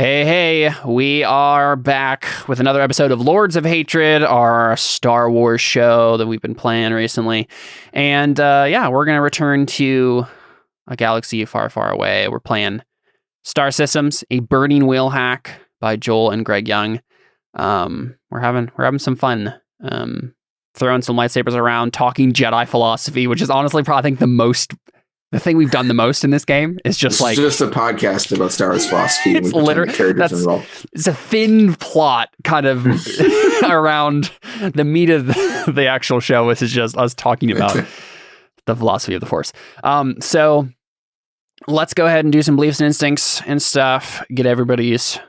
Hey, we are back with another episode of Lords of Hatred, our Star Wars show that we've been playing recently. And we're going to return to a galaxy far, far away. We're playing Star Systems, a burning wheel hack by Joel and Greg Young. We're having some fun. Throwing some lightsabers around, talking Jedi philosophy, which is honestly probably, I think, the thing we've done the most in this game is just it's just a podcast about Star Wars philosophy. It's literally it's a thin plot kind of around the meat of the actual show, which is just us talking about the philosophy of the Force. So let's go ahead and do some beliefs and instincts and stuff. Get everybody's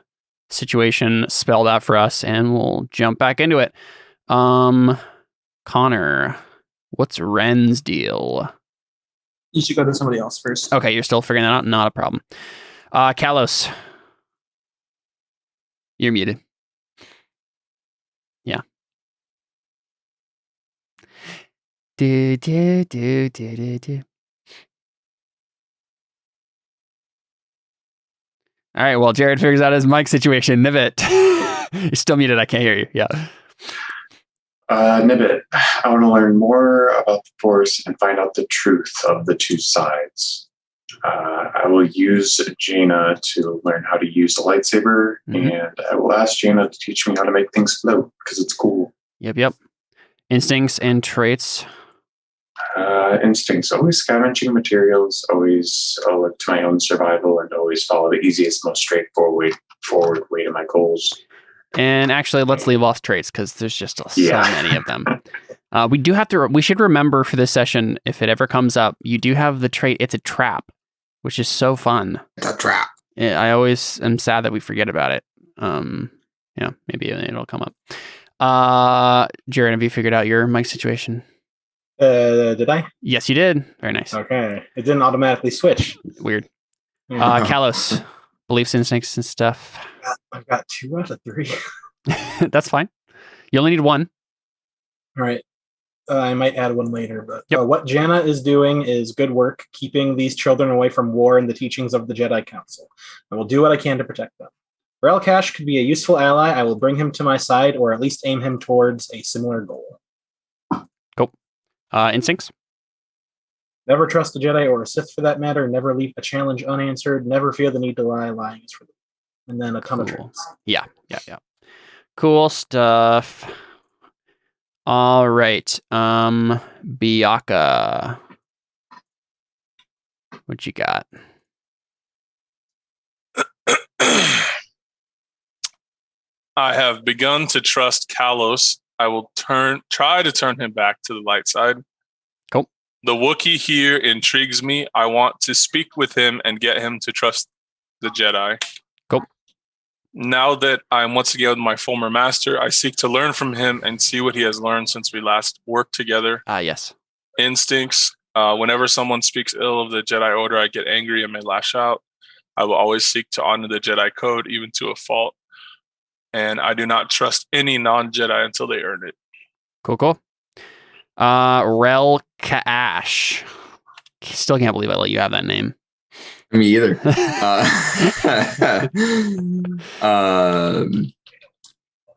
situation spelled out for us, and we'll jump back into it. Connor, what's Ren's deal? You should go to somebody else first. Okay, you're still figuring that out? Not a problem. Kalos. You're muted. Yeah. Do. All right, well, Jared figures out his mic situation. Nibbit. You're still muted. I can't hear you. Yeah. Nibbit, I want to learn more about the Force and find out the truth of the two sides. I will use Jaina to learn how to use the lightsaber, and I will ask Jaina to teach me how to make things float, because it's cool. Yep. Instincts and traits. Instincts, always scavenging materials, always look to my own survival, and always follow the easiest, most straightforward way to my goals. And actually, let's leave off traits because there's just so many of them. We should remember for this session, if it ever comes up, you do have the trait, it's a trap, which is so fun. It's a trap. I always am sad that we forget about it. Maybe it'll come up. Jared, have you figured out your mic situation? Did I? Yes, you did. Very nice. Okay. It didn't automatically switch. Weird. Kalos, beliefs, instincts, and stuff. I've got 2 out of 3. That's fine. You only need 1. All right. I might add 1 later, but what Jaina is doing is good work, keeping these children away from war and the teachings of the Jedi Council. I will do what I can to protect them. Relcash could be a useful ally. I will bring him to my side, or at least aim him towards a similar goal. Cool. Instincts? Never trust a Jedi or a Sith for that matter. Never leave a challenge unanswered. Never feel the need to lie. Lying is for them. And then a ton of traits. Yeah. Cool stuff. All right. Biaka. What you got? I have begun to trust Kalos. I will try to turn him back to the light side. Cool. The Wookiee here intrigues me. I want to speak with him and get him to trust the Jedi. Cool. Now that I'm once again with my former master, I seek to learn from him and see what he has learned since we last worked together. Yes. Instincts. Whenever someone speaks ill of the Jedi Order, I get angry and may lash out. I will always seek to honor the Jedi Code, even to a fault. And I do not trust any non-Jedi until they earn it. Cool. Rel Kaash. Still can't believe I let you have that name. Me either.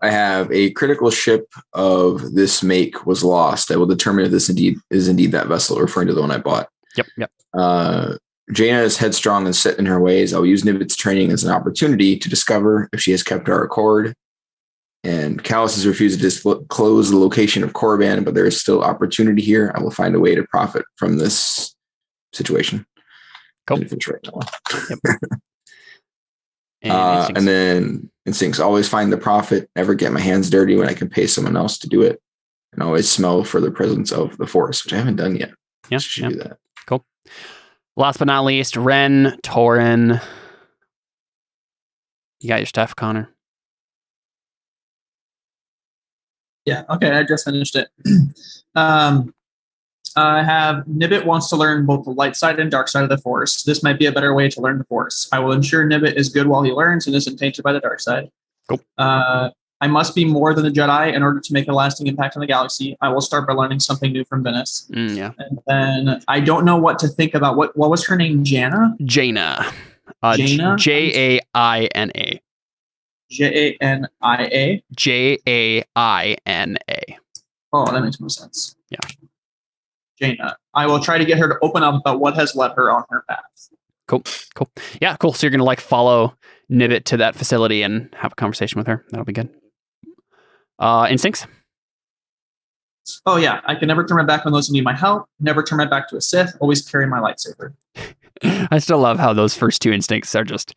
I have a critical ship of this make was lost. I will determine if this is indeed that vessel, referring to the one I bought. Yep. Jaina is headstrong and set in her ways. I will use Nibbit's training as an opportunity to discover if she has kept our accord. And Kalos has refused to disclose the location of Korriban, but there is still opportunity here. I will find a way to profit from this situation. Cool. Yep. And then instincts, always find the profit, never get my hands dirty when I can pay someone else to do it, and always smell for the presence of the Force, which I haven't done yet. Yeah, should do that. Cool. Last but not least, Ren Torin. You got your stuff, Connor? Yeah, okay, I just finished it. I have Nibbit wants to learn both the light side and dark side of the Force. This might be a better way to learn the Force. I will ensure Nibbit is good while he learns and isn't tainted by the dark side. Cool. I must be more than a Jedi in order to make a lasting impact on the galaxy. I will start by learning something new from Venice. Yeah. And then I don't know what to think about. What was her name? Jaina? Jaina. Jaina? Jaina. Jaina. Jaina. Oh, that makes more sense. Yeah. Jaina. I will try to get her to open up about what has led her on her path. Cool. Yeah, cool. So you're gonna follow Nibbit to that facility and have a conversation with her. That'll be good. Instincts? Oh yeah, I can never turn my back on those who need my help. Never turn my back to a Sith. Always carry my lightsaber. I still love how those first two instincts are just.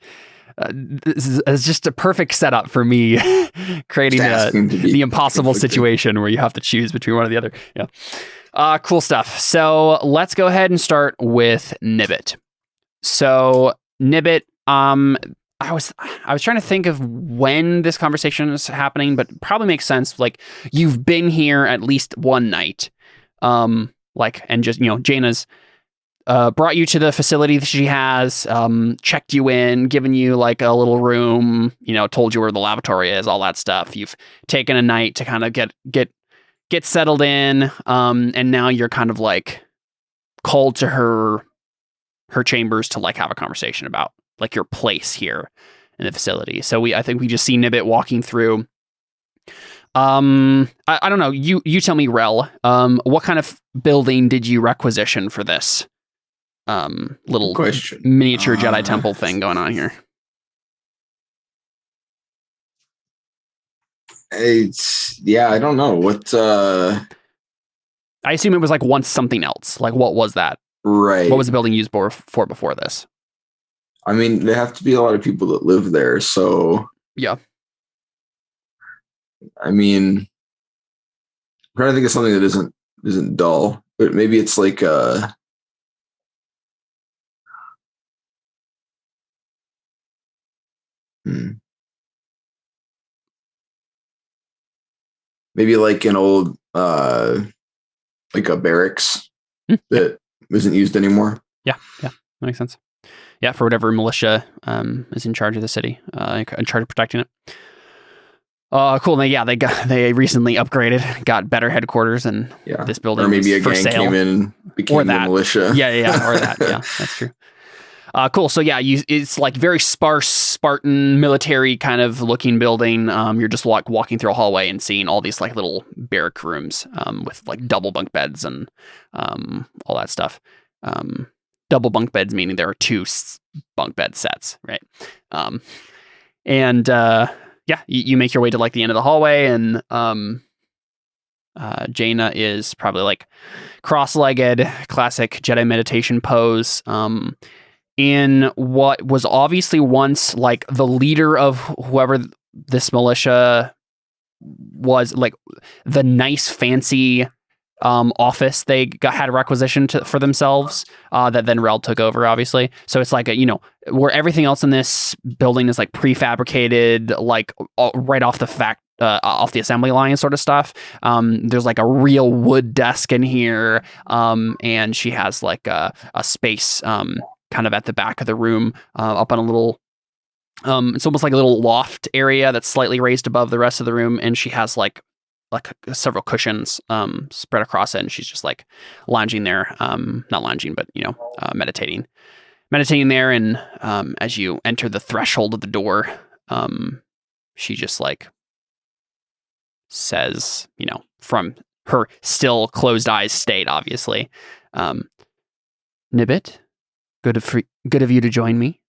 This is just a perfect setup for me creating the impossible situation where you have to choose between one or the other. Yeah. Cool stuff. So let's go ahead and start with Nibbit. So Nibbit, I was trying to think of when this conversation is happening, but probably makes sense. Like you've been here at least one night, and just Jaina's brought you to the facility that she has, checked you in, given you like a little room, told you where the lavatory is, all that stuff. You've taken a night to kind of get settled in, and now you're kind of like called to her chambers to like have a conversation about like your place here in the facility. So I think we just see Nibbit walking through. I don't know. You tell me, Rel. What kind of building did you requisition for this little miniature Jedi temple thing going on here? I don't know what. I assume it was like once something else. Like what was that? Right. What was the building used for before this? I mean, there have to be a lot of people that live there, so yeah. I mean, I'm trying to think of something that isn't dull, but maybe it's like maybe like an old like a barracks that isn't used anymore. Yeah, that makes sense. Yeah, for whatever militia is in charge of the city, in charge of protecting it. Cool. They recently upgraded, got better headquarters, and this building. Or maybe a for gang sale. came in and became the militia. Yeah, or that. Yeah, that's true. Cool. So it's like very sparse, Spartan military kind of looking building. You're just walking through a hallway and seeing all these like little barrack rooms with like double bunk beds and all that stuff. Double bunk beds meaning there are two bunk bed sets, right? You make your way to like the end of the hallway, and Jaina is probably like cross-legged, classic Jedi meditation pose. In what was obviously once like the leader of whoever this militia was, like the nice fancy office they had a requisition for themselves that then Rel took over, obviously. So it's like where everything else in this building is like prefabricated, like right off off the assembly line sort of stuff. There's like a real wood desk in here, and she has like a space kind of at the back of the room, up on a little it's almost like a little loft area that's slightly raised above the rest of the room, and she has like several cushions spread across it, and she's just like lounging there, not lounging, but meditating there. And as you enter the threshold of the door, she just like says, from her still closed eyes state, obviously, Nibbit, good of you to join me.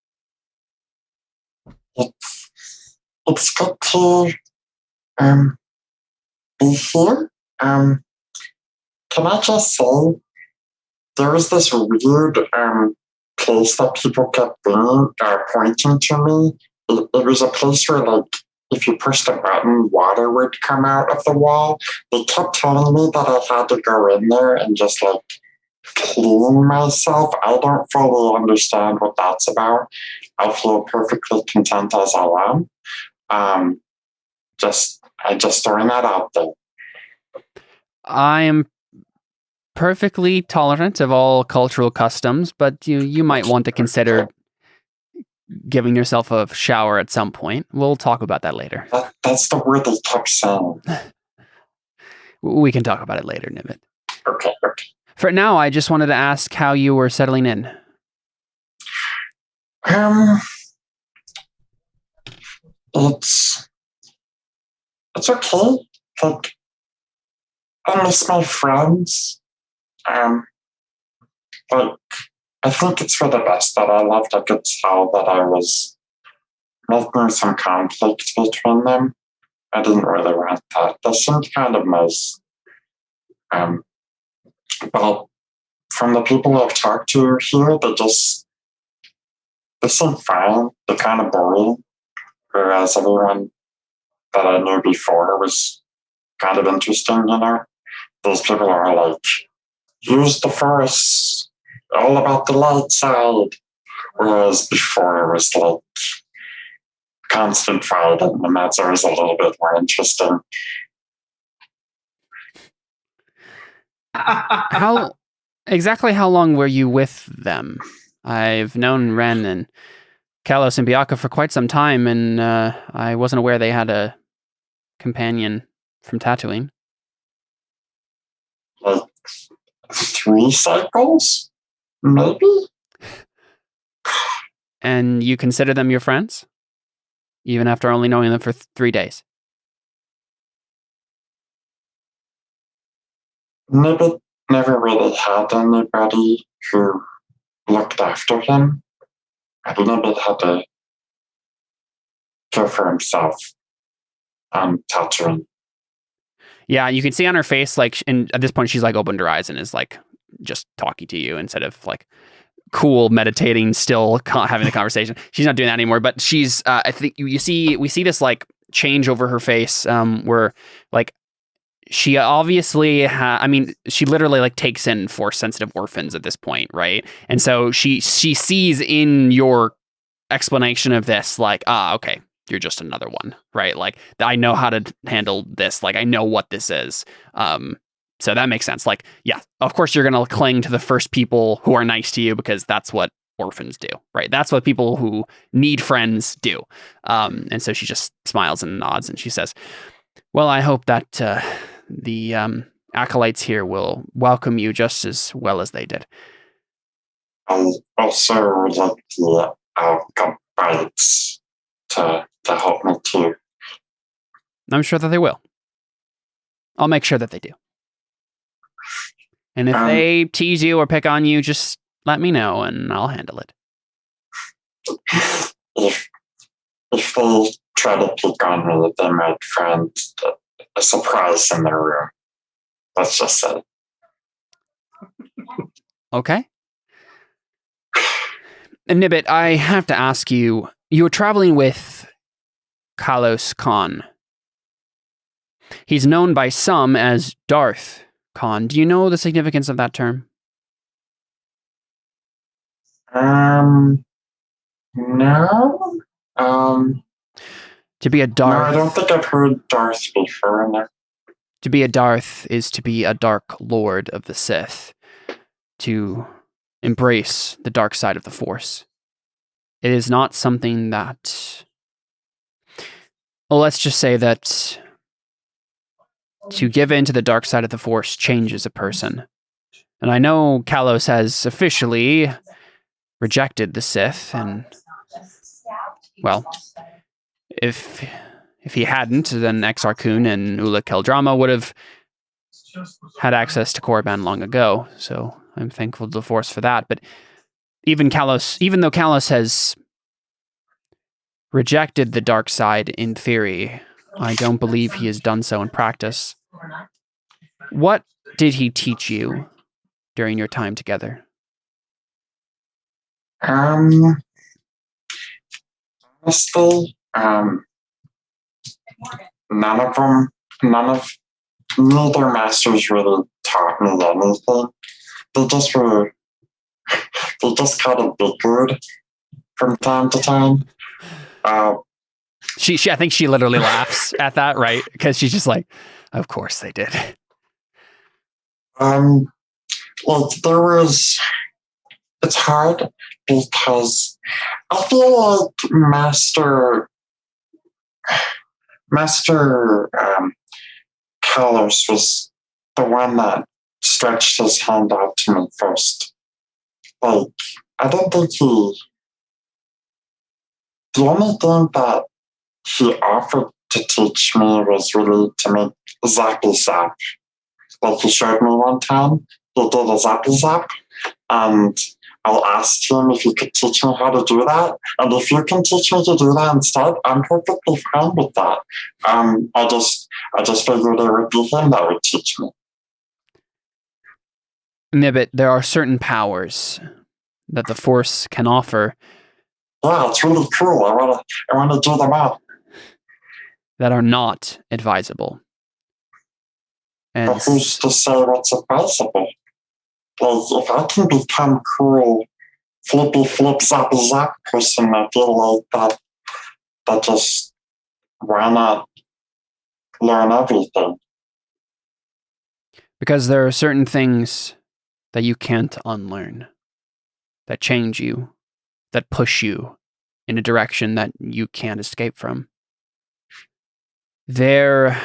It's good to be here. Can I just say, there was this weird place that people kept pointing to me. It was a place where, like, if you pushed a button, water would come out of the wall. They kept telling me that I had to go in there and just, like, clean myself. I don't fully understand what that's about. I feel perfectly content as I am. I just throwing that out there. I am perfectly tolerant of all cultural customs, but you might want to consider giving yourself a shower at some point. We'll talk about that later. That's the word they kept saying. We can talk about it later, Nibbit. Okay. For now, I just wanted to ask how you were settling in. it's okay. Like, I miss my friends. Like, I think it's for the best that I left. I could tell that I was making some conflict between them. I didn't really want that. They seemed kind of nice. But from the people I've talked to here, they seem fine. They're kind of boring. Whereas everyone that I knew before was kind of interesting, you know? Those people are like, use the Force, all about the light side. Whereas before it was like constant fighting, and that's always a little bit more interesting. How long were you with them? I've known Ren and Kalos and Bianca for quite some time, and I wasn't aware they had a companion from Tatooine. Like 3 cycles, maybe? And you consider them your friends? Even after only knowing them for 3 days? Nibbit never really had anybody who looked after him. Nibbit had to care for himself on Tatooine. Yeah, you can see on her face, like, and at this point, she's like opened her eyes and is like just talking to you instead of like cool meditating, still having the conversation. She's not doing that anymore, but she's. I think we see this like change over her face, where like she obviously, she literally like takes in Force sensitive orphans at this point, right? And so she sees in your explanation of this, like, okay. You're just another one, right? Like, I know how to handle this. Like, I know what this is. So that makes sense. Like, yeah, of course you're going to cling to the first people who are nice to you because that's what orphans do, right? That's what people who need friends do. And so she just smiles and nods and she says, well, I hope that the acolytes here will welcome you just as well as they did. I also like the acolytes to help me too. I'm sure that they will. I'll make sure that they do. And if they tease you or pick on you, just let me know and I'll handle it. If they try to pick on me, they might find a surprise in their room. Let's just say. Okay. And Nibbit, I have to ask you, you were traveling with Kalos Khan. He's known by some as Darth Khan. Do you know the significance of that term? No. To be a Darth. No, I don't think I've heard Darth before. No. To be a Darth is to be a Dark Lord of the Sith. To embrace the dark side of the Force. It is not something that... Well, let's just say that to give in to the dark side of the Force changes a person. And I know Kalos has officially rejected the Sith, and, well, if he hadn't, then Exar Kun and Ula Keldrama would have had access to Korriban long ago, so I'm thankful to the Force for that. But even though Kalos has rejected the dark side in theory, I don't believe he has done so in practice. What did he teach you during your time together? Honestly, neither masters really taught me anything. They just kind of bickered from time to time. She I think she literally laughs at that, right? Because she's just like, of course they did. Like it's hard because I feel like Master Kalos was the one that stretched his hand out to me first. Like, I don't think the only thing that he offered to teach me was really to make zappy zap. Like he showed me one time, he did a zappy zap, and I asked him if he could teach me how to do that. And if you can teach me to do that instead, I'm perfectly fine with that. I just figured it would be him that would teach me. Nibbit, there are certain powers that the Force can offer. Yeah, it's really cool. I wanna do them out. That are not advisable. And But who's to say what's advisable? Like, if I can become cool, flippy flip zappy zap person, I feel like that just, why not learn everything? because there are certain things that you can't unlearn, that change you, that push you in a direction that you can't escape from. There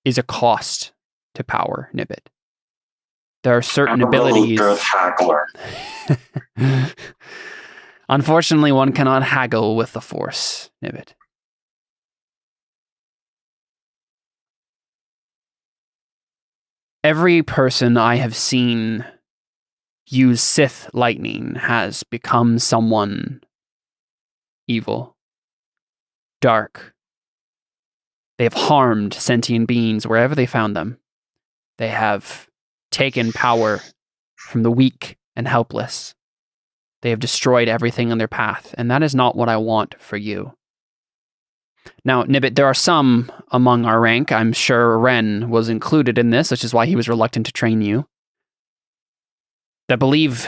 is a cost to power, Nibbit. There are certain I'm a really abilities. good haggler. Unfortunately, one cannot haggle with the Force, Nibbit. Every person I have seen use Sith lightning has become someone evil, dark. They have harmed sentient beings wherever they found them. They have taken power from the weak and helpless. They have destroyed everything in their path, and that is not what I want for you. Now, Nibbit, there are some among our rank, I'm sure Ren was included in this, which is why he was reluctant to train you, that believe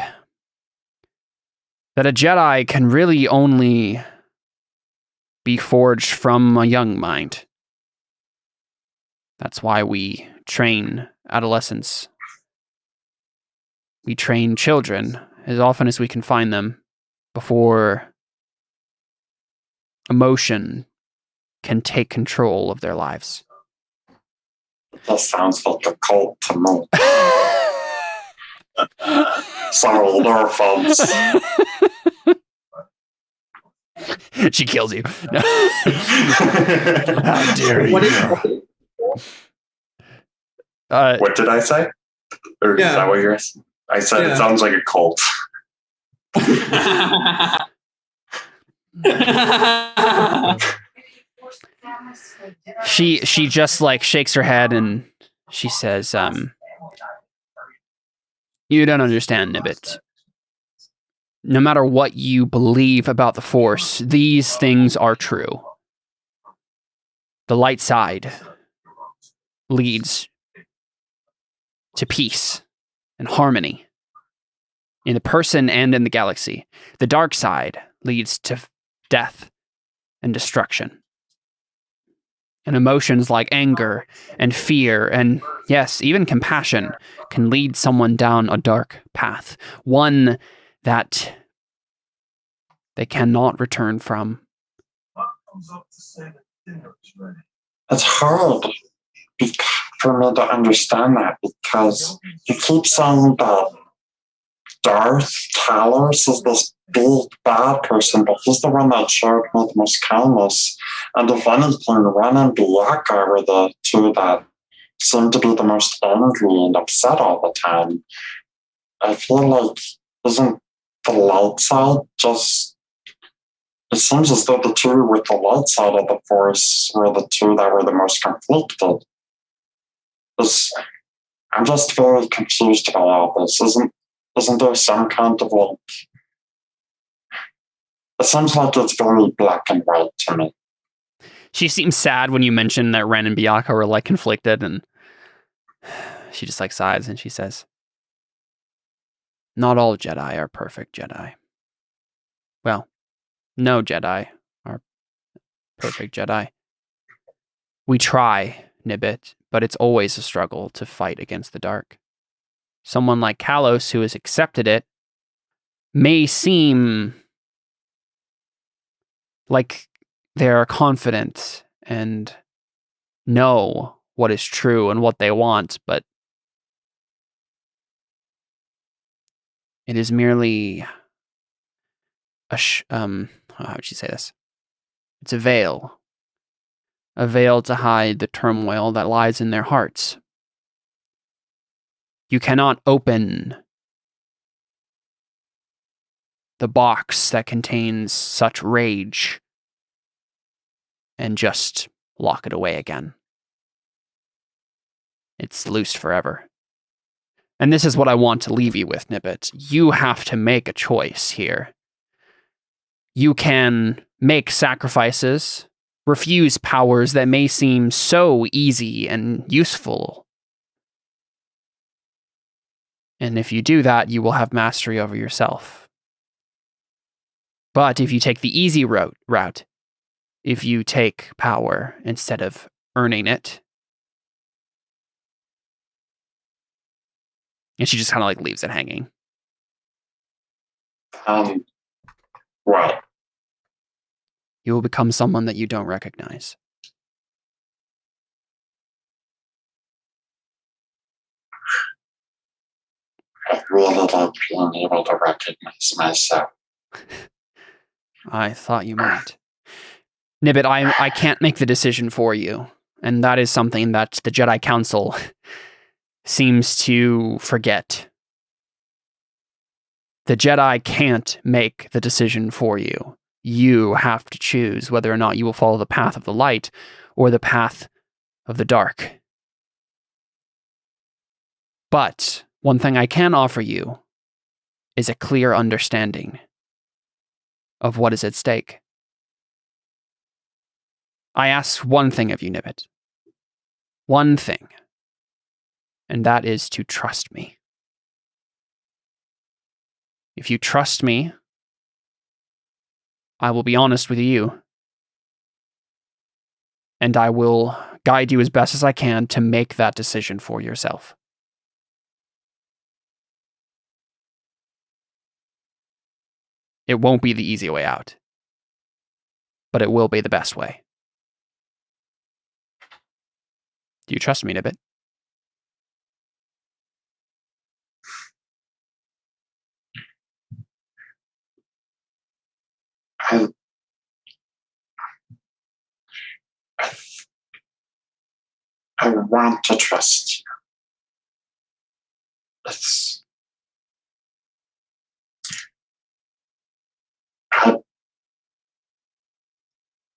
that a Jedi can really only be forged from a young mind. That's why we train adolescents. We train children as often as we can find them before emotion can take control of their lives. That sounds like a cult to me. Sorry, no offense. She kills you. No. How dare you? What did I say? Or Yeah. is that what you're saying? I said it sounds like a cult. She just like shakes her head and she says, you don't understand, Nibbit. No matter what you believe about the Force, these things are true. The light side leads to peace and harmony in the person and in the galaxy. The dark side leads to death and destruction. And emotions like anger and fear and, yes, even compassion can lead someone down a dark path, one that they cannot return from. It's hard for me to understand that because you keep saying that Darth Talos is this big bad person, but he's the one that showed me the most kindness. And if anything, Ren and Bianca were the two that seem to be the most angry and upset all the time. I feel like, isn't the light side just... It seems as though the two with the light side of the Force were the two that were the most conflicted. I'm just very confused about all this. Isn't there some kind of like... It seems like it's very black and white to me. She seems sad when you mention that Ren and Bianca were like conflicted, and she just like sighs and she says, not all Jedi are perfect Jedi. Well, no Jedi are perfect Jedi. We try, Nibbit, but it's always a struggle to fight against the dark. Someone like Kalos, who has accepted it, may seem like they are confident and know what is true and what they want, but it is merely a how would you say this? It's a veil a veil to hide the turmoil that lies in their hearts. You cannot open the box that contains such rage and just lock it away again. It's loosed forever. And this is what I want to leave you with, Nibbit. You have to make a choice here. You can make sacrifices, refuse powers that may seem so easy and useful. And if you do that, you will have mastery over yourself. But if you take the easy route, if you take power instead of earning it, and she just kind of like leaves it hanging. What? You will become someone that you don't recognize. I really like being able to recognize myself. I thought you might. Nibbit, I can't make the decision for you. And that is something that the Jedi Council seems to forget. The Jedi can't make the decision for you. You have to choose whether or not you will follow the path of the light or the path of the dark. But one thing I can offer you is a clear understanding of what is at stake. I ask one thing of you, Nibbit. One thing. And that is to trust me. If you trust me, I will be honest with you. And I will guide you as best as I can to make that decision for yourself. It won't be the easy way out, but it will be the best way. Do you trust me, Nibbit? I want to trust you.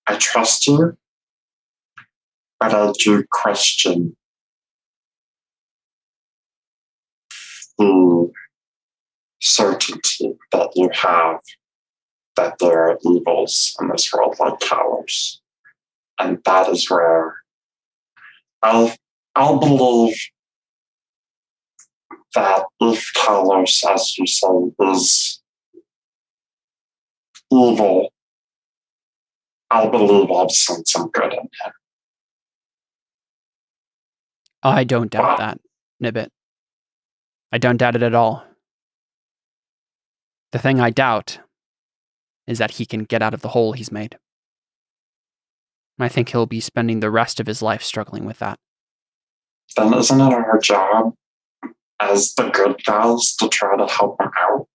I trust you, but I do question the certainty that you have that there are evils in this world like Kalos. And that is where I'll believe that if Kalos, as you say, is evil, I'll believe I've seen some good in him. I don't doubt that, Nibbit. I don't doubt it at all. The thing I doubt is that he can get out of the hole he's made. I think he'll be spending the rest of his life struggling with that. Then isn't it our job as the good guys to try to help him out?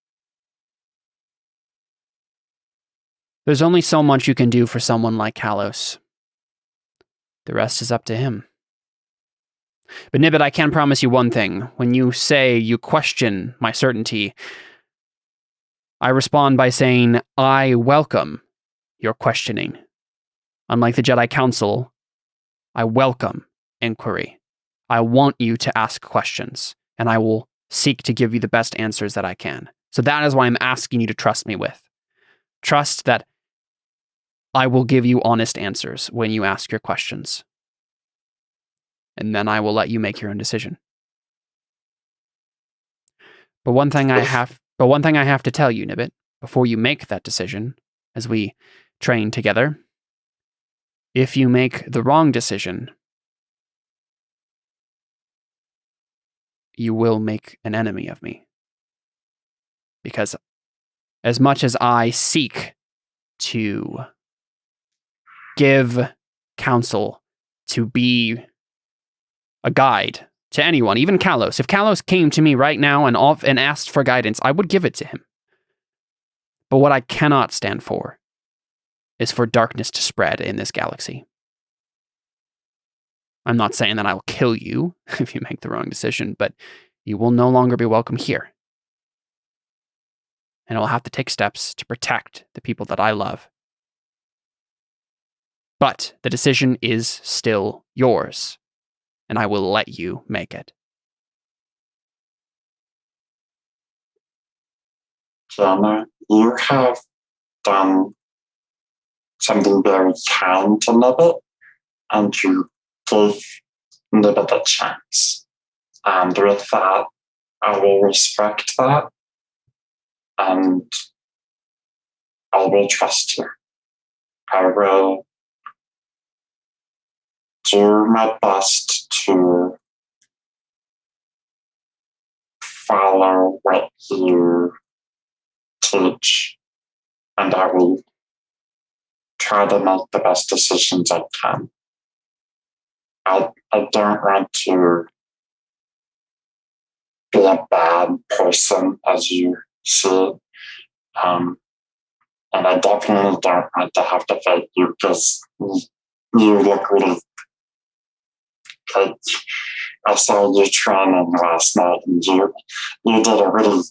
There's only so much you can do for someone like Kalos. The rest is up to him. But Nibbit, I can promise you one thing. When you say you question my certainty, I respond by saying, I welcome your questioning. Unlike the Jedi Council, I welcome inquiry. I want you to ask questions, and I will seek to give you the best answers that I can. So that is why I'm asking you to trust me with. Trust that I will give you honest answers when you ask your questions. And then I will let you make your own decision. But one thing I have to tell you, Nibbit, before you make that decision, as we train together, if you make the wrong decision, you will make an enemy of me. Because as much as I seek to give counsel, to be a guide to anyone, even Kalos. If Kalos came to me right now and asked for guidance, I would give it to him. But what I cannot stand for is for darkness to spread in this galaxy. I'm not saying that I will kill you if you make the wrong decision, but you will no longer be welcome here. And I'll have to take steps to protect the people that I love. But the decision is still yours, and I will let you make it. Jenna, you have done something very kind to Nibbit, and you gave Nibbit a chance. And with that, I will respect that, and I will trust you. I will do my best to follow what you teach, and I will try to make the best decisions I can. I don't want to be a bad person, as you see. And I definitely don't want to have to fight you because you look really good. I saw you training last night, and you did a really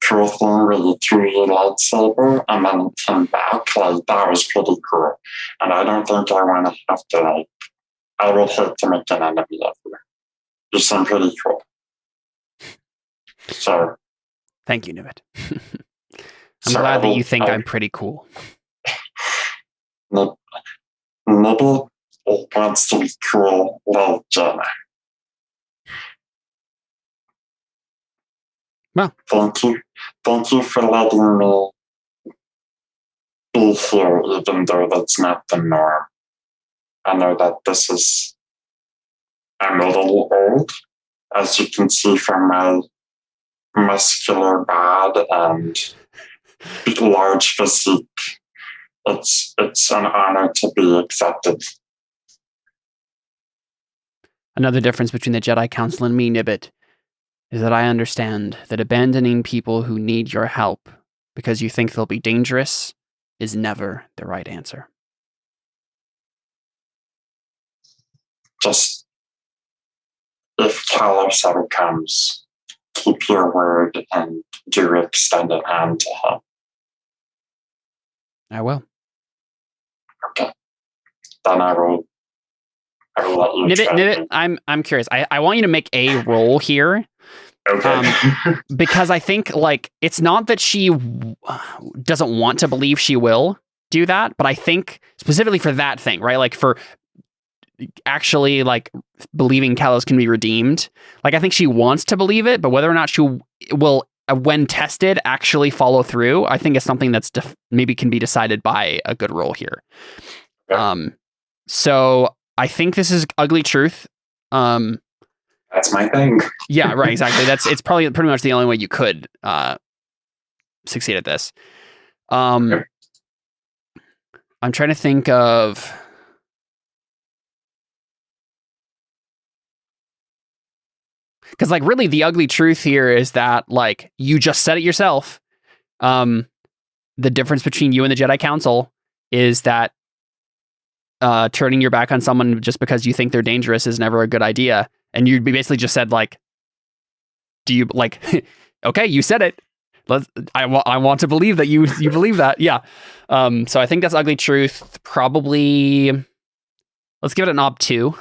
cool thing where you threw your lightsaber and then it came back. Like, that was pretty cool. And I don't think I want to have to, like, I would hate to make an enemy of you. You seem pretty cool. So. Thank you, Nibbit. I'm glad that you think I'm pretty cool. Nibbit wants to be cool like Jenna. Well, thank you for letting me be here, even though that's not the norm. I know that I'm a little old, as you can see from my muscular bod and large physique. It's an honor to be accepted. Another difference between the Jedi Council and me, Nibbit, is that I understand that abandoning people who need your help because you think they'll be dangerous is never the right answer. Just, if Kalos ever comes, keep your word and do extend a hand to him. I will. Okay. Then I will let you Nibbit, I'm curious. I want you to make a roll here. Okay. Because I think, like, it's not that she doesn't want to believe she will do that, but I think specifically for that thing, right? Like, for actually, like, believing Kalos can be redeemed. Like, I think she wants to believe it, but whether or not she will, when tested, actually follow through, I think is something that's maybe can be decided by a good roll here. Okay. So I think this is ugly truth. That's my thing. Yeah, right, exactly. It's probably pretty much the only way you could succeed at this. Okay. I'm trying to think of... Because, like, really the ugly truth here is that, like, you just said it yourself. The difference between you and the Jedi Council is that turning your back on someone just because you think they're dangerous is never a good idea. And you basically just said, like, do you, like, okay, you said it. I want to believe that you believe that. Yeah. So I think that's ugly truth. Probably, let's give it an ob 2.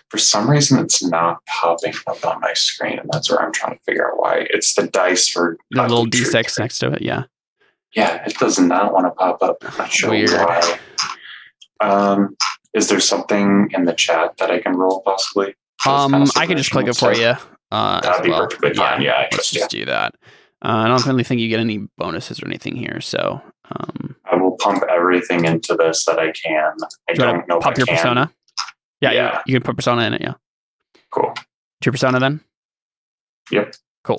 For some reason, it's not popping up on my screen, and that's where I'm trying to figure out why. It's the dice for the little D6 next to it. Yeah. Yeah, it does not want to pop up. I'm not sure why. Is there something in the chat that I can roll possibly? I can just click it for you. That'd be perfectly fine. Yeah, let's just do that. I don't really think you get any bonuses or anything here, so I will pump everything into this that I can. I don't know. Pop your persona. Yeah. You can put persona in it. Yeah. Cool. Your persona then. Yep. Cool.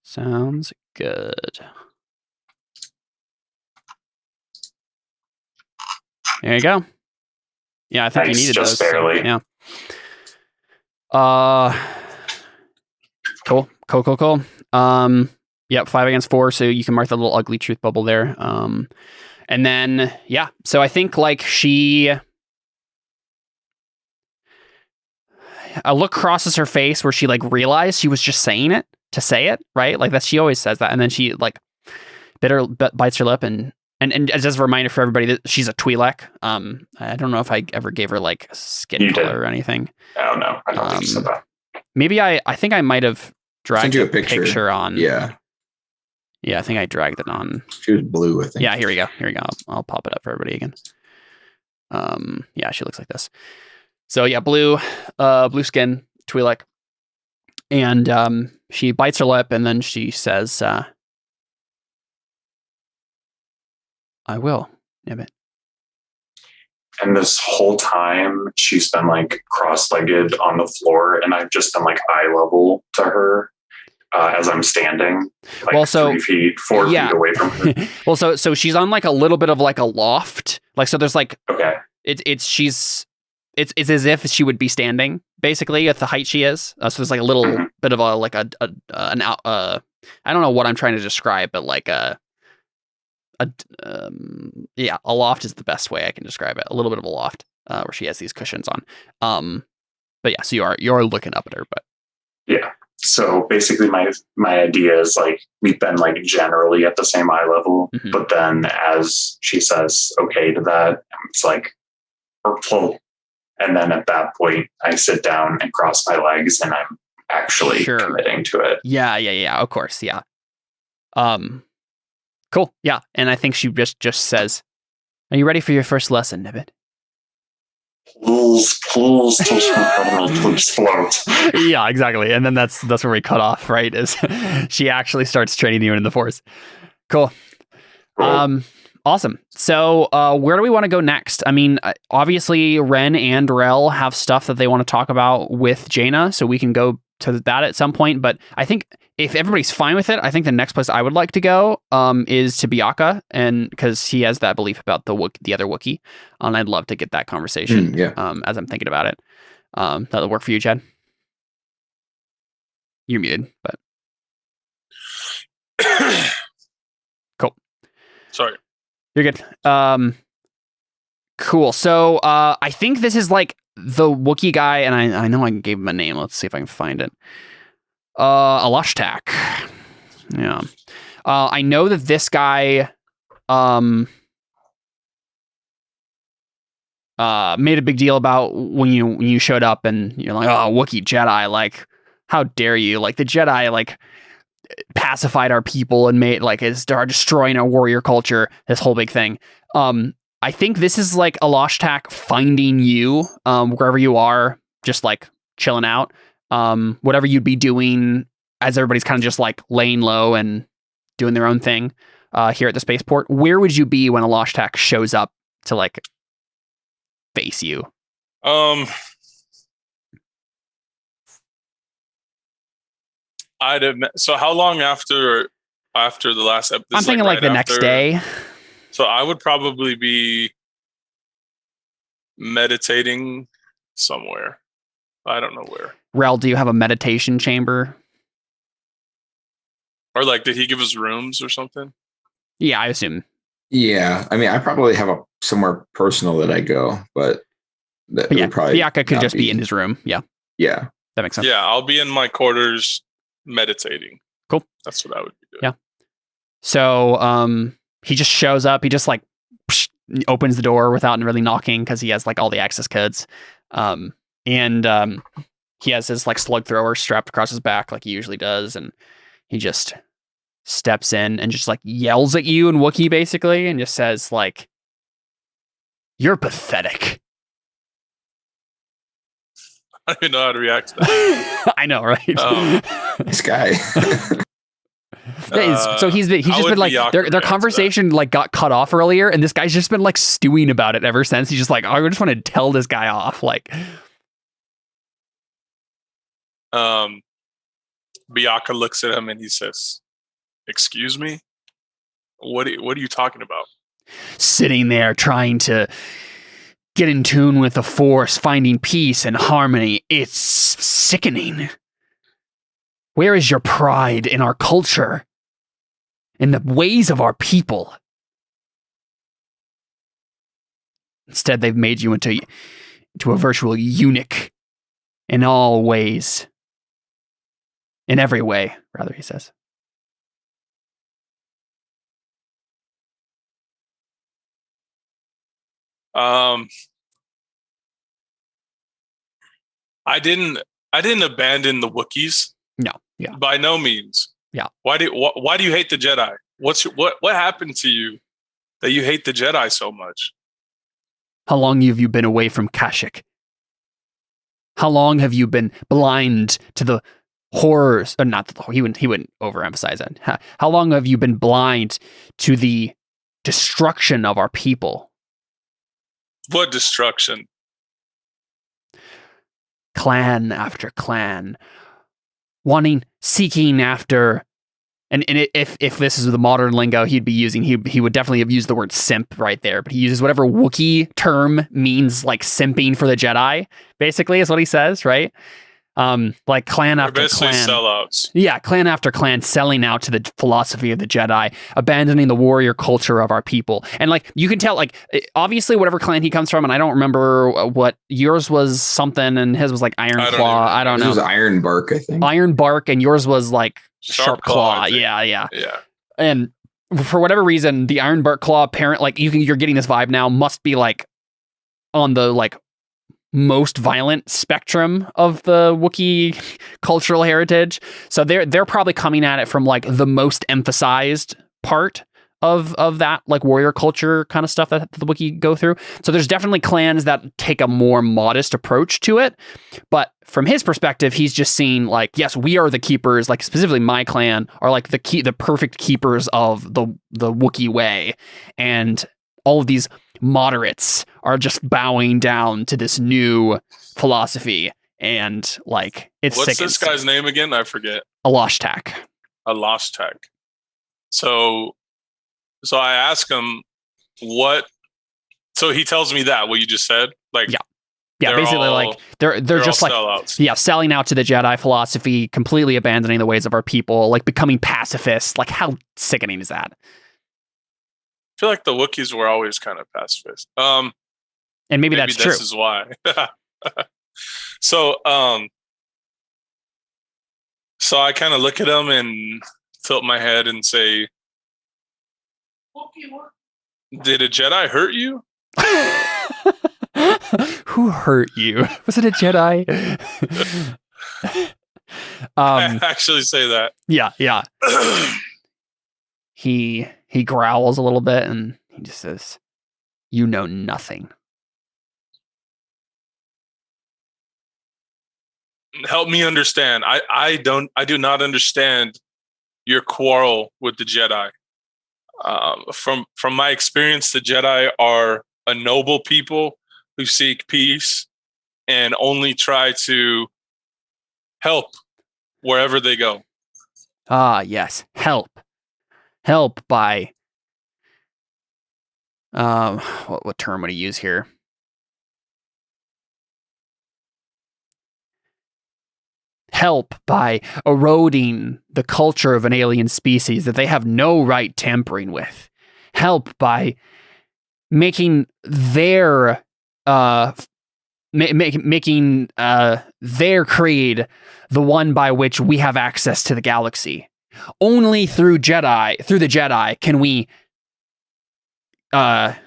Sounds good. There you go. Yeah, I think you needed just those. Barely. So, yeah. Cool. Yep, 5 against 4, so you can mark the little ugly truth bubble there. And then, yeah, so I think, like, she a look crosses her face where she like realized she was just saying it to say it, right? Like that she always says that, and then she like bites her lip and as a reminder for everybody that she's a Twi'lek. I don't know if I ever gave her like skin color or anything. Oh no, I don't think so. Maybe I think I might have dragged you a picture on. Yeah. Yeah, I think I dragged it on. She was blue, I think. Yeah, here we go. I'll pop it up for everybody again. Yeah, she looks like this. So yeah, blue skin, Twi'lek. And she bites her lip and then she says, I will, Nibbit. And this whole time she's been like cross-legged on the floor and I've just been like eye level to her. As I'm standing, like well, so 3 feet, 4 feet away from her. Well, so she's on like a little bit of like a loft, like so. There's like it's as if she would be standing basically at the height she is. So there's like a little bit of a like an I don't know what I'm trying to describe, but like a loft is the best way I can describe it. A little bit of a loft where she has these cushions on. But yeah, so you're looking up at her, but yeah. So basically my idea is like we've been like generally at the same eye level, but then as she says okay to that, it's like pull. And then at that point I sit down and cross my legs and I'm actually committing to it. Yeah, of course, yeah. Cool. Yeah. And I think she just says, are you ready for your first lesson, Nibbit? Please teach me how to make float. Yeah, exactly. And then that's where we cut off, right? Is she actually starts training you in the Force. Cool. Awesome. So where do we want to go next? I mean, obviously Ren and Rel have stuff that they want to talk about with Jaina, so we can go to that at some point. But I think if everybody's fine with it, I think the next place I would like to go is to Byaaka, and because he has that belief about the other Wookiee, and I'd love to get that conversation. As I'm thinking about it, that'll work for you, Chad. You're muted, but cool. Sorry, you're good. Cool. So I think this is like the Wookiee guy, and I know I gave him a name. Let's see if I can find it. Alashtak. Yeah. I know that this guy made a big deal about when you showed up and you're like, oh, Wookiee Jedi, like, how dare you? Like, the Jedi, like, pacified our people and made, like, are destroying our warrior culture, this whole big thing. I think this is like Alashtak finding you wherever you are, just like chilling out. Whatever you'd be doing as everybody's kind of just like laying low and doing their own thing here at the spaceport. Where would you be when Alashtak shows up to like face you? I'd admit, so how long after the last episode? I'm thinking like the next day. So I would probably be meditating somewhere. I don't know where. Rel, do you have a meditation chamber? Or like, did he give us rooms or something? Yeah, I assume. Yeah, I mean, I probably have somewhere personal that I go, but yeah, Byaaka could just be in his room. Yeah. Yeah. That makes sense. Yeah, I'll be in my quarters meditating. Cool. That's what I would be doing. Yeah. So he just shows up. He just like opens the door without really knocking because he has like all the access codes. And he has his like slug thrower strapped across his back like he usually does. And he just steps in and just like yells at you in Wookiee basically and just says like, you're pathetic. I don't even know how to react to that. I know, right? This guy. So he's just been like their conversation like got cut off earlier, and this guy's just been like stewing about it ever since. He's just like, I just want to tell this guy off. Like, Byaaka looks at him and he says, "Excuse me, what are you talking about?" Sitting there trying to get in tune with the Force, finding peace and harmony. It's sickening. Where is your pride in our culture? In the ways of our people? Instead, they've made you into a virtual eunuch in all ways. In every way, rather, he says. I didn't abandon the Wookiees. No. Yeah. By no means. Yeah. Why do you hate the Jedi? What happened to you that you hate the Jedi so much? How long have you been away from Kashyyyk? How long have you been blind to the horrors? Or not the he wouldn't overemphasize that. How long have you been blind to the destruction of our people? What destruction? Clan after clan, seeking after, and if this is the modern lingo he'd be using, he would definitely have used the word simp right there, but he uses whatever Wookiee term means, like simping for the Jedi, basically is what he says, right? Like clan after clan, sellouts. Yeah, clan after clan selling out to the philosophy of the Jedi, abandoning the warrior culture of our people. And like you can tell, like obviously whatever clan he comes from, and I don't remember what yours was something, and his was like Iron Claw. I don't know. This was Iron Bark, I think. Iron Bark, and yours was like Sharp Claw. Yeah. And for whatever reason, the Iron Bark Claw parent, like you're getting this vibe now, must be like on the like most violent spectrum of the Wookiee cultural heritage. So they're probably coming at it from like the most emphasized part of that like warrior culture kind of stuff that the Wookiee go through. So there's definitely clans that take a more modest approach to it. But from his perspective, he's just seeing like, yes, we are the keepers, like specifically my clan are like the perfect keepers of the Wookiee way. And all of these moderates are just bowing down to this new philosophy, and like it's what's sick. This guy's name again? I forget. Alashtak. So I ask him what. So he tells me that what you just said, like yeah, basically like they're just like sellouts. Selling out to the Jedi philosophy, completely abandoning the ways of our people, like becoming pacifists. Like how sickening is that? I feel like the Wookiees were always kind of pacifist. And maybe that's true. This is why. So I kind of look at him and tilt my head and say, "Did a Jedi hurt you?" Who hurt you? Was it a Jedi? I actually say that. Yeah. He growls a little bit and he just says, "You know nothing." Help me understand. I do not understand your quarrel with the Jedi. From my experience, the Jedi are a noble people who seek peace and only try to help wherever they go. Ah, yes, help by what term would he use here? Help by eroding the culture of an alien species that they have no right tampering with. Help by making their making their creed the one by which we have access to the galaxy. Only through the Jedi can we have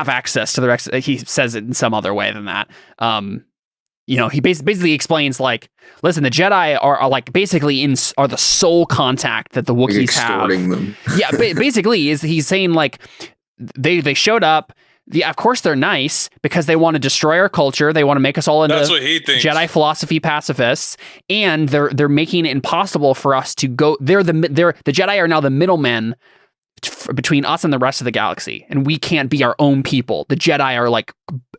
access to the rest. He says it in some other way than that. He basically explains like, listen, the Jedi are like basically are the sole contact that the Wookiees have. Them. Yeah, basically he's saying like they showed up. Of course they're nice because they want to destroy our culture. They want to make us all into That's what he thinks. Jedi philosophy pacifists, and they're making it impossible for us to go. The Jedi are now the middlemen between us and the rest of the galaxy, and we can't be our own people. The Jedi are like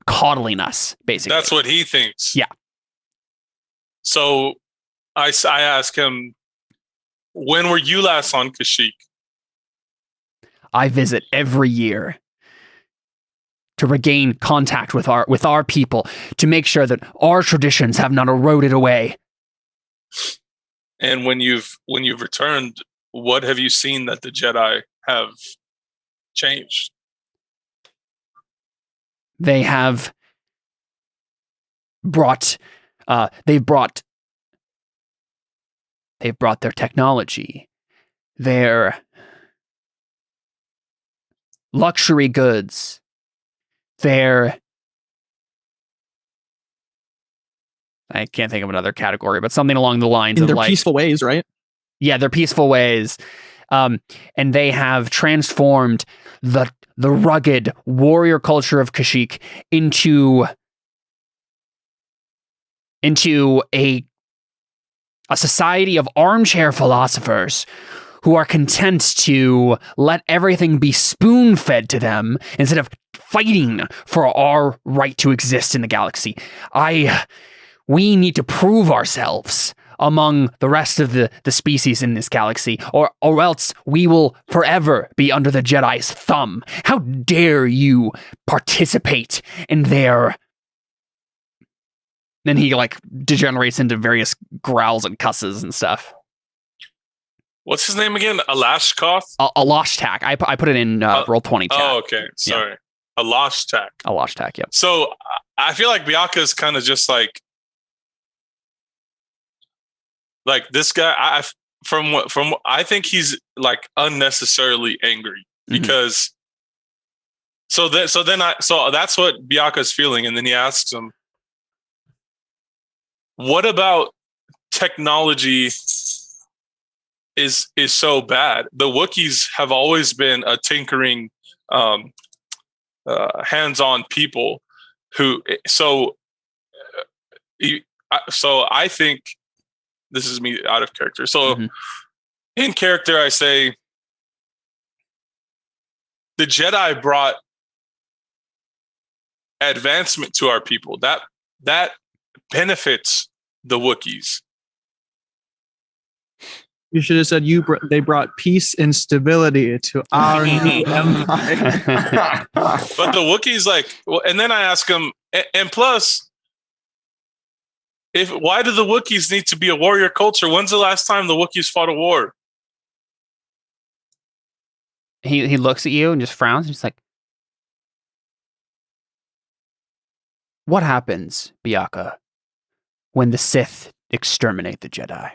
coddling us, basically. That's what he thinks. Yeah. So I ask him, when were you last on Kashyyyk? I visit every year to regain contact with our people, to make sure that our traditions have not eroded away. And when you've returned, what have you seen that the Jedi have changed? They have brought They've brought their technology, their luxury goods, their... I can't think of another category, but something along the lines In of their like... peaceful ways, right? Yeah, their peaceful ways. And they have transformed the rugged warrior culture of Kashyyyk into a society of armchair philosophers who are content to let everything be spoon-fed to them instead of fighting for our right to exist in the galaxy. We need to prove ourselves among the rest of the species in this galaxy, or else we will forever be under the Jedi's thumb. How dare you participate in their... Then he like degenerates into various growls and cusses and stuff. What's his name again? Alashkoth? Alashtak. I put it in Roll20 chat. Oh, okay. Sorry. Yeah. Alashtak. Alashtak, yep. So I feel like Bianca is kind of just like this guy. I think he's like unnecessarily angry because so that's what Bianca's feeling, and then he asks him, what about technology is so bad? The Wookiees have always been a tinkering, hands-on people who. So I think this is me out of character. So in character, I say the Jedi brought advancement to our people. That benefits the Wookiees. You should have said they brought peace and stability to our new empire. But the Wookiees and then I ask him, and plus, why do the Wookiees need to be a warrior culture? When's the last time the Wookiees fought a war? He looks at you and just frowns. He's like, what happens, Bianca, when the Sith exterminate the Jedi?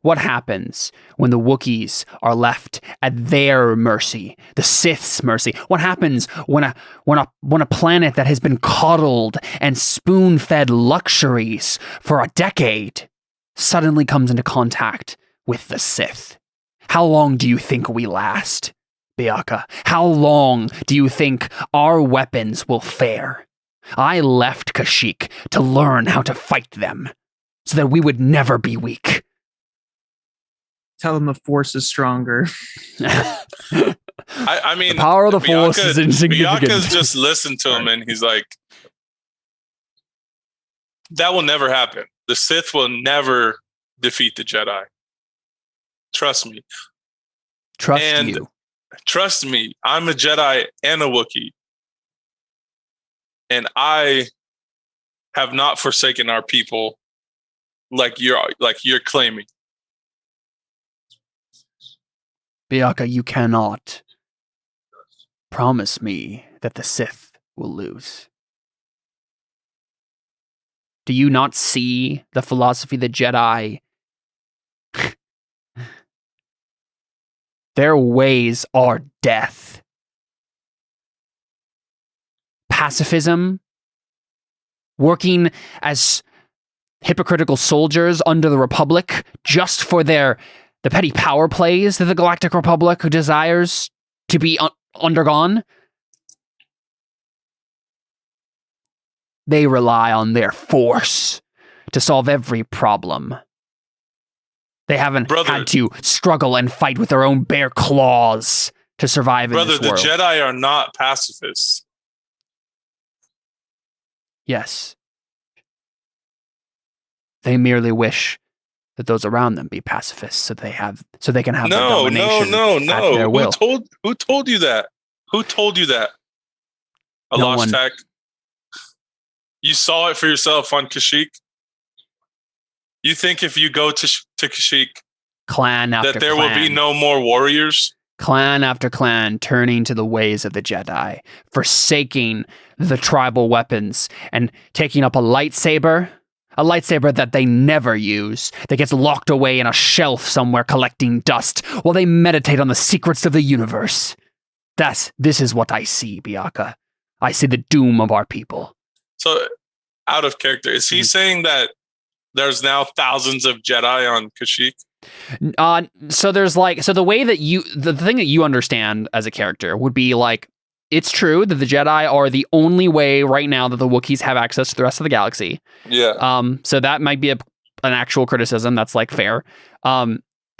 What happens when the Wookiees are left at their mercy, the Sith's mercy? What happens when a planet that has been coddled and spoon-fed luxuries for a decade suddenly comes into contact with the Sith? How long do you think we last, Bianca? How long do you think our weapons will fare? I left Kashyyyk to learn how to fight them so that we would never be weak. Tell them the Force is stronger. I mean, the power of the Force is insignificant. Bianca's just listened to him and he's like, that will never happen. The Sith will never defeat the Jedi. Trust me. Trust me, I'm a Jedi and a Wookiee. And I have not forsaken our people like you're claiming. Bianca, you cannot promise me that the Sith will lose. Do you not see the philosophy of the Jedi? Their ways are death. Pacifism, working as hypocritical soldiers under the Republic just for the petty power plays that the Galactic Republic desires to be undergone. They rely on their force to solve every problem. They haven't had to struggle and fight with their own bare claws to survive in this world. Brother, the Jedi are not pacifists. Yes. They merely wish that those around them be pacifists so they can have their domination at their will. Who told you that? Who told you that? Alashtak. You saw it for yourself on Kashyyyk. You think if you go to Kashyyyk, clan after that there clan, will be no more warriors? Clan after clan turning to the ways of the Jedi, forsaking the tribal weapons and taking up a lightsaber, A lightsaber that they never use, that gets locked away in a shelf somewhere collecting dust while they meditate on the secrets of the universe. This is what I see, Byakhee. I see the doom of our people. So, out of character, is he saying that there's now thousands of Jedi on Kashyyyk? So there's the thing that you understand as a character would be like, it's true that the Jedi are the only way right now that the Wookiees have access to the rest of the galaxy. Yeah. So that might be an actual criticism. That's like fair.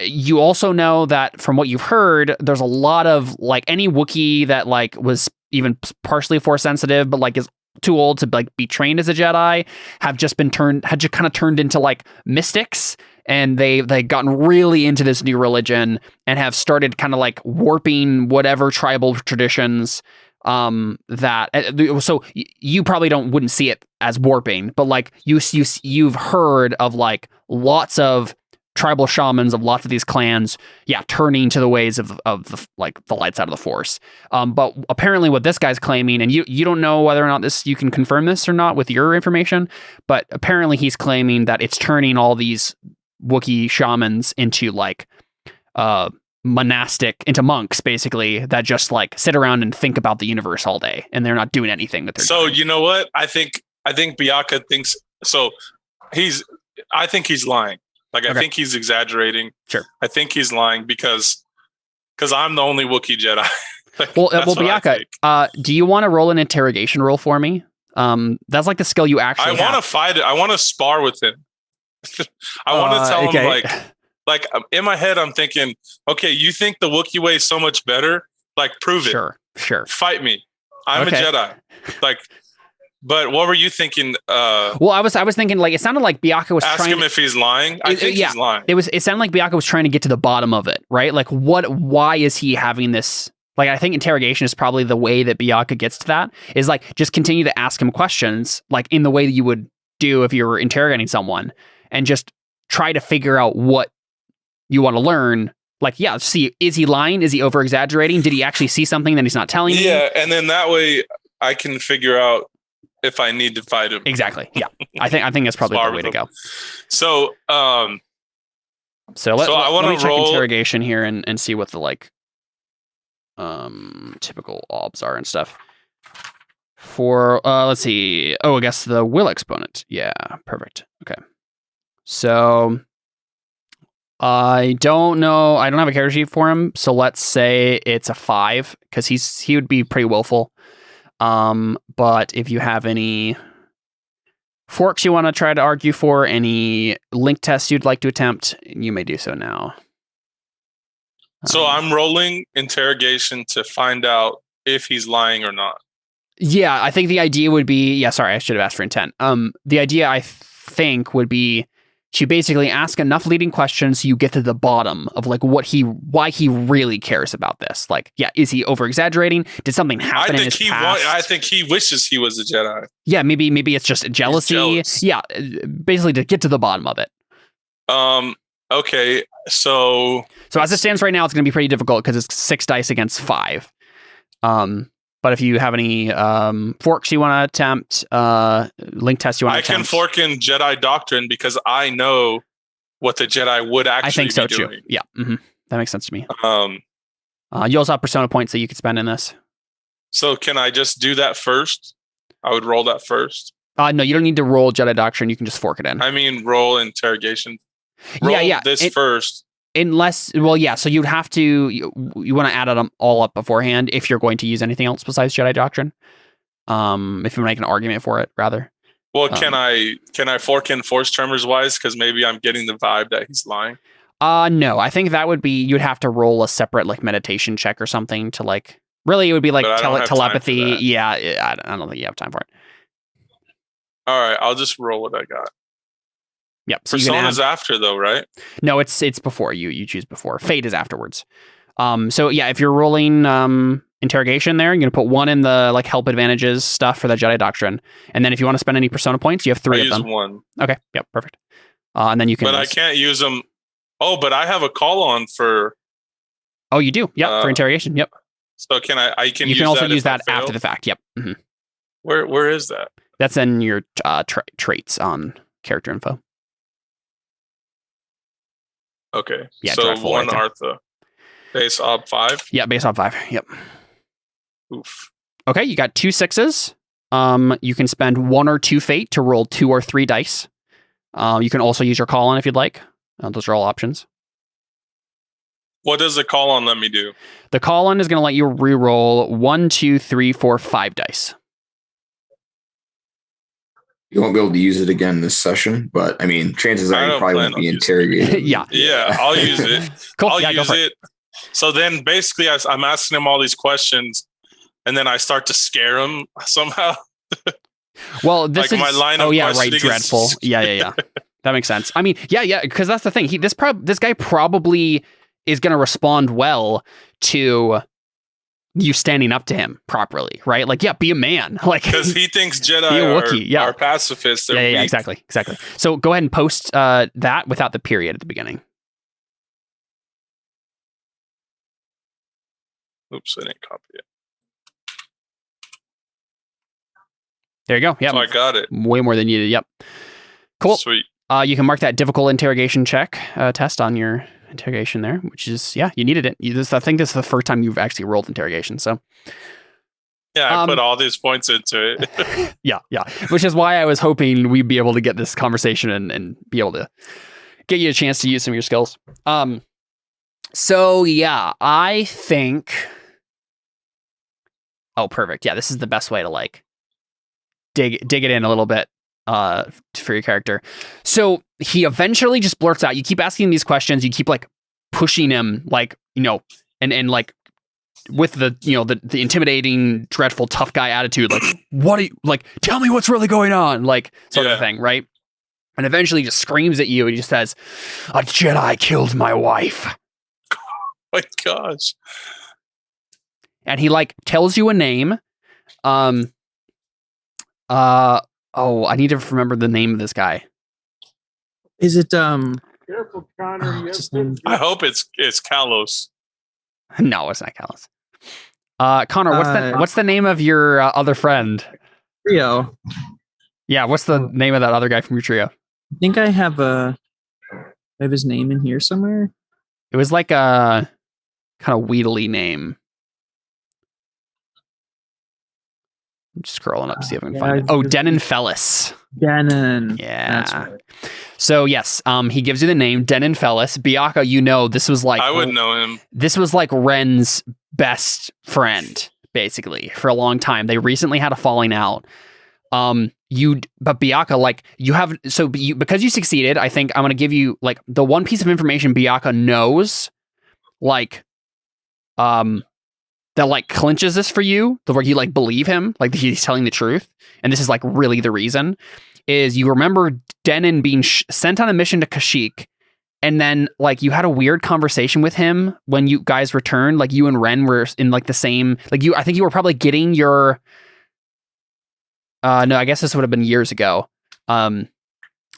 You also know that from what you've heard, there's a lot of like any Wookiee that like was even partially Force sensitive, but like is too old to like be trained as a Jedi, had just kind of turned into like mystics, and they gotten really into this new religion and have started kind of like warping whatever tribal traditions so you probably wouldn't see it as warping, but like you've heard of like lots of tribal shamans of lots of these clans, turning to the ways of the like the light side of the Force. But apparently what this guy's claiming, and you don't know whether or not you can confirm this or not with your information, but apparently he's claiming that it's turning all these Wookiee shamans into like into monks, basically, that just like sit around and think about the universe all day, and they're not doing anything that they're doing. You know what? I think Byakhee thinks so. I think he's lying. Like, I think he's exaggerating. Sure. I think he's lying because I'm the only Wookiee Jedi. well, Byakhee, do you want to roll an interrogation roll for me? That's like the skill you actually have. I want to fight it. I want to spar with him. I want to tell him like in my head, I'm thinking, okay, you think the Wookiee way is so much better? Like, prove it. Sure. Fight me. I'm a Jedi. Like, but what were you thinking? Well, I was thinking like it sounded like Byakhee was ask him if he's lying. I think he's lying. It sounded like Byakhee was trying to get to the bottom of it, right? Like why is he having this? Like, I think interrogation is probably the way that Byakhee gets to that, is like just continue to ask him questions like in the way that you would do if you were interrogating someone, and just try to figure out what you want to learn. Like, see, is he lying? Is he over exaggerating? Did he actually see something that he's not telling me? Yeah, and then that way I can figure out if I need to fight him. Exactly. Yeah. I think that's probably the way to go. So, let me check roll interrogation here and see what the like typical obs are and stuff. For let's see. Oh, I guess the will exponent. Yeah, perfect. Okay. So I don't know. I don't have a character sheet for him. So let's say it's a 5, because he would be pretty willful. But if you have any forks you want to try to argue for, any link tests you'd like to attempt, you may do so now. So I'm rolling interrogation to find out if he's lying or not. Yeah, I think the idea would be, sorry, I should have asked for intent. The idea I think would be to basically ask enough leading questions so you get to the bottom of like why he really cares about this. Like, is he over exaggerating? Did something happen in his past? I think he wishes he was a Jedi. Yeah, maybe it's just jealousy. Yeah, basically to get to the bottom of it. Okay, so as it stands right now, it's going to be pretty difficult because it's 6 dice against 5. But if you have any forks you want to attempt, link tests you want to attempt. I can fork in Jedi Doctrine because I know what the Jedi would actually be doing. Too. Yeah, that makes sense to me. You also have persona points that you could spend in this. So can I just do that first? I would roll that first. No, you don't need to roll Jedi Doctrine. You can just fork it in. I mean, roll interrogation. Roll this first. Unless, so you'd have to, you want to add them all up beforehand if you're going to use anything else besides Jedi Doctrine. If you make an argument for it, rather. Well, can I fork in Force Tremors wise? Because maybe I'm getting the vibe that he's lying. No, I think that would be, you'd have to roll a separate like meditation check or something to like, really it would be like telepathy. Yeah, I don't think you have time for it. All right, I'll just roll what I got. Yep. So Persona's after though, right? No, it's before. You choose before. Fate is afterwards. If you're rolling interrogation there, you're gonna put 1 in the like help advantages stuff for the Jedi Doctrine, and then if you want to spend any persona points, you have 3 of them. Use 1. Okay. Yep. Perfect. And then you can. But I can't use them. Oh, but I have a call on for. Oh, you do. Yep. For interrogation. Yep. So can I? You can also use that after the fact. Yep. Where is that? That's in your traits on character info. Okay. Yeah, so dreadful one right there. Artha. Base op 5. Yeah, base op 5. Yep. Oof. Okay, you got 2 6s. You can spend 1 or 2 fate to roll 2 or 3 dice. You can also use your call on if you'd like. Those are all options. What does the call on let me do? The call on is going to let you re-roll 1, 2, 3, 4, 5 dice. You won't be able to use it again this session, but I mean, chances are you probably won't be interrogated. Yeah. Yeah, I'll use it. Cool. I'll Yeah, use go for it. So then basically I'm asking him all these questions and then I start to scare him somehow. Well, this Like is my line of right, questioning is- dreadful. Yeah. That makes sense. I mean, yeah, because that's the thing. This guy probably is going to respond well to you standing up to him properly, right? Like, yeah, be a man. Like, Because he thinks Jedi Be a Wookiee, are pacifists. They're yeah, weak. exactly. So go ahead and post that without the period at the beginning. Oops, I didn't copy it. There you go. Yeah, So I got it. way more than needed. Yep. Cool. Sweet. You can mark that difficult interrogation check test on your interrogation there, which is, yeah, you needed it. I think this is the first time you've actually rolled interrogation. So Yeah, I put all these points into it. yeah. Which is why I was hoping we'd be able to get this conversation and be able to get you a chance to use some of your skills. So yeah, I think. Oh, perfect. Yeah, this is the best way to like dig it in a little bit for your character. So he eventually just blurts out. You keep asking him these questions. You keep like pushing him, like, and like with the the intimidating, dreadful, tough guy attitude. Like, what are you like? Tell me what's really going on, like sort of thing, right? And eventually he just screams at you and he just says, "A Jedi killed my wife." My gosh. And he like tells you a name. I need to remember the name of this guy. Is it Careful, Connor. what's his name? I hope it's Kalos. No, it's not Callus. Connor, what's the name of your other friend? Trio. Yeah, what's the name of that other guy from your trio? I think I have his name in here somewhere. It was like a kind of wheedly name. I'm just scrolling up to see if I can find it. Oh, Denon Fellis. Denon. Yeah. That's right. So yes, he gives you the name Denon Fellis. Biaka, this was like I would know him. This was like Ren's best friend, basically, for a long time. They recently had a falling out. But Biaka, like because you succeeded, I think I'm gonna give you like the one piece of information Biaka knows, like, that like clinches this for you, the where you like believe him, like he's telling the truth, and this is like really the reason. Is you remember Denon being sent on a mission to Kashyyyk, and then like you had a weird conversation with him when you guys returned, like you and Ren were in like the same, like I think you were probably getting your no, I guess this would have been years ago.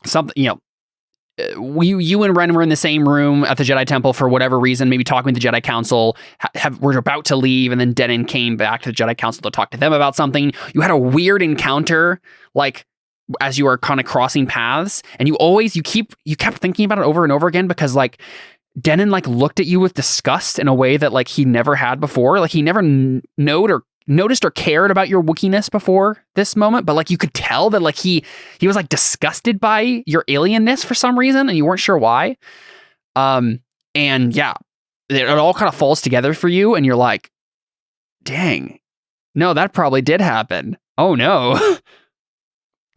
Something, you and Ren were in the same room at the Jedi Temple for whatever reason, maybe talking with the Jedi Council, were about to leave, and then Denon came back to the Jedi Council to talk to them about something. You had a weird encounter, like, as you were kind of crossing paths, and you kept thinking about it over and over again, because, like, Denon, like, looked at you with disgust in a way that, like, he never had before. Like, he never noticed or cared about your Wookieess before this moment, but like you could tell that like he was like disgusted by your alienness for some reason, and you weren't sure why. And yeah, it all kind of falls together for you, and you're like, dang, no, that probably did happen. Oh no.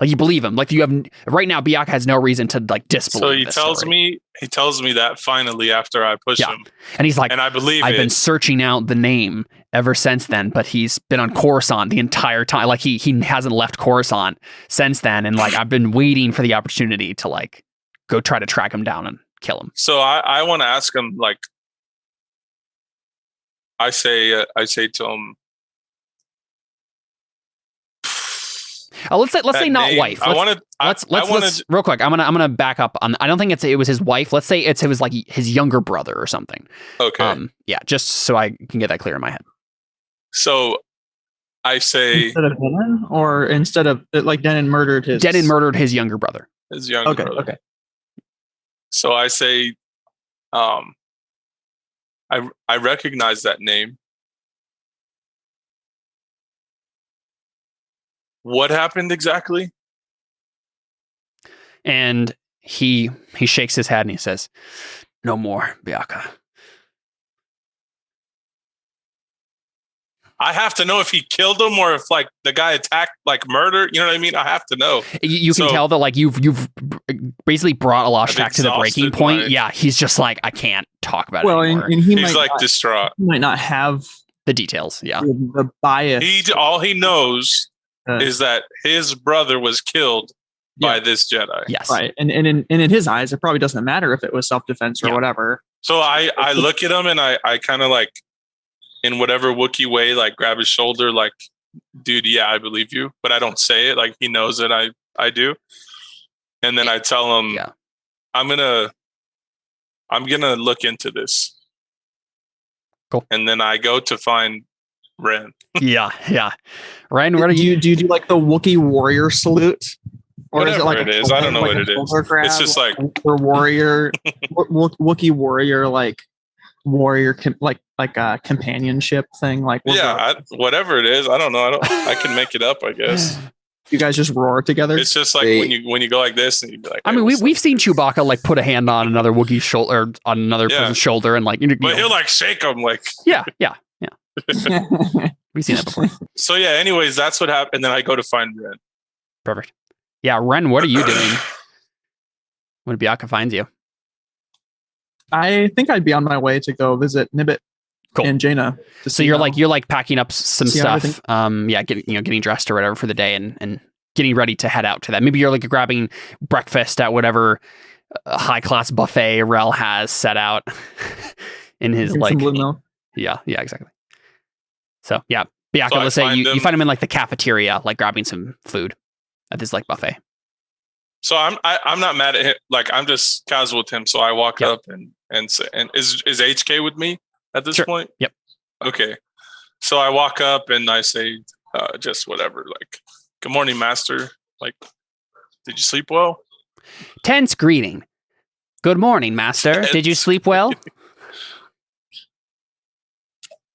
Like you believe him. Like you have right now, Biaka has no reason to like disbelieve. So he tells me that finally after I push him. And he's like, and I believe I've been searching out the name ever since then, but he's been on Coruscant the entire time. Like he hasn't left Coruscant since then. And like, I've been waiting for the opportunity to like go try to track him down and kill him. So I want to ask him, like, I say to him, let's say not name. wife. Let's real quick. I'm gonna back up on. I don't think it was his wife. Let's say it was like his younger brother or something. Okay. Yeah, just so I can get that clear in my head. So I say instead of Denon, or instead of like Denon murdered his younger brother. His younger brother. Okay. So I say, I recognize that name. What happened exactly? And he shakes his head and he says, "No more, Biaka." I have to know if he killed him or if like the guy attacked, like murder. You know what I mean? I have to know. You can tell that like you've basically brought Aloshtak to the breaking point. Yeah, he's just like, I can't talk about it anymore. And he's like distraught. He might not have the details. Yeah, the bias. All he knows is that his brother was killed by this Jedi. Yes, right. And in his eyes, it probably doesn't matter if it was self-defense or whatever. So I look at him and I kind of like, in whatever Wookiee way, like grab his shoulder, like, dude, yeah, I believe you, but I don't say it. Like he knows that I do. And then I tell him, I'm gonna look into this. Cool. And then I go to find Ren. yeah. Ren, what are you? Do you do like the Wookiee warrior salute? Or whatever is it like it is. I don't know what it is. Grab, it's just like for warrior, Wookiee warrior, like warrior, like a companionship thing. Like whatever it is. I don't know. I can make it up, I guess. You guys just roar together. It's just like when you go like this and you be like. I mean, we've seen Chewbacca like put a hand on another Wookiee shoulder, or on another person's shoulder, and like. But he'll like shake him, like. Yeah. We've seen that before. So yeah. Anyways, that's what happened. And then I go to find Ren. Perfect. Yeah, Ren, what are you doing when Biaka finds you? I think I'd be on my way to go visit Nibbit and Jaina. So you're like packing up some stuff, getting dressed or whatever for the day, and getting ready to head out to that. Maybe you're like grabbing breakfast at whatever high class buffet Rel has set out in his like. Some blue milk. Yeah, exactly. So yeah, Biaka, let's say you find him in like the cafeteria, like grabbing some food at this like buffet. So I'm not mad at him. Like I'm just casual with him. So I walk up and say, and is HK with me at this point? Yep. Okay. So I walk up and I say, just whatever, like, "Good morning, Master. Like, did you sleep well?" Tense greeting. "Good morning, Master. Did you sleep well?"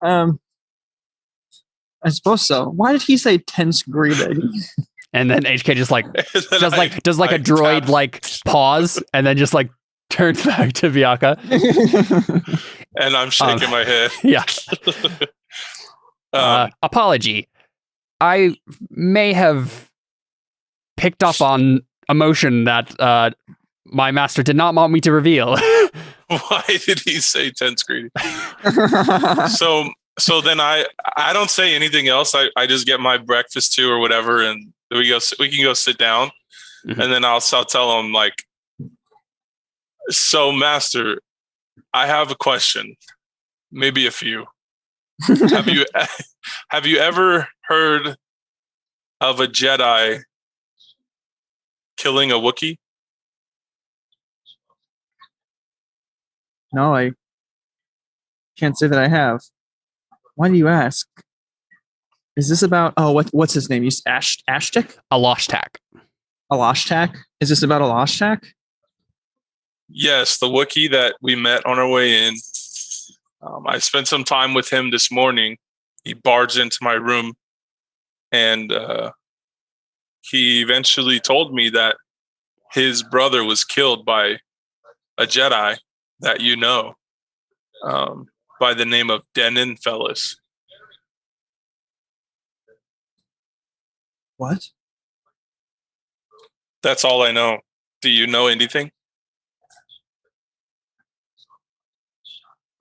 I suppose so. Why did he say tense greeting? And then HK just like does a droid like pause and then just like turns back to Biaka. And I'm shaking my head. Yeah. Apology. I may have picked up on emotion that my master did not want me to reveal. Why did he say tense greeting? So then I don't say anything else. I just get my breakfast too or whatever, and we can go sit down. Mm-hmm. And then I'll tell him like, "So Master, I have a question, maybe a few. Have you ever heard of a Jedi killing a Wookiee?" No, I can't say that I have. Why do you ask? Is this about what's his name? Ashtik? Aloshtak. Aloshtak? Is this about Aloshtak? Yes, the Wookiee that we met on our way in. I spent some time with him this morning. He barged into my room, and he eventually told me that his brother was killed by a Jedi that you know, by the name of Denon Fellis. What? That's all I know. Do you know anything?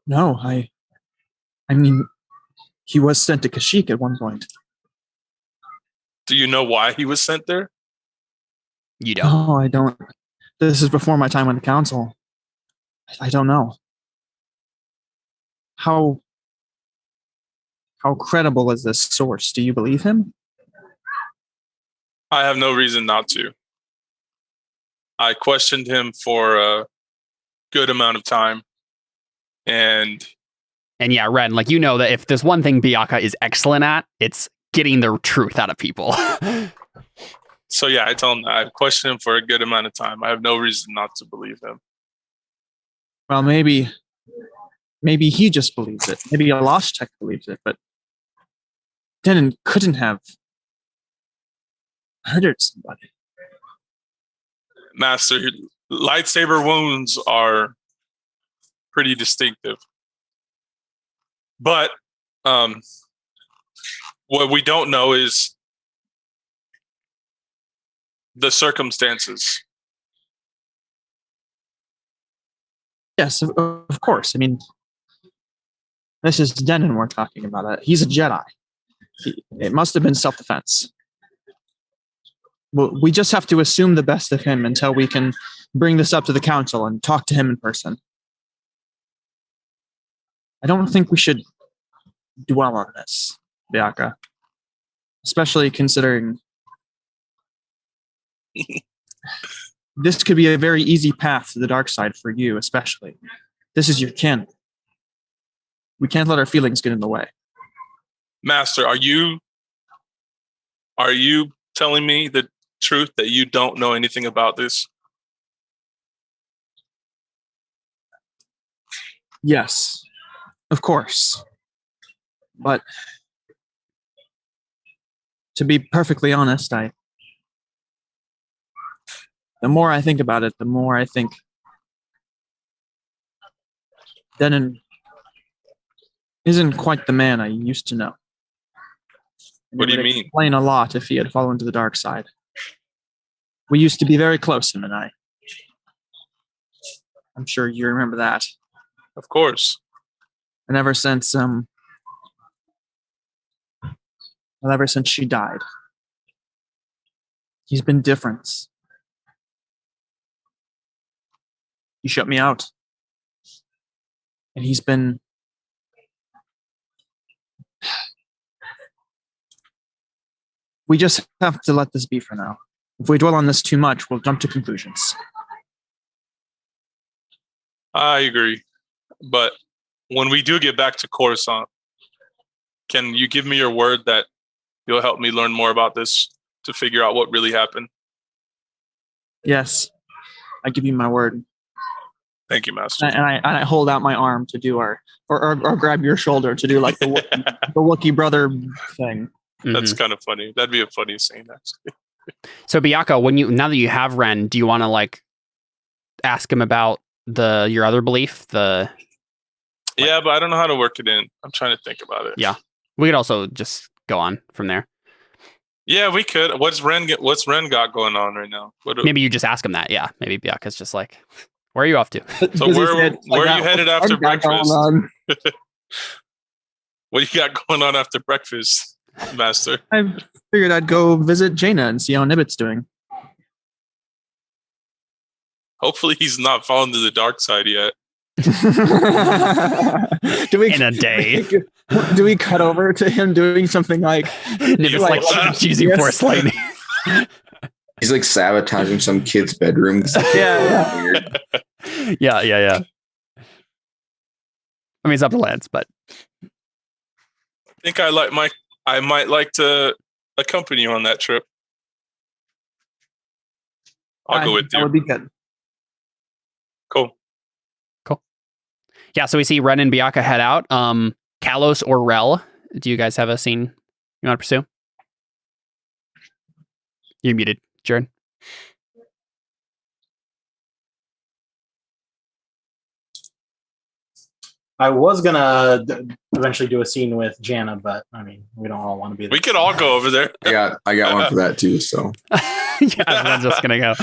No, I mean, he was sent to Kashyyyk at one point. Do you know why he was sent there? You don't. No, I don't. This is before my time on the council. I don't know. How credible is this source? Do you believe him? I have no reason not to. I questioned him for a good amount of time. And yeah, Ren, like, you know that if there's one thing Biaka is excellent at, it's getting the truth out of people. So yeah, I tell him that. I've questioned him for a good amount of time. I have no reason not to believe him. Well, maybe he just believes it. Maybe a lost tech believes it, but Denon couldn't have murdered somebody. Master, lightsaber wounds are pretty distinctive. But what we don't know is the circumstances. Yes, of course. I mean, this is Denon we're talking about. He's a Jedi. It must have been self-defense. Well, we just have to assume the best of him until we can bring this up to the council and talk to him in person. I don't think we should dwell on this, Bianca. Especially considering this could be a very easy path to the dark side for you, especially. This is your kin. We can't let our feelings get in the way. Master, are you telling me the truth that you don't know anything about this? Yes, of course. But to be perfectly honest, the more I think about it, the more I think Denon isn't quite the man I used to know. What do you mean? Explain a lot if he had fallen to the dark side. We used to be very close, him and I. I'm sure you remember that. Of course. And ever since she died, he's been different. He shut me out. And he's been... We just have to let this be for now. If we dwell on this too much, we'll jump to conclusions. I agree. But when we do get back to Coruscant, can you give me your word that you'll help me learn more about this to figure out what really happened? Yes, I give you my word. Thank you, Master. And I hold out my arm to do or grab your shoulder to do like the Wookie brother thing. That's kind of funny. That'd be a funny scene, actually. So Bianca, now that you have Ren, do you want to like ask him about your other belief? Yeah, but I don't know how to work it in. I'm trying to think about it. Yeah, we could also just go on from there. Yeah, we could. What's Ren got going on right now? Maybe you just ask him that. Yeah, maybe Bianca's just like, where are you off to? So where are you headed after breakfast? What you got going on after breakfast, Master? I figured I'd go visit Jaina and see how Nibbit's doing. Hopefully he's not fallen to the dark side yet. In a day. Do we cut over to him doing something like Nibbit's like choosing Force Lightning? He's like sabotaging some kid's bedroom. Yeah. Weird. Yeah. I mean, it's up to Lance, but I think I might like to accompany you on that trip. I'll go with you. That would be good. Cool. Yeah, so we see Ren and Bianca head out. Kalos or Rel, do you guys have a scene you want to pursue? You're muted, Jared. I was gonna eventually do a scene with Jana, but I mean, we don't all want to be there. We could all go over there. I got one for that too. So Yeah, I'm just gonna go.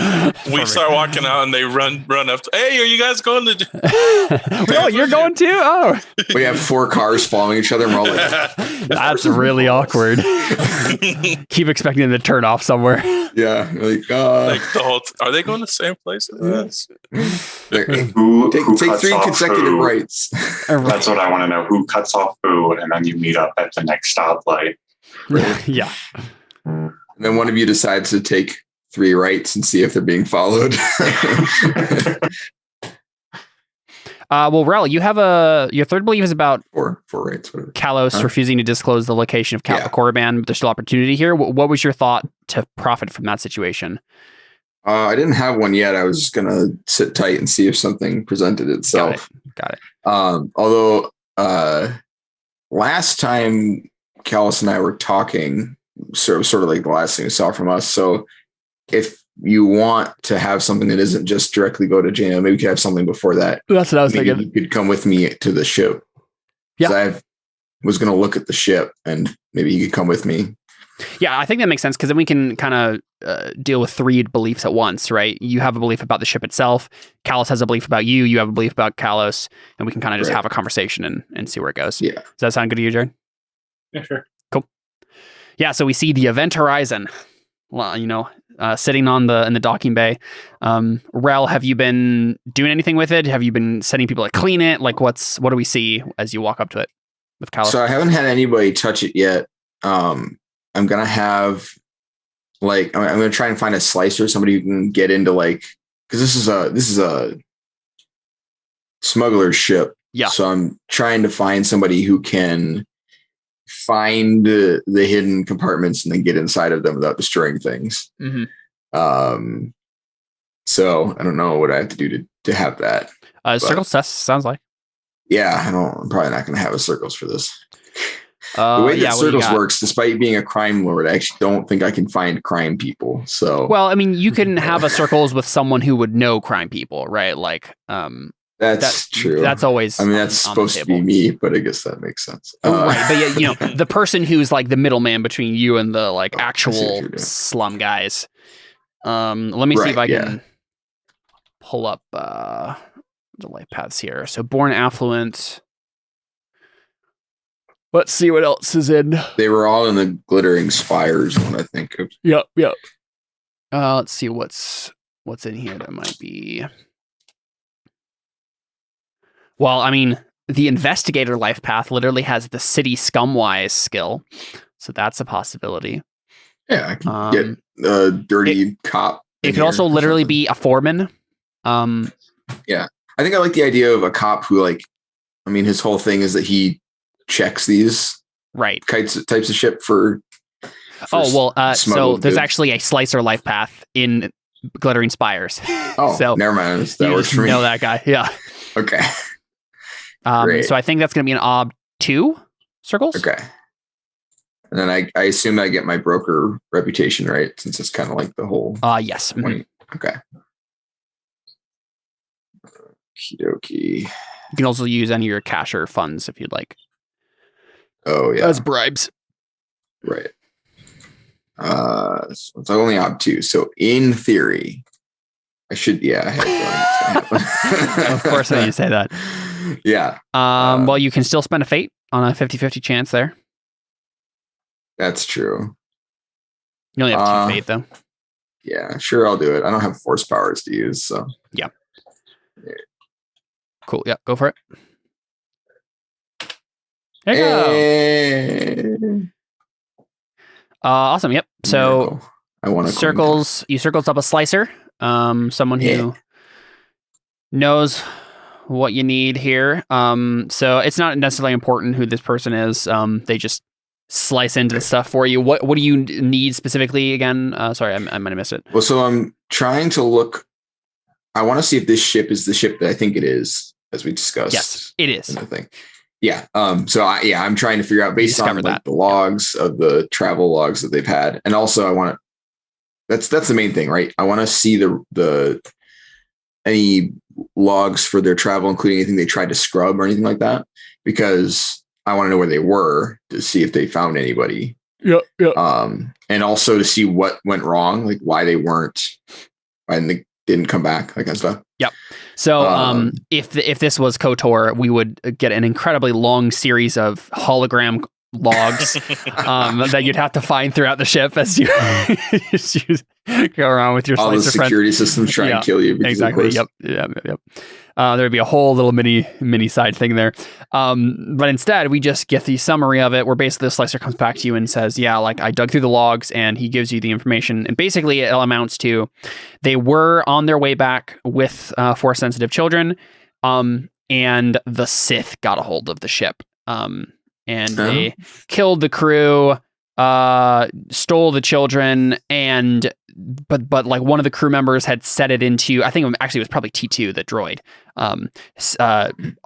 We start walking out, and they run up. Hey, are you guys going to? Oh, you're going too? Oh, we have 4 cars following each other. And we're all like, that's really awkward. Keep expecting them to turn off somewhere. yeah, like the whole. Are they going to the same place as us? Who take cuts 3 off consecutive who? rights. That's what I want to know. Who cuts off who, and then you meet up at the next stoplight. Yeah. And then one of you decides to take 3 rights and see if they're being followed. Well, Rel, you have your third belief is about Four rights, whatever. Kalos refusing to disclose the location of Korriban, but there's still opportunity here. What was your thought to profit from that situation? I didn't have one yet. I was just gonna sit tight and see if something presented itself. Got it. Although last time Kalos and I were talking, sort of like the last thing you saw from us. So if you want to have something that isn't just directly go to Jaina, maybe we could have something before that. That's what I was maybe thinking. You could come with me to the ship. Yeah. I was going to look at the ship and maybe you could come with me. Yeah, I think that makes sense because then we can kind of deal with three beliefs at once, right? You have a belief about the ship itself. Kalos has a belief about you. You have a belief about Kalos, and we can kind of just have a conversation and see where it goes. Yeah. Does that sound good to you, Jared? Yeah, sure. Cool. Yeah, so we see the event horizon, sitting in the docking bay. Rel, have you been doing anything with it? Have you been sending people to clean it? Like, what do we see as you walk up to it with Kalos? So I haven't had anybody touch it yet. I'm going to have I'm going to try and find a slicer, somebody who can get into because this is a smuggler's ship. Yeah. So I'm trying to find somebody who can find the hidden compartments and then get inside of them without destroying things. Mm-hmm. So I don't know what I have to do to have that. Circles test sounds like. Yeah, I'm probably not going to have a circles for this. The way that circles works, despite being a crime lord, I actually don't think I can find crime people. So, well, I mean, you can have a circles with someone who would know crime people, right? That's true. That's always. I mean, that's supposed to be me, but I guess that makes sense. Right, but yeah, the person who's like the middleman between you and the actual slum guys. Let me see if I can pull up the life paths here. So, born affluent. Let's see what else is in. They were all in the glittering spires one, I think. Yep. Let's see what's in here that might be. Well, I mean, the investigator life path literally has the city scumwise skill, so that's a possibility. Yeah, I can get a dirty cop. It could also literally be a foreman. Yeah, I think I like the idea of a cop who, his whole thing is that he checks these types of ship for so there's actually a slicer life path in glittering spires. Oh, so never mind. That works for me. Know that guy. Yeah. Okay. So I think that's going to be an ob 2 circles. Okay. And then I assume I get my broker reputation, right? Since it's kind of like the whole yes. point. Mm-hmm. Okay. Okie dokie. You can also use any of your cash or funds if you'd like. Oh yeah. As bribes. Right. So it's only ob 2. So in theory, I should I had Of course when you say that. Yeah. Well, you can still spend a fate on a 50-50 chance there. That's true. You only have 2 fate though. Yeah, sure, I'll do it. I don't have force powers to use, so yeah. Cool. Yeah, go for it. There you go. Awesome. Yep. So I want to circles. You circles up a slicer. Someone who knows what you need here. So it's not necessarily important who this person is. They just slice into the stuff for you. What do you need specifically again? Sorry, I might have missed it. Well, so I'm trying to look. I want to see if this ship is the ship that I think it is, as we discussed. Yes, it is. I think. Yeah. I'm trying to figure out based on the logs of the travel logs that they've had, and also I want to. That's the main thing, right? I want to see the any logs for their travel, including anything they tried to scrub or anything like that, because I want to know where they were to see if they found anybody. Yeah. And also to see what went wrong, like why they didn't come back, that kind of stuff. Yep. So if this was KOTOR, we would get an incredibly long series of hologram logs that you'd have to find throughout the ship as you go around with your all the slicer security friend. systems try and kill you. Exactly. Yep. There'd be a whole little mini side thing there. But instead, we just get the summary of it, where basically the slicer comes back to you and says, I dug through the logs, and he gives you the information. And basically, it amounts to they were on their way back with Force-sensitive children. and the Sith got a hold of the ship. And they killed the crew, stole the children, but like one of the crew members had set it into, I think it was probably T2, the droid,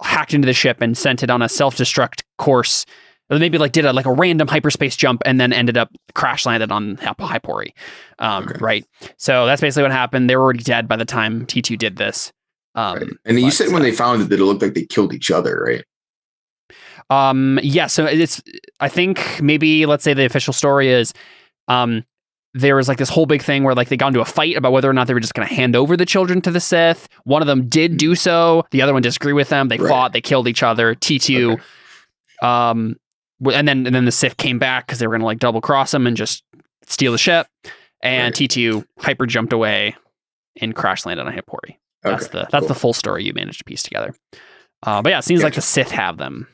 hacked into the ship and sent it on a self-destruct course. Or maybe like did a random hyperspace jump and then ended up crash landed on Hypori. Right. So that's basically what happened. They were already dead by the time T2 did this. Right. And you said when they found it that it looked like they killed each other, right? Yeah, so I think maybe, let's say the official story is there was like this whole big thing where like they got into a fight about whether or not they were just going to hand over the children to the Sith. One of them did do so. The other one disagreed with them. They fought, they killed each other. T2, and then the Sith came back because they were going to like double cross them and just steal the ship. And T2 hyper jumped away and crash landed on Hypori. That's the full story you managed to piece together. But yeah, it seems like the Sith have them.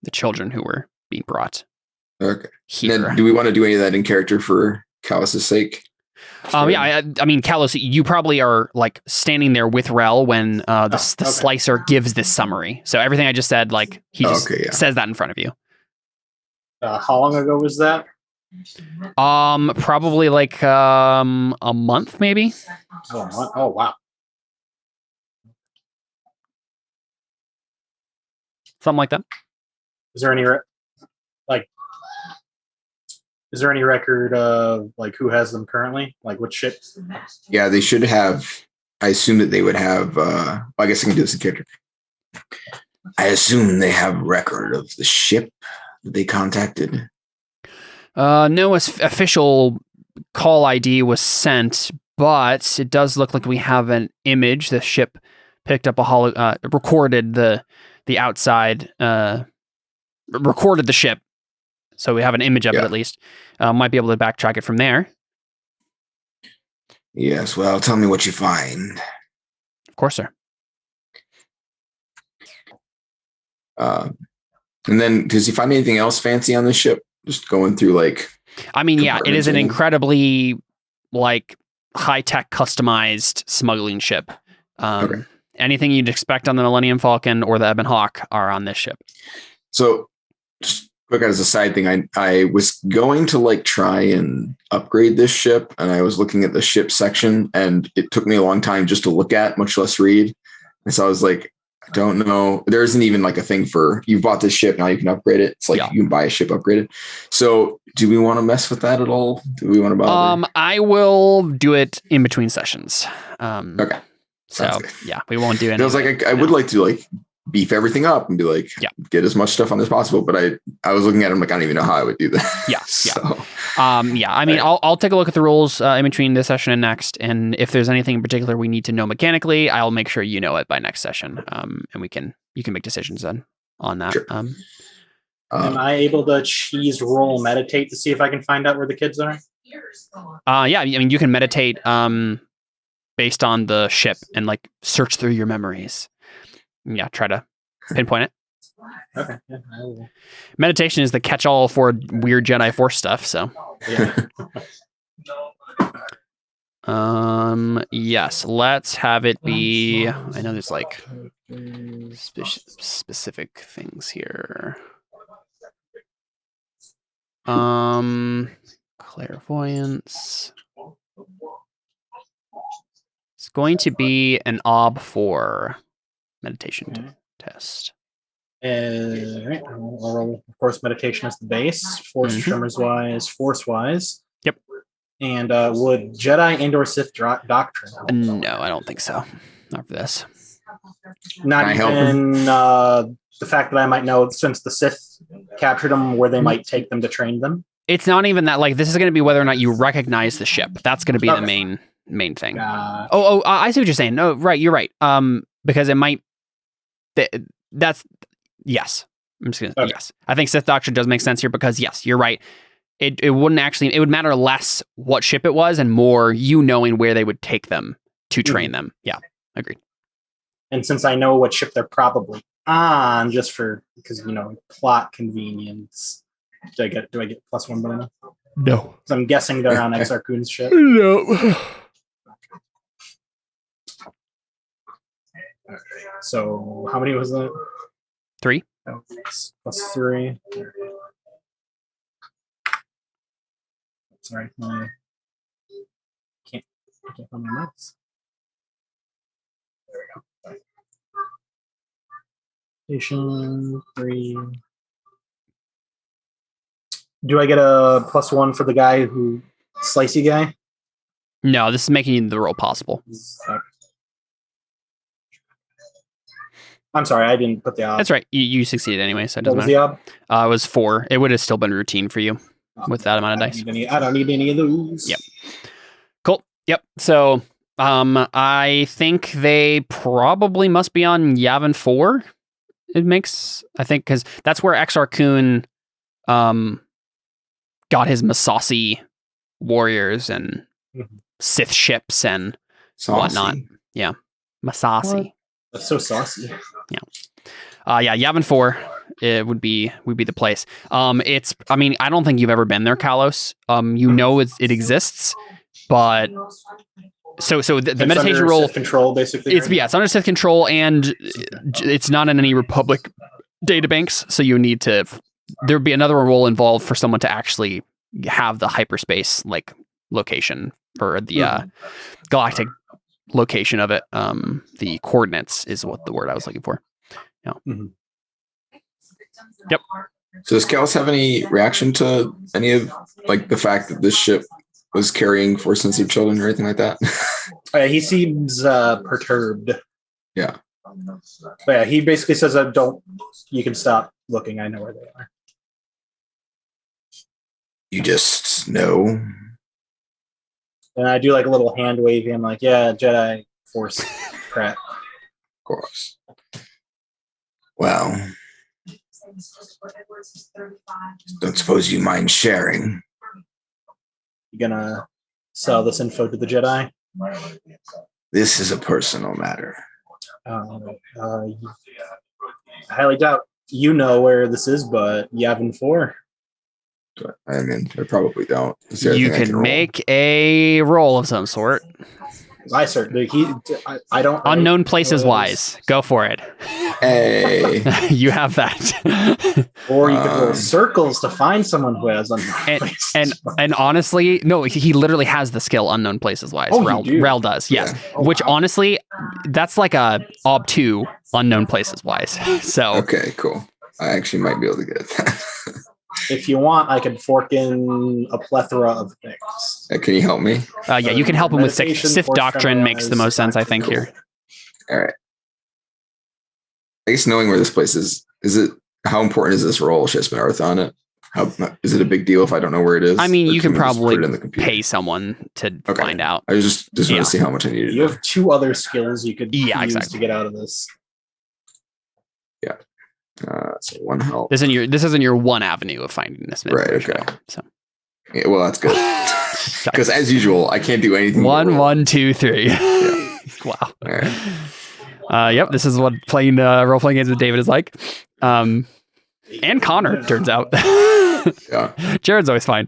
The children who were being brought. Okay. Then, do we want to do any of that in character for Callus's sake? Yeah, I mean, Callus, you probably are like standing there with Rel when the slicer gives this summary. So everything I just said, like he just says that in front of you. How long ago was that? Probably like a month, maybe. Oh, wow. Something like that. Is there any record of like who has them currently? Like which ships? Yeah, they should have. I assume that they would have. I guess I can do this in character. I assume they have record of the ship that they contacted. No official call ID was sent, but it does look like we have an image. The ship picked up recorded the outside, recorded the ship. So we have an image of it at least. Might be able to backtrack it from there. Yes, well, tell me what you find. Of course, sir. And then, does he find anything else fancy on the ship? Just going through like... I mean, yeah, it is an incredibly like high-tech customized smuggling ship. Anything you'd expect on the Millennium Falcon or the Ebon Hawk are on this ship. So, just quick as a side thing, I was going to like try and upgrade this ship, and I was looking at the ship section, and it took me a long time just to look at, much less read. And so I was like, I don't know. There isn't even like a thing for you bought this ship, now you can upgrade it. It's like you can buy a ship upgraded. So do we want to mess with that at all? Do we want to bother? I will do it in between sessions. Okay. So yeah, we won't do it. I was like, I would like to like beef everything up and be like, get as much stuff on as possible. But I was looking at them like, I don't even know how I would do that. Yeah. I mean, I'll take a look at the rules in between this session and next. And if there's anything in particular we need to know mechanically, I'll make sure you know it by next session. And you can make decisions then on that. Sure. Am I able to cheese roll meditate to see if I can find out where the kids are? Yeah, I mean, you can meditate based on the ship and like search through your memories. Yeah, try to pinpoint it. Okay. Yeah, I will. Meditation is the catch-all for weird Jedi Force stuff. So, yes, let's have it be. I know there's like specific things here. Clairvoyance. It's going to be an OB4 meditation test. Right. I'll roll, of course, meditation is the base. Force tremors wise, force wise. Yep. And would Jedi and/or Sith doctrine? No, I don't think so. Not for this. Not even the fact that I might know, since the Sith captured them, where they might take them to train them. It's not even that. Like, this is going to be whether or not you recognize the ship. That's going to be the main thing. I see what you're saying. No, right, you're right. Because it might. That's yes. I'm just gonna yes. I think Sith doctrine does make sense here because yes, you're right. It wouldn't actually. It would matter less what ship it was and more you knowing where they would take them to train them. Yeah, agreed. And since I know what ship they're probably on, just because plot convenience, do I get +1 bonus? No. So I'm guessing they're on Exar Kun's ship. No. Okay. So how many was that? 3. Oh, plus 3. Sorry, I can't find my notes. There we go. Station 3. Do I get a +1 for the guy who slicey guy? No, this is making the roll possible. I'm sorry, I didn't put the ob. That's right. You succeeded anyway, so it What doesn't was the matter. ob? It was 4. It would have still been routine for you with that amount of dice. I don't need any of those. Yep. Cool. Yep. So I think they probably must be on Yavin 4. It makes, I think, because that's where Exar Kun got his Masasi warriors and Sith ships and whatnot. Yeah. Masasi. That's so saucy. Yeah, Yavin 4 it would be the place. It's, I mean, I don't think you've ever been there, Kalos. You know it exists, but so the meditation under roll Sith control basically. It's under Sith control, and it's not in any Republic databanks. So you need to, there'd be another roll involved for someone to actually have the hyperspace like location for the galactic location of it. The coordinates is what the word I was looking for. Yeah. Mm-hmm. Yep. So does Kalos have any reaction to any of like the fact that this ship was carrying force sensitive children or anything like that? He seems perturbed. Yeah. But yeah, he basically says, you can stop looking. I know where they are. You just know. And I do like a little hand waving. I'm like, yeah, Jedi Force crap. Of course. Well, don't suppose you mind sharing. You gonna sell this info to the Jedi? This is a personal matter. I highly doubt you know where this is, but Yavin 4. I mean, I probably don't. Is there You anything I can roll? make a roll of some sort. I certainly I don't Unknown places wise. Go for it. Hey. You have that. Or you could roll circles to find someone who has unknown places. And honestly, no, he literally has the skill unknown places wise. Oh, you do? Rel does, yes. Yeah. Oh, Which wow. honestly, that's like a ob 2 unknown places wise. So Okay, cool. I actually might be able to get that. If you want, I could fork in a plethora of things. Can you help me? yeah, you can help him with Meditation, Sith force doctrine makes the most sense, I think, Cool. here. All right. I guess knowing where this place is it, how important is this role? Should I spend Earth on it? How is it a big deal if I don't know where it is? I mean, Or you can we just probably put it in the computer? pay someone to Okay. find out. I just want Yeah. to see how much I needed. You have 2 other skills you could Yeah, use exactly. to get out of this. So 1 help. This isn't your one avenue of finding this Right, information, okay. though, so Yeah, well, that's good. Because as usual, I can't do anything. but 1, roll. 1, 2, 3. Wow. All right. Yep, this is what playing role playing games with David is like. And Connor turns out. Yeah. Jared's always fine.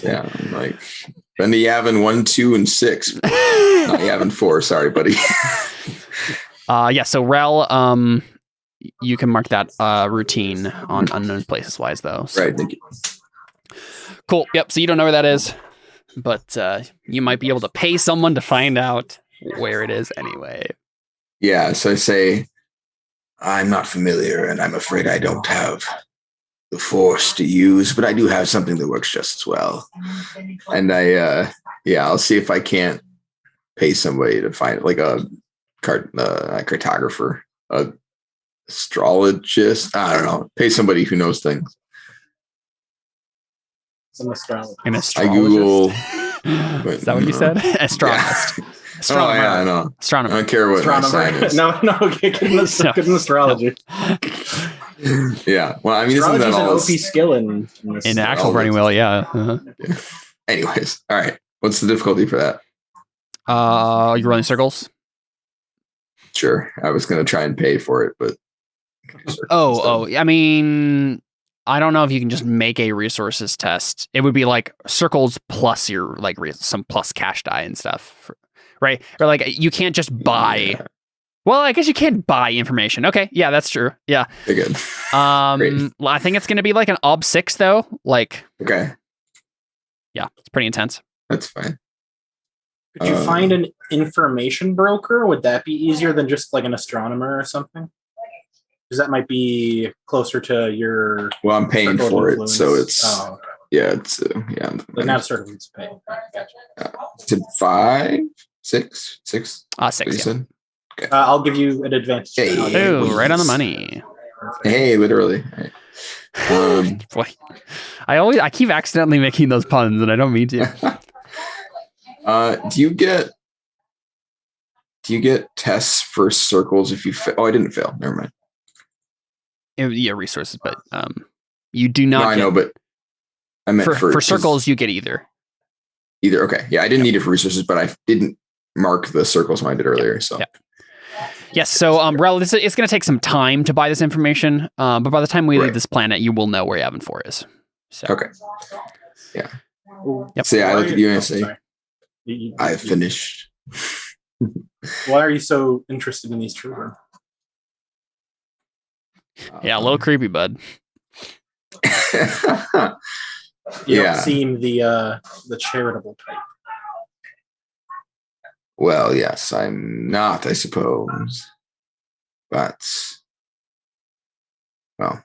Yeah. I'm like, been to Yavin 1, 2, and 6. Not Yavin 4. Sorry, buddy. Yeah. So Rel, you can mark that routine on unknown places wise though. So. Right. Thank you. Cool. Yep. So you don't know where that is, but you might be able to pay someone to find out where it is anyway. Yeah. So I say, I'm not familiar, and I'm afraid I don't have the force to use, but I do have something that works just as well. And I'll see if I can't pay somebody to find like a cartographer, a astrologist. I don't know. Pay somebody who knows things. It's an astrology. An I astrologist. Google. Is that what you said? Astronomist. Yeah. Astronomer. Oh yeah, I know. I Astronomer. don't care what my sign is. No, get an astrology. Yeah. Well, I mean, isn't Astrology's that an all? OP skill in this. In the actual all burning this- wheel, yeah. Uh-huh. Anyways, all right. What's the difficulty for that? You're running circles. Sure. I was going to try and pay for it, but. I mean, I don't know if you can just make a resources test. It would be like circles plus your like some plus cash die and stuff, right? Or like you can't just buy Well, I guess you can't buy information. Okay, yeah, that's true. Yeah. Very good. Well, I think it's going to be like an Ob 6 though. Like, Okay, yeah, it's pretty intense. that's fine. Could you find an information broker? Would that be easier than just like an astronomer or something? Because that might be closer to your. Well, I'm paying circle of for it, influence. so it's Oh, okay. yeah, it's yeah. Like not a circle of pay. Gotcha. To 5, 6, 6. 6. What you Yeah. said? I'll give you an advantage. Hey. I'll give you- Ooh, right on the money. Hey, literally. Boy, I keep accidentally making those puns, and I don't mean to. Do you get tests for circles if you fail? Oh, I didn't fail. Never mind. Yeah, resources, but you do not. No, I know, but I meant for circles, you get either. Either. Okay, yeah, I didn't need it for resources, but I didn't mark the circles when I did earlier. So. Yep. Yes, so Rel, it's going to take some time to buy this information, but by the time we leave this planet, you will know where Yavin 4 is. So. Okay. Yeah. Yep. So yeah, I look at you and I say, sorry. I finished. Why are you so interested in these children? Yeah, a little creepy, bud. You Yeah. don't seem the charitable type. Well, yes, I'm not, I suppose. But, well,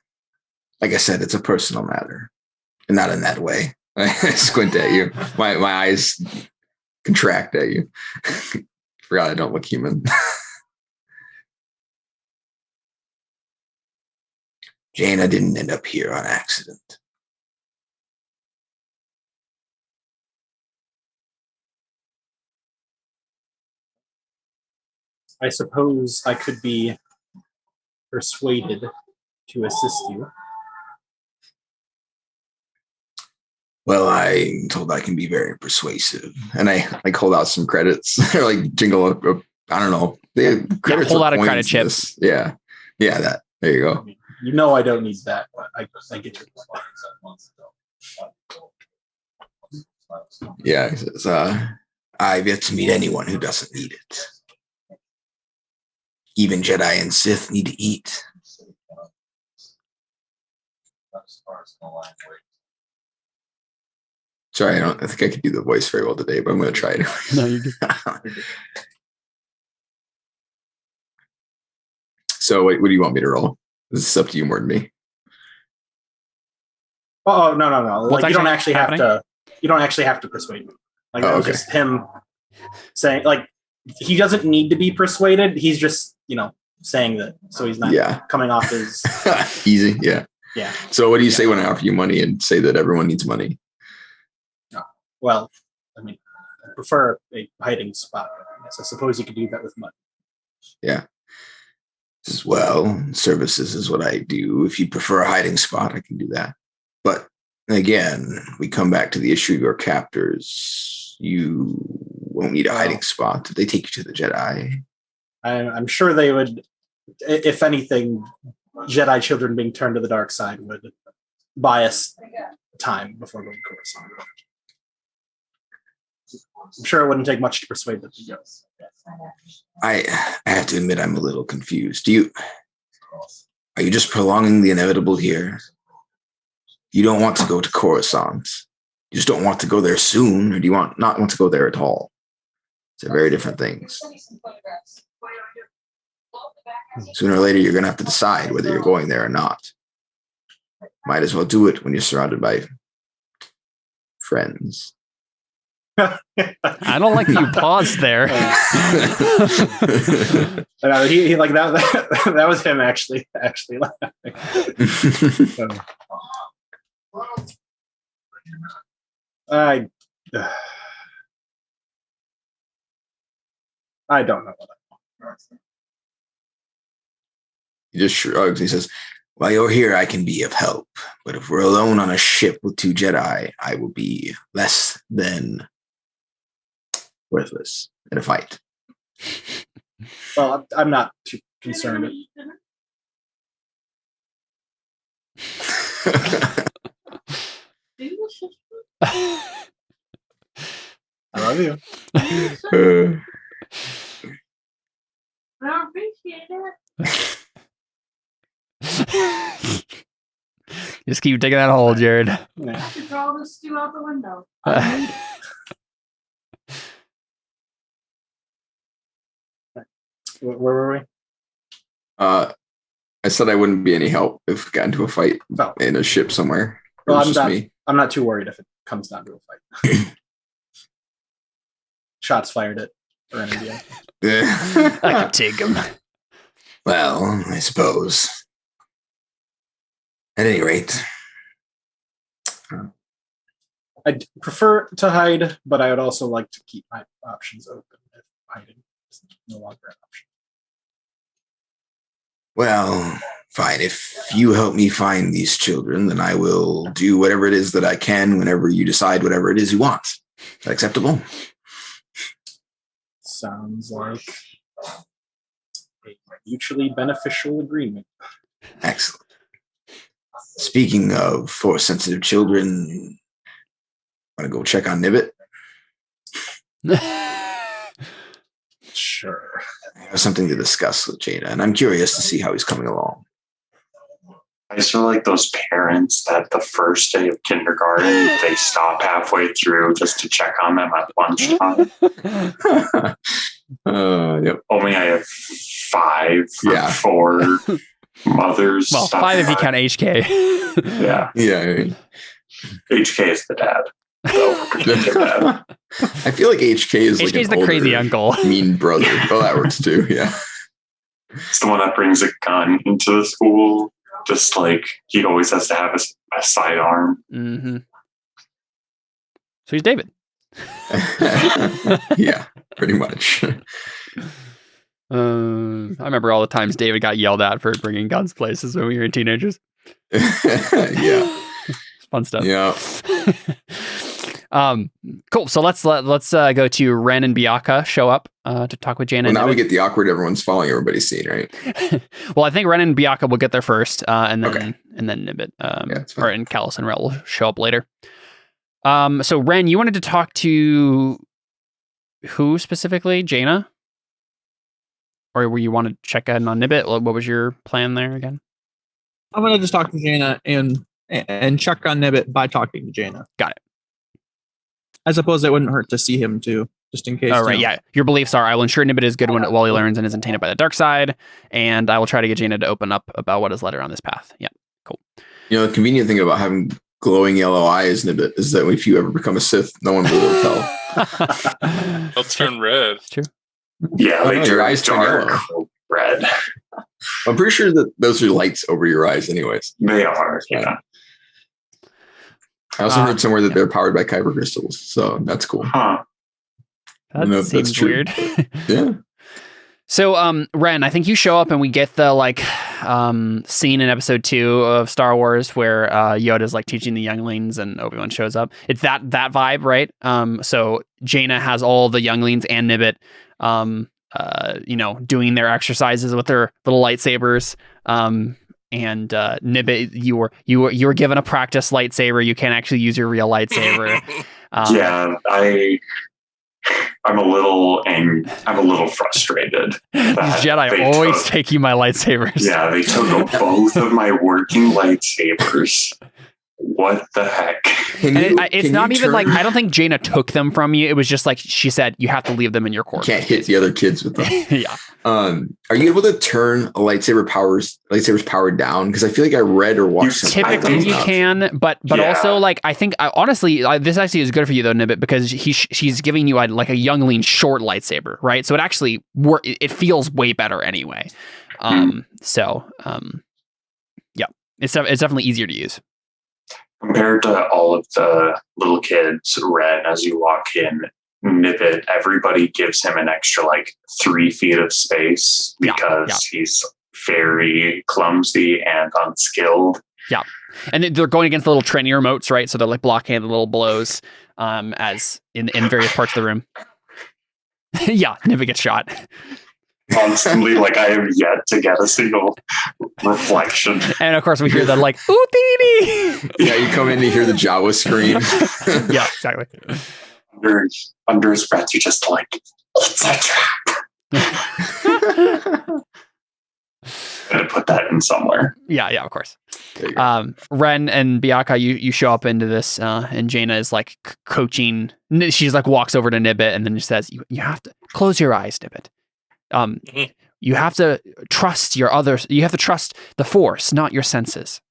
like I said, it's a personal matter. And not in that way. I squint at you. My eyes contract at you. Forgot I don't look human. Jaina didn't end up here on accident. I suppose I could be persuaded to assist you. Well, I'm told I can be very persuasive. And I like hold out some credits or like jingle up, I don't know. Credits hold are out a credit coins chip. in this. Yeah. Yeah, that. There you go. You know I don't need that, but I get your point. Yeah, he says, I've yet to meet anyone who doesn't need it. Even Jedi and Sith need to eat. Sorry, I think I could do the voice very well today, but I'm going to try it. No, you're good. So, what do you want me to roll? This is up to you more than me. Oh no! What's Like you don't actually actually have to. You don't actually have to persuade me. Like that was okay. just him saying. Like he doesn't need to be persuaded. He's just saying that, so he's not coming off as easy. Yeah. Yeah. So, what do you say when I offer you money and say that everyone needs money? Well, I mean, I prefer a hiding spot. I suppose you could do that with money. Yeah. As well, services is what I do. If you prefer a hiding spot, I can do that. But again, we come back to the issue of your captors. You won't need a hiding spot. They take you to the Jedi. I'm sure they would, if anything, Jedi children being turned to the dark side would buy us time before going to Coruscant. I'm sure it wouldn't take much to persuade them to go. I have to admit, I'm a little confused. Are you just prolonging the inevitable here? You don't want to go to Coruscant. You just don't want to go there soon, or do you not want to go there at all? They're very different things. Sooner or later, you're going to have to decide whether you're going there or not. Might as well do it when you're surrounded by friends. I don't like that you paused there. He like that. That was him actually laughing. I don't know. He just shrugs. He says, while you're here, I can be of help. But if we're alone on a ship with 2 Jedi, I will be less than worthless in a fight. Well, I'm not too concerned. I love you. I appreciate it. Just keep digging that hole, Jared. I can throw this stew out the window. Where were we? I said I wouldn't be any help if we got into a fight Oh. in a ship somewhere. Well, It was just me. I'm not too worried if it comes down to a fight. Shots fired at Renandia. I can take him. Well, I suppose. At any rate, I'd prefer to hide, but I would also like to keep my options open if hiding is no longer an option. well, fine. If you help me find these children, then I will do whatever it is that I can whenever you decide whatever it is you want. Is that acceptable? Sounds like a mutually beneficial agreement. Excellent. Speaking of Force-sensitive children, want to go check on Nibbit? Sure. I have something to discuss with Jada, and I'm curious to see how he's coming along. I just feel like those parents that the first day of kindergarten, they stop halfway through just to check on them at lunchtime. Yep. Only I have 5 Yeah. or 4 mothers. Well, 5 if you count HK. Yeah. Yeah. I mean, HK is the dad. So, the dad. I feel like HK is like HK's an the crazy older, uncle. mean brother. Oh, that works too. Yeah. It's the one that brings a gun into the school. Just like he always has to have a sidearm. Mm-hmm. So he's David. Yeah, pretty much. I remember all the times David got yelled at for bringing guns places when we were teenagers. Yeah. Fun stuff. Yeah. Cool. So let's go to Ren and Biaka show up to talk with Jaina. Well, now and we get the awkward everyone's following everybody's scene, right? Well, I think Ren and Biaka will get there first, and then Okay. Nibbit, it's fine. and Callus and Rel will show up later. So Ren, you wanted to talk to who specifically? Jaina? Or were you want to check in on Nibbit? What was your plan there again? I'm gonna just talk to Jaina and check on Nibbit by talking to Jaina. Got it. I suppose it wouldn't hurt to see him too, just in case. All right, yeah. Your beliefs are: I will ensure Nibbit is good while he learns and isn't tainted by the dark side, and I will try to get Jaina to open up about what is led her on this path. Yeah, cool. You know, the convenient thing about having glowing yellow eyes, Nibbit, is that if you ever become a Sith, no one will be able to tell. They'll turn red. It's true. Yeah, Oh, they your turn eyes turn dark red. I'm pretty sure that those are lights over your eyes, anyways. They are, yeah. I also heard somewhere that they're powered by kyber crystals, so that's cool. Huh. I don't know That if that's seems true. weird. Yeah. So, Ren, I think you show up and we get the scene in episode 2 of Star Wars where Yoda's like teaching the younglings and Obi-Wan shows up. It's that vibe, right? So Jaina has all the younglings and Nibbit, doing their exercises with their little lightsabers. And Nibbit, you were given a practice lightsaber. You can't actually use your real lightsaber. Yeah, I'm a little frustrated. These Jedi always taking my lightsabers. Yeah, they took both of my working lightsabers. What the heck? It's not even like, I don't think Jaina took them from you. It was just like she said, you have to leave them in your corner. Can't hit the other kids with them. Yeah. Are you able to turn a lightsabers powered down? Because I feel like I read or watched something. Typically you can, but Yeah. also like I think honestly this actually is good for you though, Nibbit, because she's giving you like a youngling short lightsaber, right? So it actually it feels way better anyway. Yeah, it's definitely easier to use. Compared to all of the little kids, Ren, as you walk in, Nibbit, everybody gives him an extra 3 feet of space because he's very clumsy and unskilled. Yeah. And they're going against the little tranny remotes, right? So they're like blocking the little blows as in various parts of the room. Yeah, Nibbit gets shot. Constantly, I have yet to get a single reflection. And of course we hear the ooh teeny. Yeah, you come in and you hear the Jawa scream. Yeah, exactly. Under his breath, you just it's a trap. I'm gonna put that in somewhere. Yeah, of course. There you go. Ren and Biaka, you show up into this, and Jaina is like coaching. She's like walks over to Nibbit and then says, "You have to close your eyes, Nibbit. You have to trust your others. You have to trust the Force, not your senses."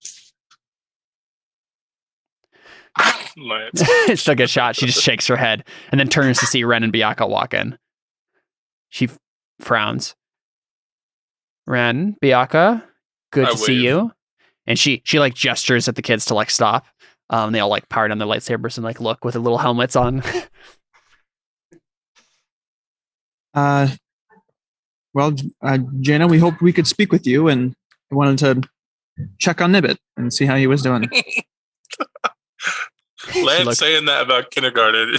It's like a shot. She just shakes her head and then turns to see Ren and Biaka walk in. She frowns. Ren, Biaka, good to see you. And she like gestures at the kids to like stop. They all like power down their lightsabers and like look with their little helmets on. Well, Jaina, we hoped we could speak with you, and I wanted to check on Nibbit and see how he was doing. Lance saying that about kindergarten.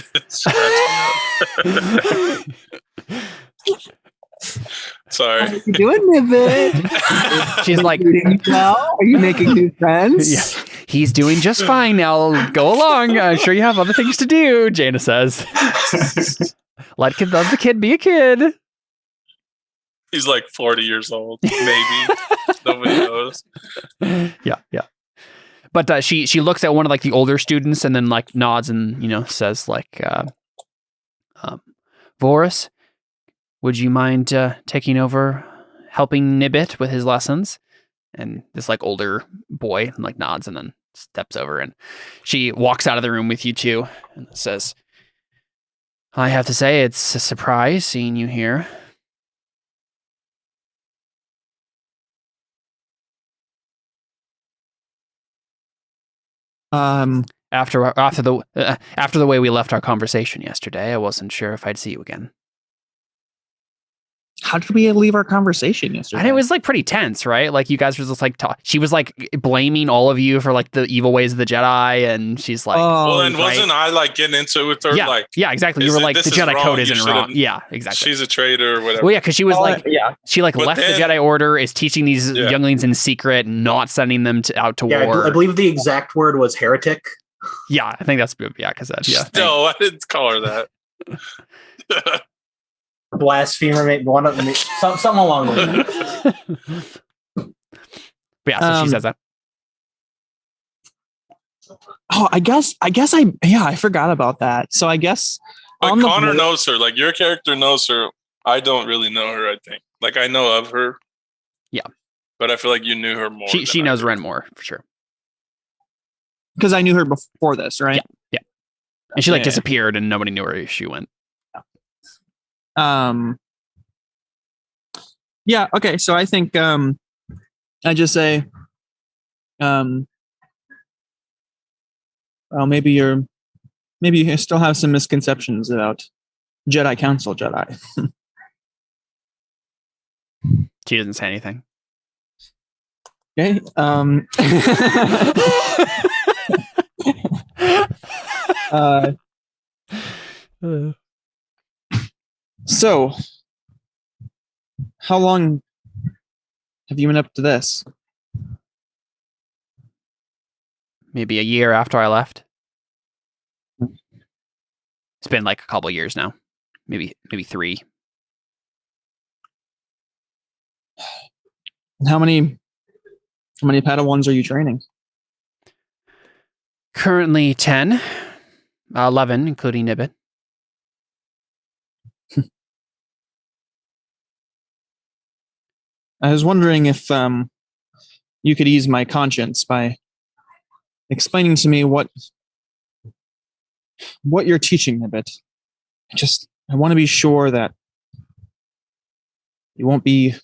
Sorry. How are you doing, Nibbit? She's like, well, are you making new friends? Yeah, he's doing just fine now. Go along. I'm sure you have other things to do, Jaina says. Let the kid be a kid. He's like 40 years old, maybe. Nobody knows. Yeah. But she looks at one of like the older students and then like nods and says like, Voris, would you mind taking over, helping Nibbit with his lessons? And this like older boy like nods and then steps over, and she walks out of the room with you two and says, I have to say it's a surprise seeing you here. After the way we left our conversation yesterday, I wasn't sure if I'd see you again. How did we leave our conversation yesterday? And it was like pretty tense, right? Like you guys were just like she was like blaming all of you for like the evil ways of the Jedi, and she's like, well, then wasn't I like getting into it with her? Yeah, like, yeah, exactly. You were like, the Jedi code isn't wrong. Yeah, exactly. She's a traitor or whatever. Well, yeah, because she was she like But left then- the Jedi Order, is teaching these younglings in secret, not sending them out to Yeah, war. I believe the exact word was heretic. Yeah, I think that's because that. Yeah. No, I didn't call her that. Blasphemer, something along those lines. But yeah, so she says that. Oh, I forgot about that. So I guess But on the Connor board- knows her. Like your character knows her. I don't really know her. I think. Like I know of her. Yeah. But I feel like you knew her more. She knows Ren more for sure. because I knew her before this, right? Yeah. And she like Yeah. disappeared and nobody knew where she went. Yeah, okay, so I think I just say well, maybe you still have some misconceptions about Jedi Council Jedi. She doesn't say anything. Okay. So, how long have you been up to this? Maybe a year after I left. It's been like a couple years now. Maybe 3. How many Padawans are you training? Currently 10. 11, including Nibbit. I was wondering if you could ease my conscience by explaining to me what you're teaching a bit. I want to be sure that you won't be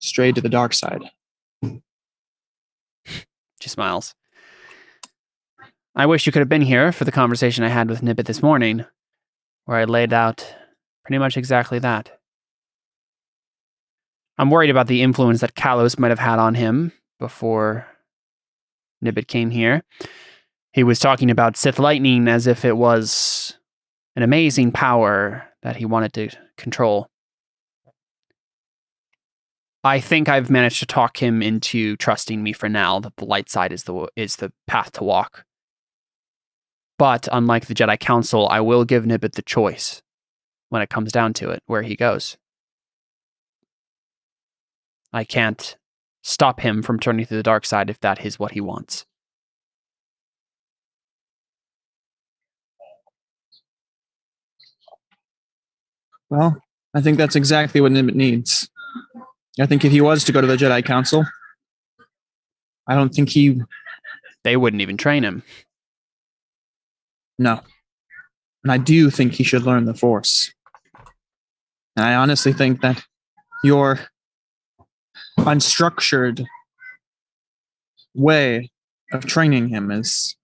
strayed to the dark side. She smiles. I wish you could have been here for the conversation I had with Nibbit this morning, where I laid out pretty much exactly that. I'm worried about the influence that Kalos might have had on him before Nibbit came here. He was talking about Sith lightning as if it was an amazing power that he wanted to control. I think I've managed to talk him into trusting me for now, that the light side is the path to walk. But unlike the Jedi Council, I will give Nibbit the choice when it comes down to it, where he goes. I can't stop him from turning to the dark side if that is what he wants. Well, I think that's exactly what Nimbit needs. I think if he was to go to the Jedi Council, I don't think they wouldn't even train him. No. And I do think he should learn the Force. And I honestly think that your unstructured way of training him is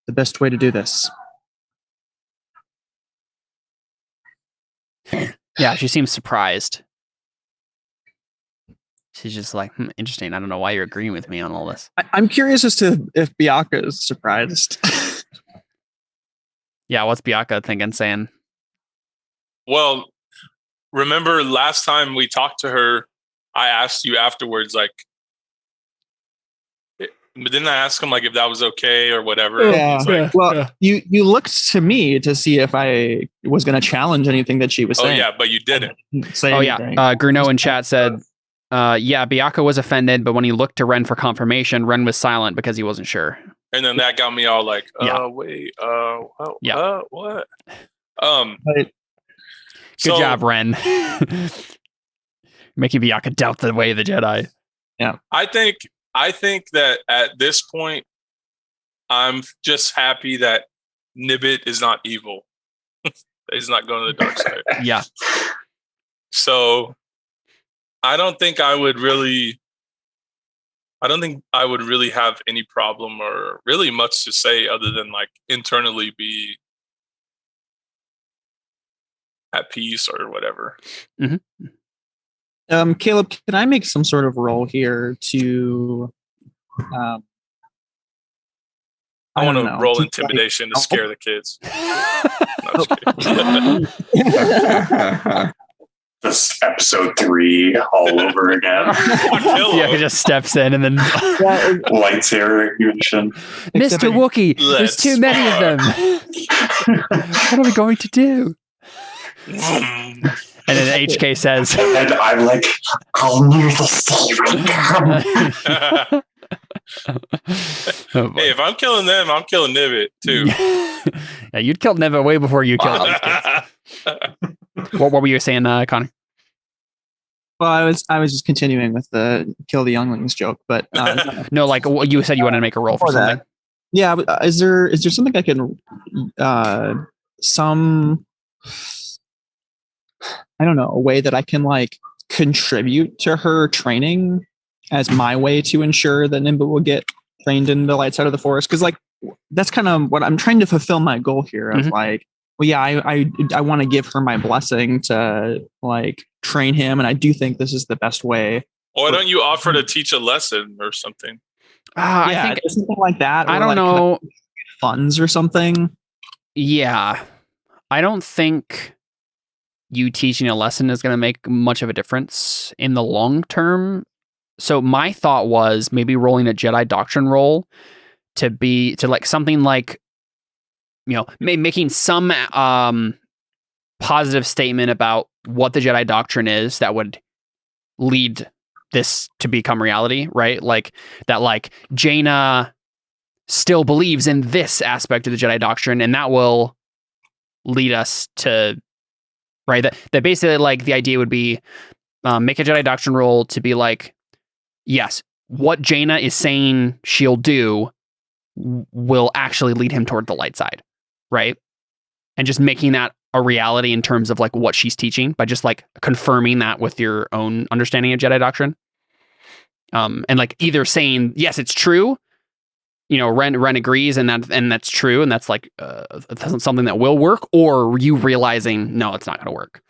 the best way to do this. Yeah, she seems surprised. She's just like, interesting. I don't know why you're agreeing with me on all this. I'm curious as to if Bianca is surprised. Yeah, what's Bianca thinking, saying? Well, remember last time we talked to her, I asked you afterwards, like, but didn't I ask him like if that was okay or whatever? Yeah. Well, you looked to me to see if I was going to challenge anything that she was saying. Oh yeah, but you didn't. Oh yeah, Grunow in chat said, yeah, Bianca was offended, but when he looked to Ren for confirmation, Ren was silent because he wasn't sure. And then that got me all like, wait, what? Good job, Ren. Making Bianca doubt the way of the Jedi. Yeah. I think that at this point, I'm just happy that Nibbit is not evil. He's not going to the dark side. Yeah. So I don't think I would really have any problem or really much to say other than like internally be at peace or whatever. Mm-hmm. Caleb, can I make some sort of roll here to I want to roll intimidation to scare the kids. No, This episode 3 all over again. Yeah, he just steps in and then lightsaber recognition. Mr. Wookie, there's too many of them. What are we going to do? And then HK says, and I'm like, I knew this day would come. Hey, if I'm killing them, I'm killing Nibbit too. Yeah, you'd kill Nibbit way before you killed these kids. What were you saying, Connor? Well, I was just continuing with the kill the younglings joke, but no, like you said, you wanted to make a roll for something. That. Yeah, but is there something I can I don't know, a way that I can like contribute to her training as my way to ensure that Nimba will get trained in the light side of the Force? Because like that's kind of what I'm trying to fulfill my goal here of like, well, yeah, I want to give her my blessing to like train him, and I do think this is the best way. Why don't you offer to teach a lesson or something? I think something like that. I don't know, funds or something. Yeah, I don't think you teaching a lesson is going to make much of a difference in the long term. So my thought was maybe rolling a Jedi doctrine roll to like something like, you know, making some positive statement about what the Jedi doctrine is that would lead this to become reality, right? Like that, like Jaina still believes in this aspect of the Jedi doctrine, and that will lead us to, right? That basically, like, the idea would be make a Jedi doctrine roll to be like, yes, what Jaina is saying she'll do will actually lead him toward the light side, right? And just making that a reality in terms of like what she's teaching by just like confirming that with your own understanding of Jedi doctrine. And like either saying, yes, it's true, you know, Ren agrees and that's true, and that's like something that will work, or you realizing, no, it's not going to work.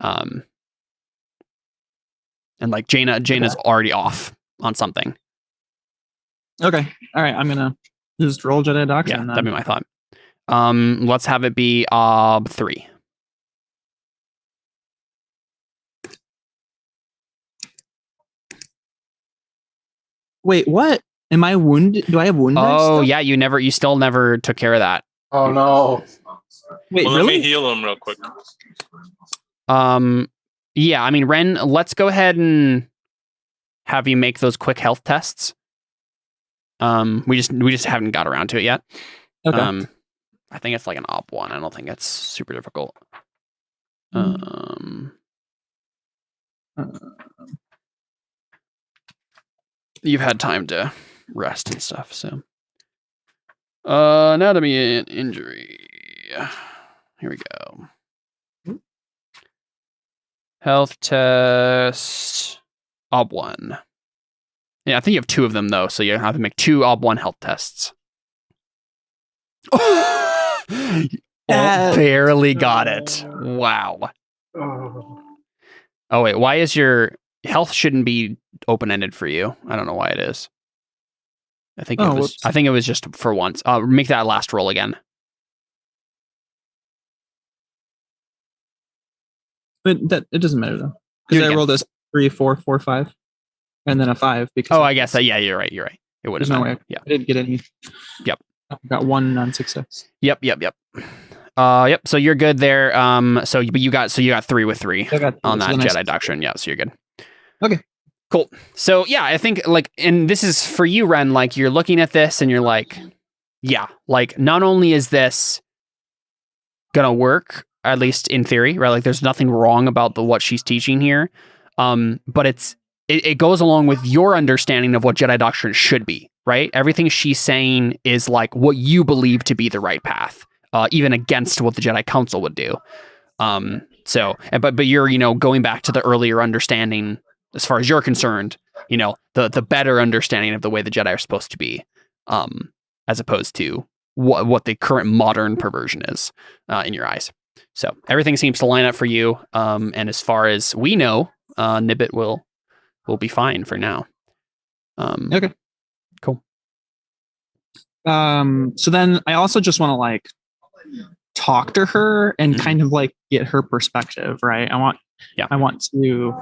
And like Jaina's already off on something. Okay. All right. I'm going to just roll Jedi doctrine. Yeah, that'd be my thought. Let's have it be 3. Wait, what? Am I wounded? Do I have wound? Oh yeah, you still never took care of that. Oh no. Wait, Well, really? let me heal him real quick. Yeah, I mean, Ren, let's go ahead and have you make those quick health tests. We just haven't got around to it yet. Okay. I think it's like an op 1. I don't think it's super difficult. You've had time to rest and stuff, so. Anatomy and injury. Here we go. Health test. Ob 1. Yeah, I think you have 2 of them, though, so you have to make 2 Ob 1 health tests. Barely got it. Wow. Oh, wait, why is your health shouldn't be open-ended for you? I don't know why it is. I think it was just for once. Make that last roll again. But it doesn't matter though, because I rolled a 3, 4, 4, 5, and then a 5. Because I guess that. Yeah, you're right. It would have. There's no way. Yeah, I didn't get any. Yep. I got 1 non-success. Yep. Yep. So you're good there. So you got 3 with 3 on that Jedi Doctrine. Yeah. So you're good. Okay. Cool. So yeah, I think and this is for you, Ren. Like you're looking at this and you're like, yeah, like not only is this gonna work, at least in theory, right? Like there's nothing wrong about what she's teaching here, but it goes along with your understanding of what Jedi Doctrine should be, right? Everything she's saying is like what you believe to be the right path, even against what the Jedi Council would do. But you're going back to the earlier understanding. As far as you're concerned, the better understanding of the way the Jedi are supposed to be, as opposed to what the current modern perversion is in your eyes. So everything seems to line up for you. And as far as we know, Nibbit will be fine for now. Okay. Cool. So then I also just want to talk to her and kind of get her perspective, right? I want to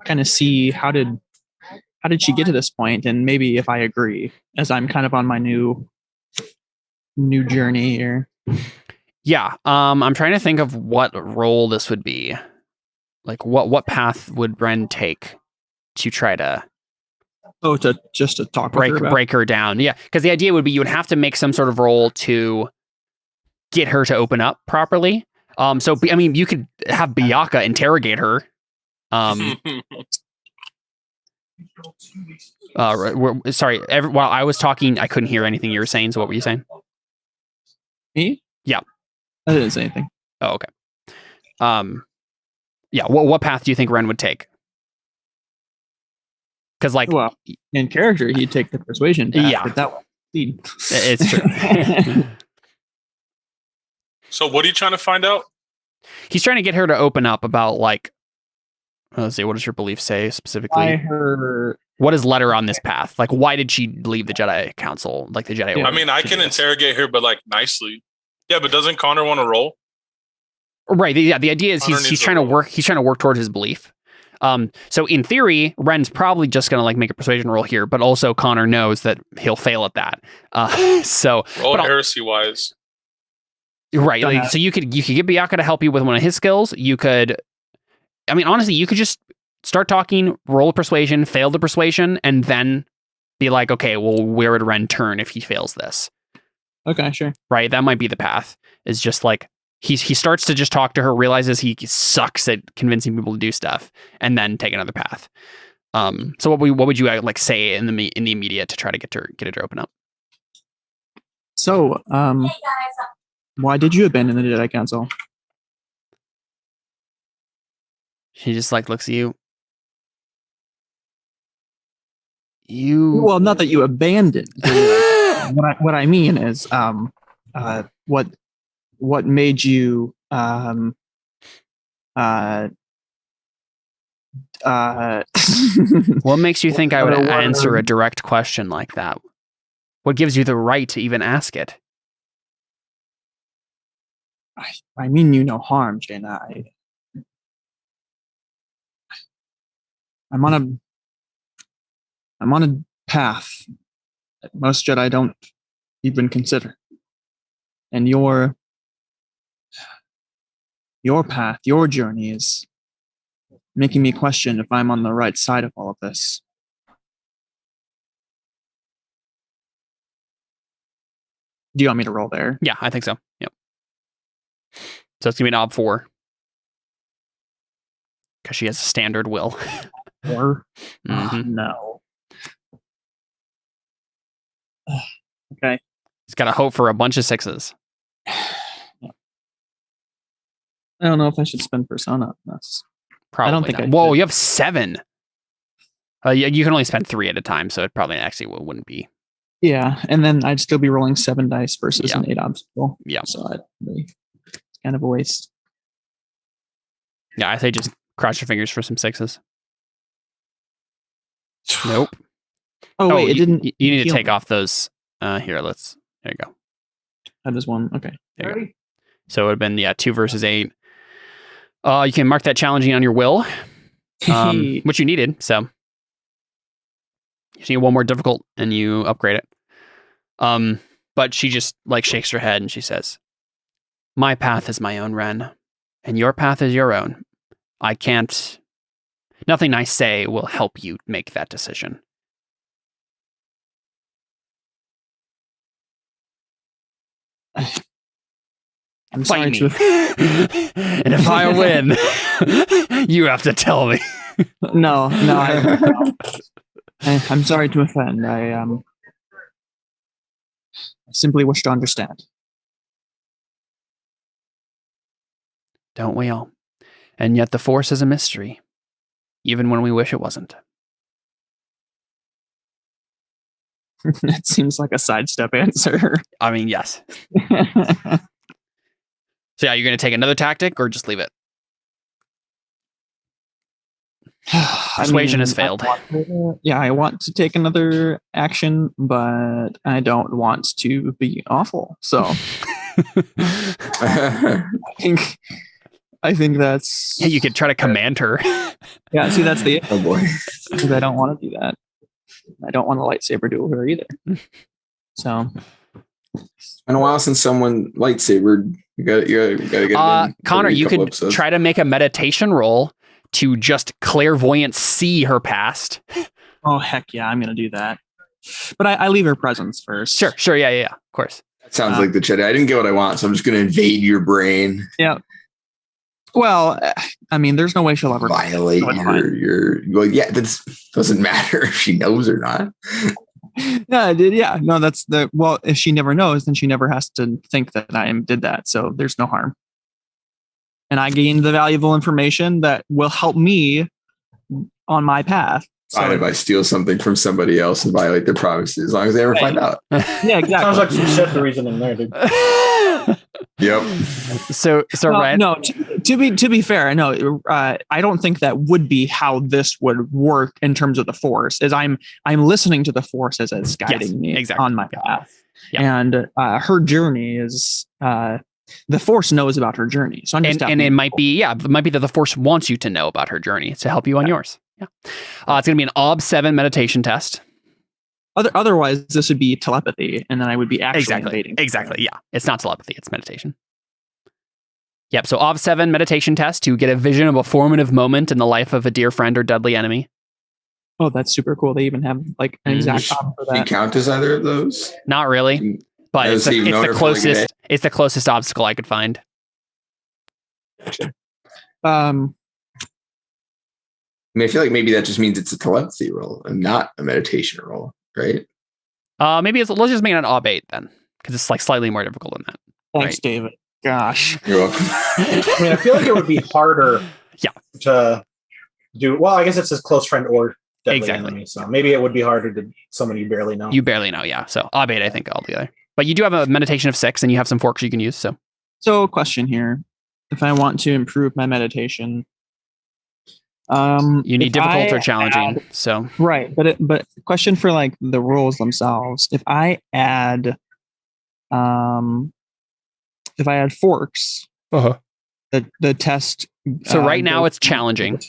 kind of see how did she get to this point, and maybe if I agree, as I'm kind of on my new journey here. Yeah, I'm trying to think of what role this would be. Like, what path would Ren take to try to to talk break her down? Yeah, because the idea would be you would have to make some sort of role to get her to open up properly. You could have Biyaka interrogate her. Sorry. While I was talking, I couldn't hear anything you were saying. So what were you saying? Me? Yeah. I didn't say anything. Oh, okay. Yeah. What path do you think Ren would take? Because in character, he'd take the persuasion path. Yeah. But that one, it's true. So what are you trying to find out? He's trying to get her to open up about let's see, what does your belief say specifically? What is led her on this path? Like, why did she leave the Jedi Council, like the Jedi Order? I mean, I can interrogate her, but nicely. Yeah, but doesn't Connor want to roll? Right. Yeah. The idea is he's trying to work. He's trying to work towards his belief. So in theory, Ren's probably just gonna make a persuasion roll here, but also Connor knows that he'll fail at that. So roll heresy wise. Right. So you could get Biyaka to help you with one of his skills. You could. I mean, honestly, you could just start talking, roll a persuasion, fail the persuasion, and then be like, okay, well, where would Ren turn if he fails this? Okay, sure. Right, that might be the path. Is just he starts to just talk to her, realizes he sucks at convincing people to do stuff, and then take another path. So what would you say in the immediate to try to get her to open up? So, why did you abandon the Jedi Council? She just looks at you. Well, not that you abandoned. What I mean is, what made you what makes you think I would answer a direct question like that? What gives you the right to even ask it? I mean you no harm, Jaina. I'm on a path that most Jedi don't even consider. And your path, your journey is making me question if I'm on the right side of all of this. Do you want me to roll there? Yeah, I think so. Yep. So it's gonna be an ob 4 because she has a standard will. 4? Mhm. No. Okay. He's got to hope for a bunch of 6s. I don't know if I should spend persona on this. Probably. I don't think not. I Whoa, should. you have 7. You can only spend 3 at a time, so it probably actually wouldn't be. Yeah, and then I'd still be rolling 7 dice versus an 8 obstacle. Yeah. So it's kind of a waste. Yeah, I say just cross your fingers for some 6s. Nope. Oh, wait, it didn't. You need to heal take me. off those. There you go. That is 1. Okay. There you go. So it would have been 2 versus 8. You can mark that challenging on your will, which you needed. So you need 1 more difficult, and you upgrade it. But she just like shakes her head and she says, "My path is my own, Ren, and your path is your own. I can't. Nothing I say will help you make that decision." I'm Fight sorry me. And if I win, you have to tell me. No. I'm sorry to offend. I simply wish to understand. Don't we all? And yet the Force is a mystery, even when we wish it wasn't. That seems like a sidestep answer. I mean, yes. So yeah, you're going to take another tactic or just leave it? Persuasion has failed. I want to take another action, but I don't want to be awful. So I think that's... Yeah, you could try to command her. Yeah, see, that's the... Oh boy. Because I don't want to do that. I don't want a lightsaber duel her either. So... It's been a while since someone lightsabered. You got to get it. Connor, you could try to make a meditation roll to just clairvoyant see her past. Oh, heck yeah, I'm going to do that. But I leave her presence first. Sure. Yeah, of course. That sounds like the Jedi. I didn't get what I want, so I'm just going to invade your brain. Yeah. Well, I mean, there's no way she'll ever violate your. Well, yeah, that doesn't matter if she knows or not. No, that's the... Well, if she never knows, then she never has to think that I did that. So there's no harm. And I gained the valuable information that will help me on my path. So if I steal something from somebody else and violate their promises, as long as they ever find out. Yeah, exactly. Sounds like some shit the reasoning there, dude. Yep. So Ryan. No, to be fair, no, I don't think that would be how this would work in terms of the Force. Is I'm listening to the Force as it's guiding me on my path, and her journey is the Force knows about her journey. So and it might be that the Force wants you to know about her journey to help you on yours. Yeah, it's going to be an Ob 7 meditation test. Otherwise, this would be telepathy, and then I would be actually invading. Exactly. Yeah, it's not telepathy; it's meditation. Yep. So Ob 7 meditation test to get a vision of a formative moment in the life of a dear friend or deadly enemy. Oh, that's super cool. They even have like an exact Ob for that. Do you count as either of those? Not really, but it's the closest. It's the closest obstacle I could find. I mean, I feel like maybe that just means it's a telepathy roll and not a meditation roll, right? Maybe let's just make it an Ob 8 then, because it's like slightly more difficult than that. Thanks, right? David. Gosh. You're welcome. I mean, I feel like it would be harder to do... Well, I guess it's his close friend or deadly enemy, so maybe it would be harder to someone you barely know. You barely know, yeah. So Ob 8, I think, altogether. But you do have a meditation of 6, and you have some forks you can use, so... So, question here. If I want to improve my meditation... you need difficult or challenging. So right, but question for like the rules themselves. If I add forks, the test. So right now it's challenging.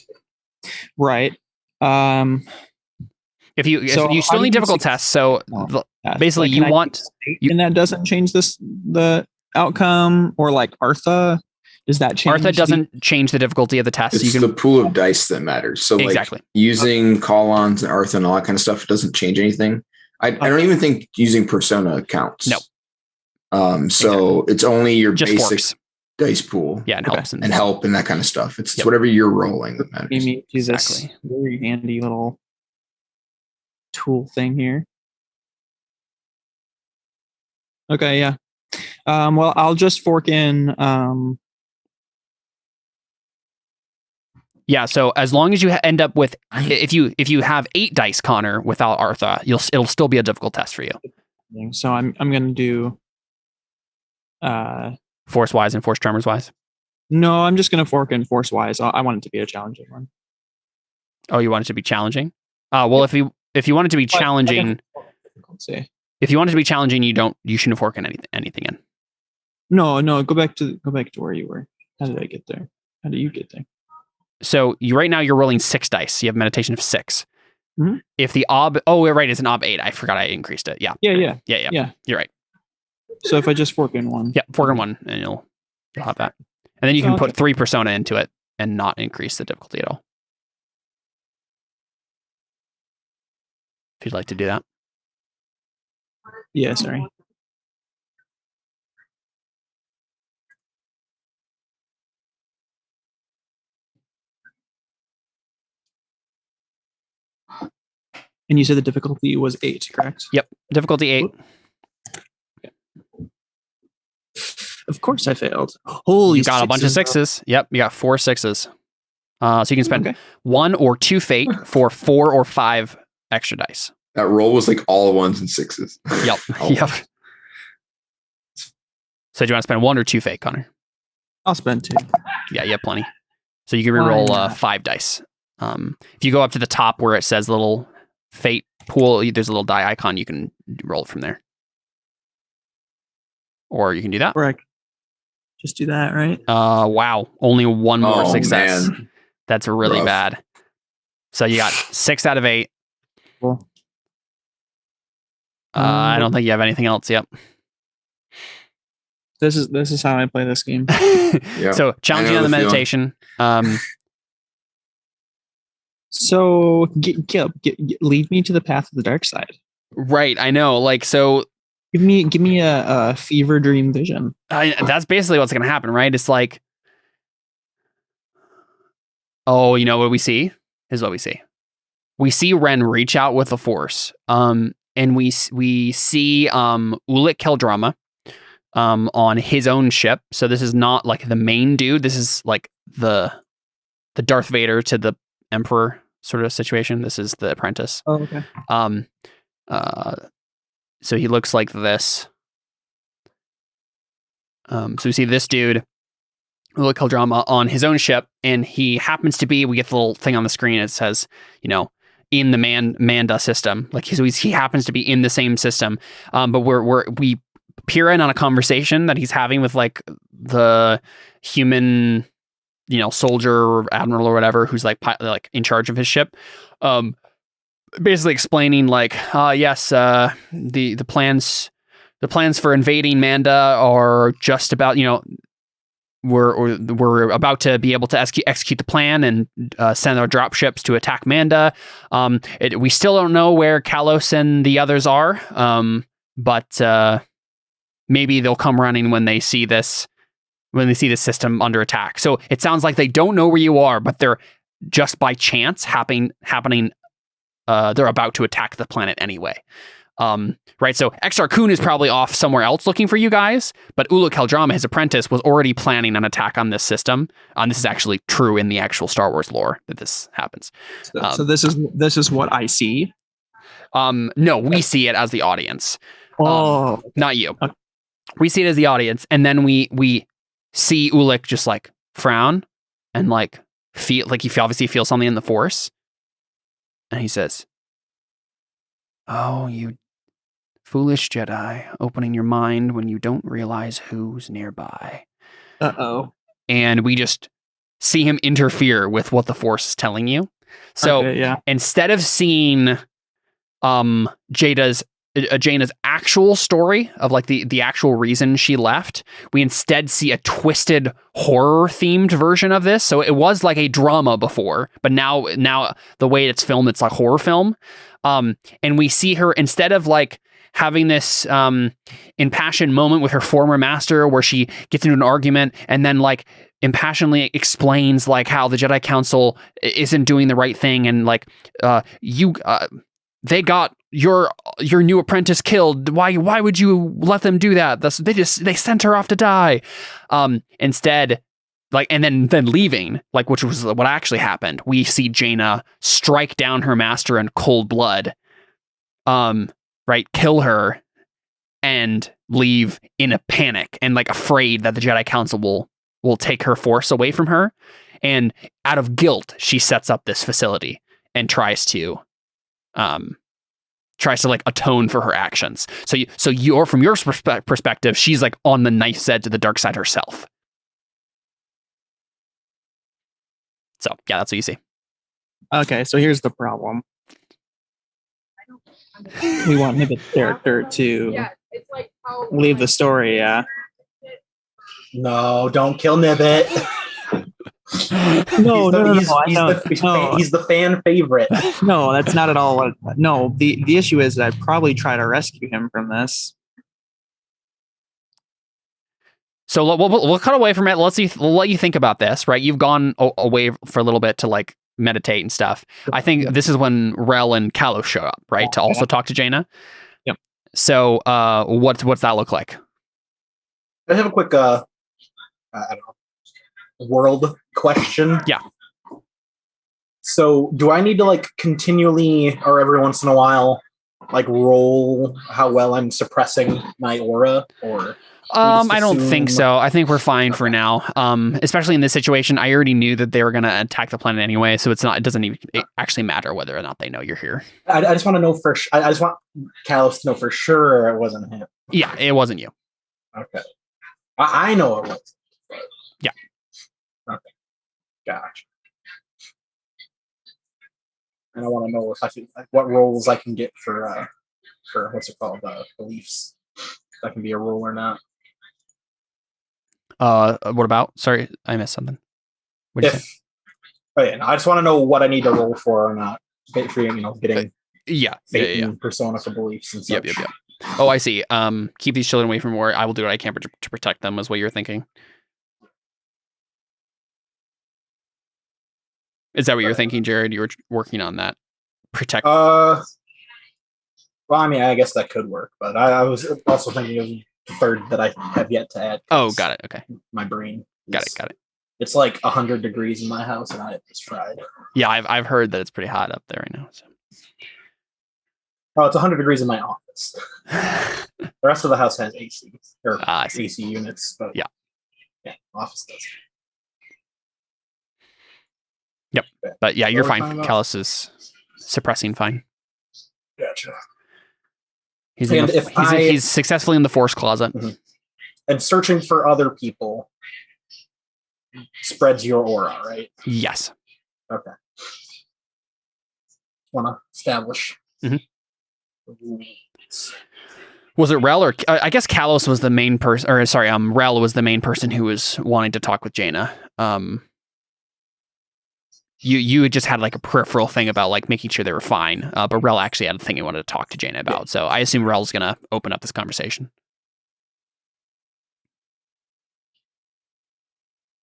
Right. If you still need difficult tests. So basically, you want, and that doesn't change the outcome, or like Artha. Does that change? Artha doesn't change the difficulty of the test. It's the pool of dice that matters. So like using call-ons and Artha and all that kind of stuff doesn't change anything. I don't even think using persona counts. No. So it's only your Just basic forks. dice pool. Yeah, and Okay. helps. And help and that kind of stuff. It's Yep. whatever you're rolling that matters. Let me use this Exactly. very handy little tool thing here. Okay, yeah. Well, I'll just fork in. Yeah, so as long as you end up with, if you have 8 dice, Connor, without Artha, it'll still be a difficult test for you. So I'm gonna do. Force wise and force tremors wise. No, I'm just gonna fork in force wise. I want it to be a challenging one. Oh, you want it to be challenging? Well, if you want it to be challenging, Let's see. if you want it to be challenging, you shouldn't fork in anything in. No, go back to where you were. How did I get there? How did you get there? So right now you're rolling 6 dice. You have meditation of 6. Mhm. If the right, it's an ob 8. I forgot I increased it. Yeah. Yeah. You're right. So if I just fork in one. Yeah, fork in 1 and you'll have that. And then you can put 3 persona into it and not increase the difficulty at all. If you'd like to do that. Yeah, sorry. And you said the difficulty was 8, correct? Yep. Difficulty 8. Of course I failed. Holy You got a bunch of 6s. Yep. You got 4 6s. So you can spend 1 or 2 fate for 4 or 5 extra dice. That roll was like all 1s and 6s. Yep. Yep. So do you want to spend 1 or 2 fate, Connor? I'll spend 2. Yeah, you have plenty. So you can reroll 5 dice. If you go up to the top where it says little fate pool, there's a little die icon. You can roll it from there. Or you can do that. Or I just do that, right? Wow. Only 1 more Oh, success. man. That's really Rough. bad. So you got 6 out of 8. Cool. I don't think you have anything else. Yep. This is how I play this game. Yeah. So challenging I on know the the feeling. meditation. So lead me to the path of the dark side. Right. I know. Like, so Give me a fever dream vision. that's basically what's going to happen, right? It's like, oh, you know what we see? Here's what we see. We see Ren reach out with the Force. And we see Ulic Keldrama on his own ship. So this is not like the main dude. This is like the Darth Vader to the Emperor sort of situation. This is the apprentice. Oh, okay. So he looks like this. So we see this dude, Ulic Keldrama, on his own ship, and he happens to be. We get the little thing on the screen. It says, in the Manda system. Like he happens to be in the same system. But we peer in on a conversation that he's having with like the human, soldier or admiral or whatever, who's like in charge of his ship. Basically explaining like, yes, the plans for invading Manda are just about, we're about to be able to execute the plan and send our drop ships to attack Manda. We still don't know where Kalos and the others are, but maybe they'll come running when they see this system under attack. So it sounds like they don't know where you are, but they're just by chance happening. They're about to attack the planet anyway. Right, so Exar Kun is probably off somewhere else looking for you guys, but Ulic Keldrama, his apprentice, was already planning an attack on this system. This is actually true in the actual Star Wars lore that this happens. So this is what I see. No, we see it as the audience. Not you. Okay. We see it as the audience, and then we see Ulic just like frown and like feel like he obviously feels something in the Force, and he says, "Oh, you foolish Jedi, opening your mind when you don't realize who's nearby." Uh-oh. And we just see him interfere with what the Force is telling you. So instead of seeing Jaina's actual story of like the actual reason she left, we instead see a twisted horror themed version of this. So it was like a drama before, but now the way it's filmed, it's like horror film. And we see her, instead of like having this impassioned moment with her former master where she gets into an argument and then like impassionedly explains like how the Jedi Council isn't doing the right thing and like they got your new apprentice killed. Why would you let them do that? They sent her off to die. Instead, like, and then leaving, like, which was what actually happened. We see Jaina strike down her master in cold blood, right, kill her, and leave in a panic and like afraid that the Jedi Council will take her force away from her. And out of guilt, she sets up this facility and tries to like atone for her actions. So you're from your perspective, she's like on the knife's edge to the dark side herself. So yeah, that's what you see. Okay, so here's the problem. We want Nibbit's character to leave the story, yeah. No, don't kill Nibbit. He's the fan favorite. No, that's not at all. No, the issue is that I'd probably try to rescue him from this. So we'll cut away from it. We'll let you think about this, right? You've gone away for a little bit to like meditate and stuff. I think this is when Rel and Kalos show up, right? To also talk to Jaina. Yep. So what's that look like? I have a quick I don't know, world question. Yeah. So do I need to like continually or every once in a while like roll how well I'm suppressing my aura, or I don't think so. I think we're fine for now. Especially in this situation, I already knew that they were going to attack the planet anyway, so it doesn't even actually matter whether or not they know you're here. I just want to know for I just want Kalos to know for sure it wasn't him. Yeah, it wasn't you. Okay. I know it was. Yeah. Okay. Gotcha. And I want to know what roles I can get for what's it called, beliefs. If that can be a role or not. What about? Sorry, I missed something. What did you say? Oh yeah, no, I just want to know what I need to roll for or not. For getting yeah. persona for beliefs and such. Yep. Oh, I see. Keep these children away from war. I will do what I can to protect them. Is what you're thinking? Is that what you're thinking, Jared? You were working on that. Protect. Well, I mean, I guess that could work, but I was also thinking of the third that I have yet to add. Oh, got it. Okay. My brain. Got it. It's like 100 degrees in my house, and I was fried. Yeah, I've heard that it's pretty hot up there right now. So. Oh, it's 100 degrees in my office. The rest of the house has AC or AC units, but yeah, office does. Yep, but yeah, you're fine. Kalos is suppressing fine. Gotcha. He's successfully in the force closet. Mm-hmm. And searching for other people spreads your aura, right? Yes. Okay. Want to establish. Mm-hmm. Was it Rel or I guess Kalos was the main person, or sorry, Rel was the main person who was wanting to talk with Jaina. You had just had like a peripheral thing about like making sure they were fine, but Rel actually had a thing he wanted to talk to Jaina about. So I assume Rel's gonna open up this conversation.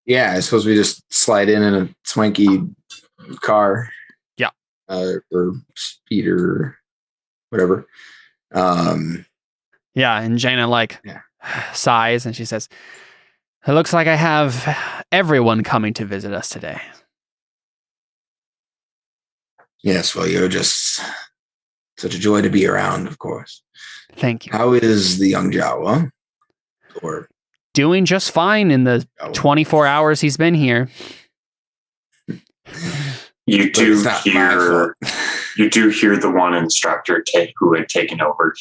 Yeah, I suppose we just slide in a swanky car. Yeah. Or speeder, whatever. Yeah, and Jaina sighs and she says, "It looks like I have everyone coming to visit us today." Yes, well, you're just such a joy to be around, of course. Thank you. How is the young Jawa? Or doing just fine in the 24 hours he's been here. You do hear the one instructor who had taken over.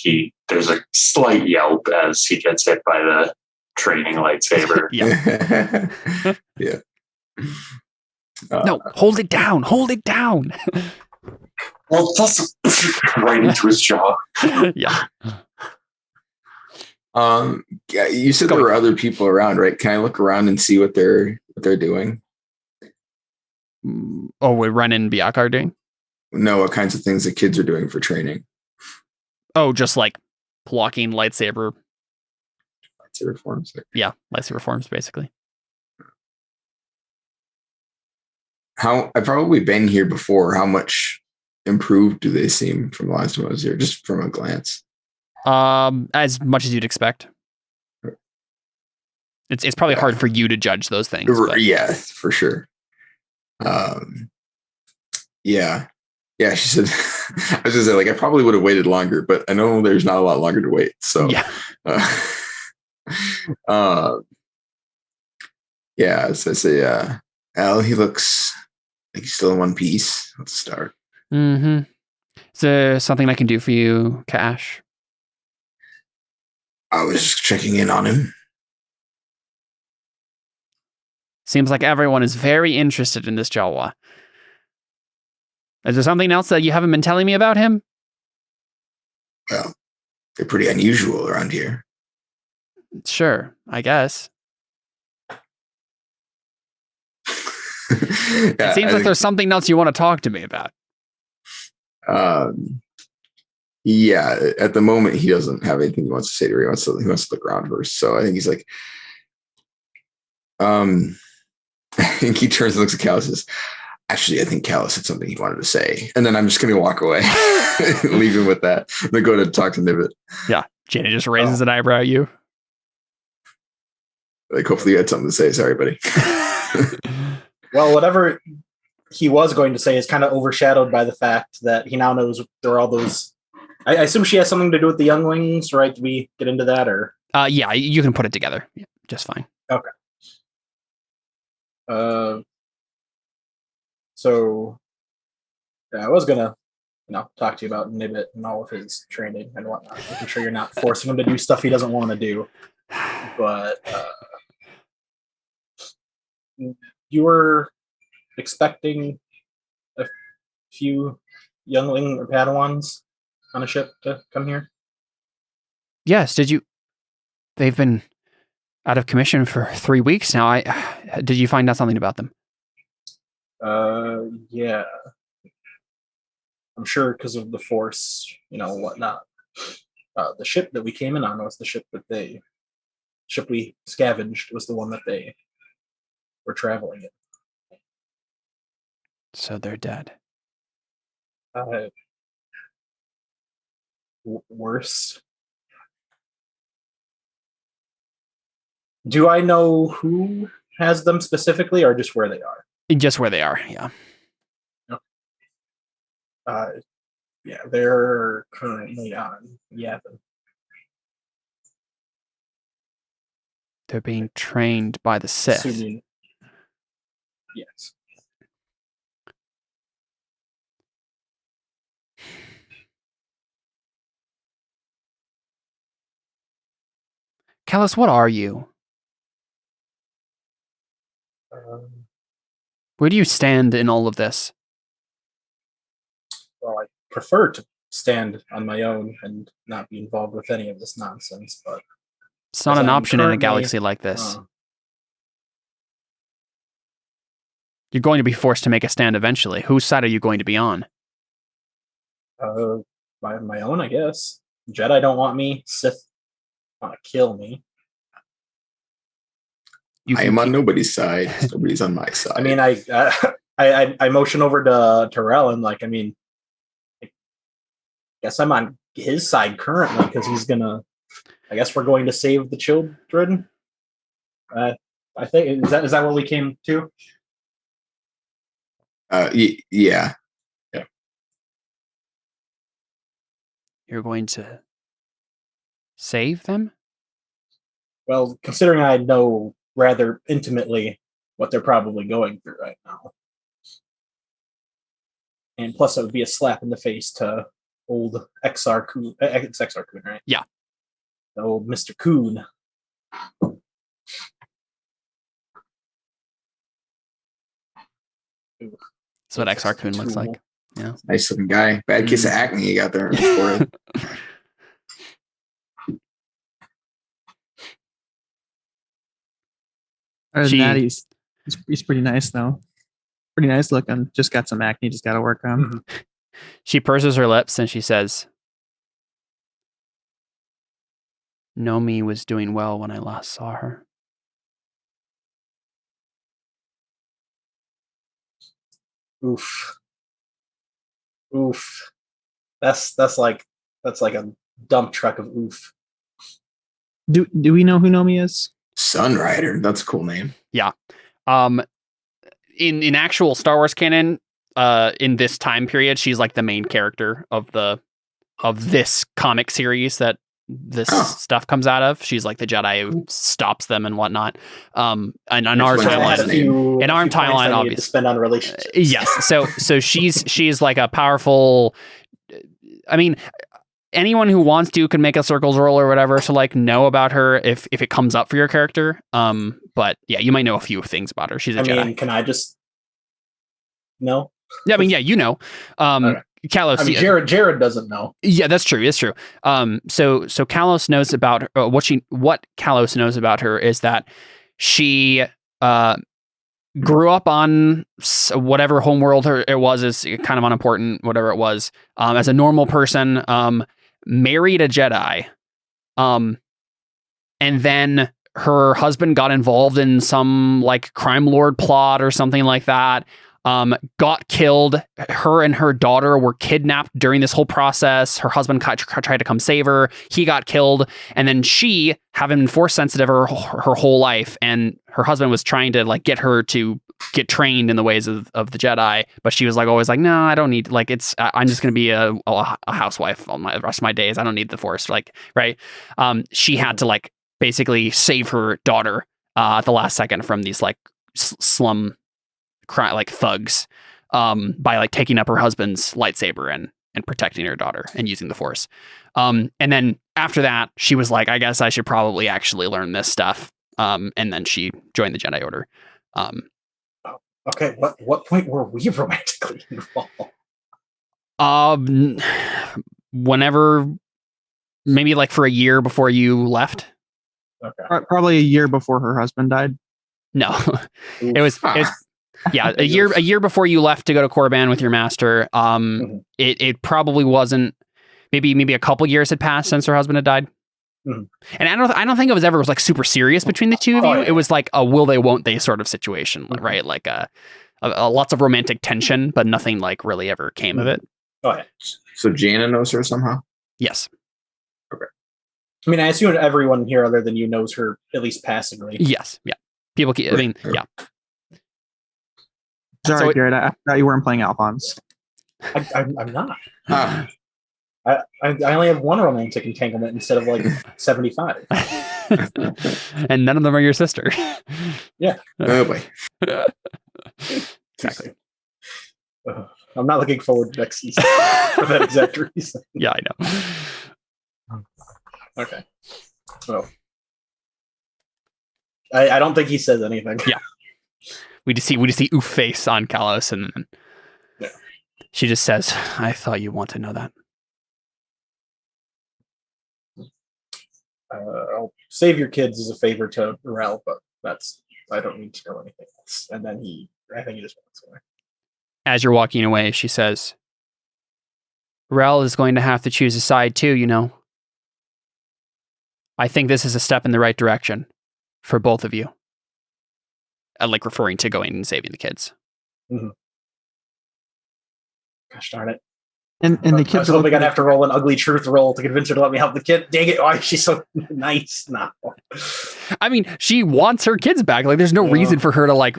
There's a slight yelp as he gets hit by the training lightsaber. Yeah. Yeah. No, hold it down. Hold it down. Well, that's right into his jaw. Yeah. You said there were other people around, right? Can I look around and see what they're doing? Oh, what Ren and Biak are doing? No, what kinds of things the kids are doing for training? Oh, just like blocking lightsaber. Lightsaber forms. Yeah, lightsaber forms, basically. I've probably been here before. How much improved do they seem from the last time I was here? Just from a glance. As much as you'd expect. It's probably hard for you to judge those things. But. Yeah, for sure. Yeah. She said, I was gonna say, like, I probably would have waited longer, but I know there's not a lot longer to wait. So, yeah. So I say, Al, he looks like he's still in one piece. Let's start. Mm-hmm. Is there something I can do for you, Cash? I was just checking in on him. Seems like everyone is very interested in this Jawa. Is there something else that you haven't been telling me about him? Well, they're pretty unusual around here. Sure, I guess. It seems like there's something else you want to talk to me about. Yeah, at the moment he doesn't have anything he wants to say to her. He wants to look around first. So I think he's like, I think he turns and looks at Callus and says, actually, I think Callus had something he wanted to say. And then I'm just going to walk away, leave him with that. Then go to talk to Nibbit. Yeah, Jaina just raises an eyebrow at you. Like, hopefully you had something to say. Sorry, buddy. Well, whatever he was going to say is kind of overshadowed by the fact that he now knows there are all those. I assume she has something to do with the younglings, right? Did we get into that, or? Yeah, you can put it together. Yeah, just fine. Okay. So yeah, I was gonna, talk to you about Nibbit and all of his training and whatnot. Making sure you're not forcing him to do stuff he doesn't want to do. But you were expecting a few youngling or Padawans on a ship to come here? Yes. Did you? They've been out of commission for 3 weeks now. Did you find out something about them? Yeah. I'm sure because of the Force, whatnot. The ship that we came in on was the ship we scavenged was the one that they were traveling in. So they're dead. Worse. Do I know who has them specifically, or just where they are? Just where they are, yeah. Yeah, they're currently on Yavin. They're being trained by the Sith. Assuming, yes. Callus, what are you? Where do you stand in all of this? Well, I prefer to stand on my own and not be involved with any of this nonsense, but it's not an option in a galaxy like this. You're going to be forced to make a stand eventually. Whose side are you going to be on? My own, I guess. Jedi don't want me. Sith want to kill me. I am on nobody's side. Nobody's on my side. I mean, I motion over to Terrell and I guess I'm on his side currently because he's gonna. I guess we're going to save the children. I think is that what we came to? Yeah. You're going to save them? Well, considering I know rather intimately what they're probably going through right now. And plus it would be a slap in the face to old XR Coon. It's XR Coon, right? Yeah. The old Mr. Coon. That's what XR Coon looks like. Yeah. Nice looking guy. Bad case of acne you got there for it. Other than that, he's pretty nice though. Pretty nice looking. Just got some acne. Just got to work on. She purses her lips and she says, Nomi was doing well when I last saw her. Oof. That's like a dump truck of oof. Do we know who Nomi is? Sunrider. That's a cool name. Yeah. In actual Star Wars canon, in this time period, she's like the main character of this comic series that this stuff comes out of. She's like the Jedi who stops them and whatnot. And on our timeline, obviously, to spend on relationships. Yes. So she's like a powerful. I mean, anyone who wants to can make a circles roll or whatever to like know about her if it comes up for your character. But yeah, you might know a few things about her. She's a Jedi. Mean, can I just no? Yeah, I mean, yeah, you know. Okay. Kalos, I mean, Jared doesn't know. Yeah, that's true. It's true. So Kalos knows about her, what Kalos knows about her is that she grew up on whatever homeworld it was, is kind of unimportant, whatever it was, as a normal person, married a Jedi, and then her husband got involved in some like crime lord plot or something like that. Got killed. Her and her daughter were kidnapped during this whole process. Her husband tried to come save her. He got killed. And then she, having been force sensitive her whole life, and her husband was trying to like get her to get trained in the ways of the Jedi. But she was like always like, no, I don't need, like, I'm just going to be a housewife all the rest of my days. I don't need the force. Like, right. She had to like basically save her daughter at the last second from these like slum like thugs, by like taking up her husband's lightsaber and protecting her daughter and using the force. And then after that, she was like, I guess I should probably actually learn this stuff. And then she joined the Jedi Order. Okay, what point were we romantically involved? Whenever, maybe like for a year before you left. Okay. Probably a year before her husband died. No, it was yeah, a year before you left to go to Korriban with your master. It probably wasn't. Maybe a couple years had passed since her husband had died. And I don't think it was ever like super serious between the two of you. Yeah. It was like a will they won't they sort of situation, right? Like a lots of romantic tension, but nothing like really ever came of it. Oh yeah. So Jaina knows her somehow? Yes. Okay. I mean, I assume everyone here other than you knows her at least passingly. Yes. Yeah. People. I mean, yeah. Sorry, Jared. I thought you weren't playing Alphonse. I'm not. I only have one romantic entanglement instead of like 75. And none of them are your sister. Yeah. Oh boy. Exactly. I'm not looking forward to next season for that exact reason. Yeah, I know. Okay. Well, I don't think he says anything. Yeah. We just see oof face on Kalos, and yeah. She just says, "I thought you want to know that." I'll save your kids as a favor to Rel, but I don't need to know anything else. And then I think he just walks away. As you're walking away, she says, "Rel is going to have to choose a side too, you know. I think this is a step in the right direction for both of you." Like referring to going and saving the kids. Mm-hmm. Gosh darn it. And the kids I was hoping I'd have to roll an ugly truth roll to convince her to let me help the kid. Dang it, why is she so nice now? I mean, she wants her kids back. Like, there's no reason for her to like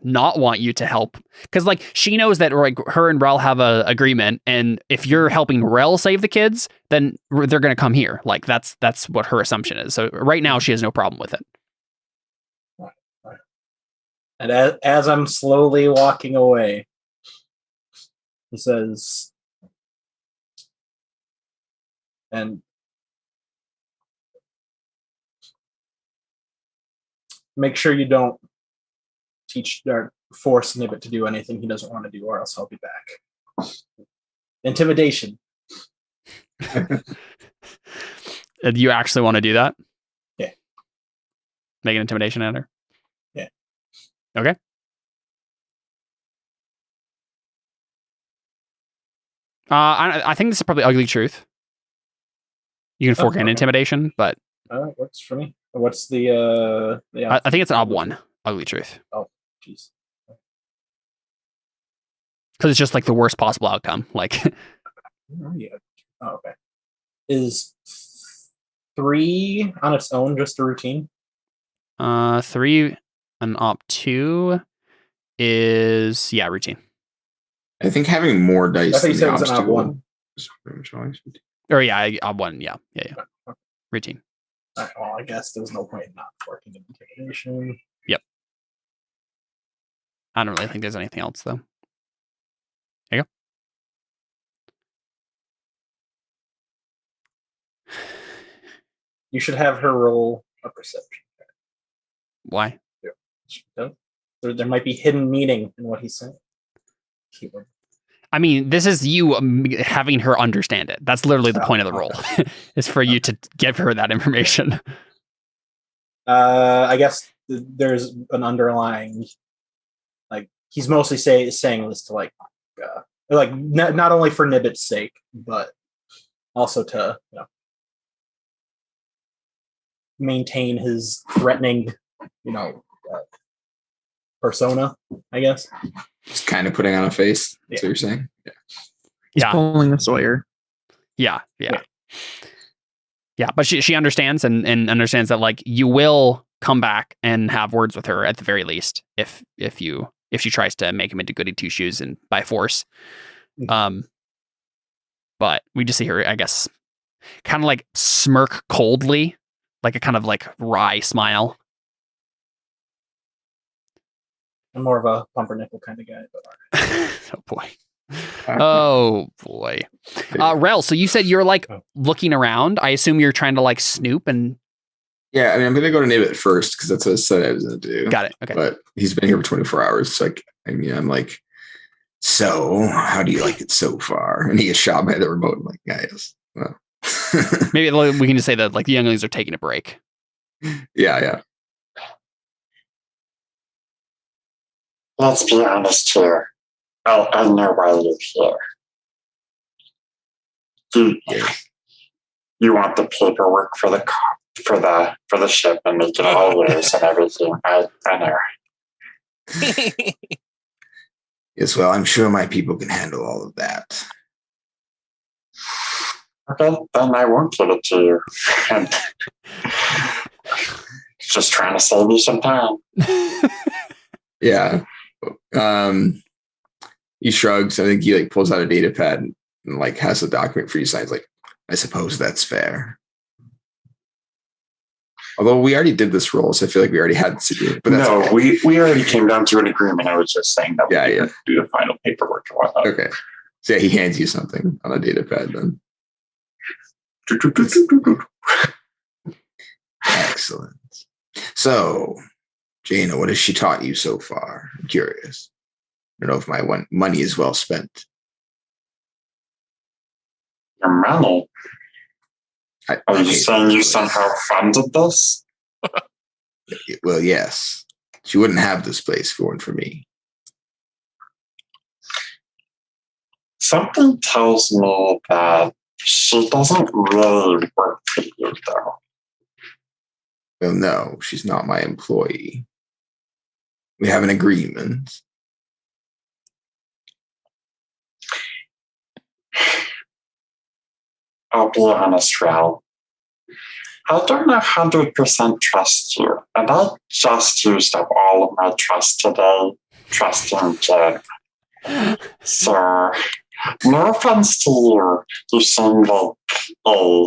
not want you to help. Because like she knows that like her and Rel have a agreement, and if you're helping Rel save the kids, then they're gonna come here. Like that's what her assumption is. So right now she has no problem with it. And as I'm slowly walking away, he says, and make sure you don't teach or force Nibbit to do anything he doesn't want to do, or else I'll be back. Intimidation. Do you actually want to do that? Yeah. Make an intimidation at her? Yeah. Okay. I think this is probably ugly truth. You can fork in intimidation, but Works for me. What's the I think it's an odd one. Ugly truth. Oh, jeez. Because it's just like the worst possible outcome. Like, Yeah. Oh, okay. Is 3 on its own just a routine? 3 and op 2 is routine. I think having more I dice thought you than said the it was an op obstacle 1. is pretty much always. Or op 1. Yeah. Routine. All right, well, I guess there's no point in not working in intimidation. Yep. I don't really think there's anything else though. There you go. You should have her roll a perception. Why? There might be hidden meaning in what he's saying. Keyword. I mean, this is you having her understand it. That's literally the point of the roll, is for you to give her that information. I guess there's an underlying, like, he's mostly saying this to not only for Nibbit's sake, but also to maintain his threatening, persona, I guess. Just kind of putting on a face. That's what you're saying? Yeah. He's pulling the Sawyer. Yeah. But she understands and understands that like you will come back and have words with her at the very least if she tries to make him into goody two shoes and by force. But we just see her, I guess, kind of like smirk coldly, like a kind of like wry smile. I'm more of a pumpernickel kind of guy. But Oh boy. Rel, so you said you're like looking around. I assume you're trying to like snoop and. Yeah, I mean, I'm going to go to Nibbit first because that's what I said I was going to do. Got it. Okay. But he's been here for 24 hours. So I'm like, so how do you like it so far? And he gets shot by the remote. I'm like, guys, well. Maybe we can just say that like the younglings are taking a break. Yeah. Let's be honest here. I know why you're here. You want the paperwork for the ship and make it all yours and everything. I know. Yes, well, I'm sure my people can handle all of that. Okay, then I won't give it to you. And just trying to save you some time. Yeah. He shrugs. I think he like pulls out a data pad and like has a document for you signs. Like, I suppose that's fair. Although we already did this roll, so I feel like we already had this agreement. But no, okay. we already came down to an agreement. I was just saying that we could do the final paperwork and whatnot. Okay. So he hands you something on a data pad then. Excellent. So, Jaina, what has she taught you so far? I'm curious. I don't know if my money is well spent. Your money? Are you saying you somehow funded this? Well, yes. She wouldn't have this place if it weren't for me. Something tells me that she doesn't really work for you, though. Well, no, she's not my employee. We have an agreement. I'll be honest, Ralph. I don't 100% trust you, and I just used up all of my trust today, trusting Jen. So, no offense to you, you seem like a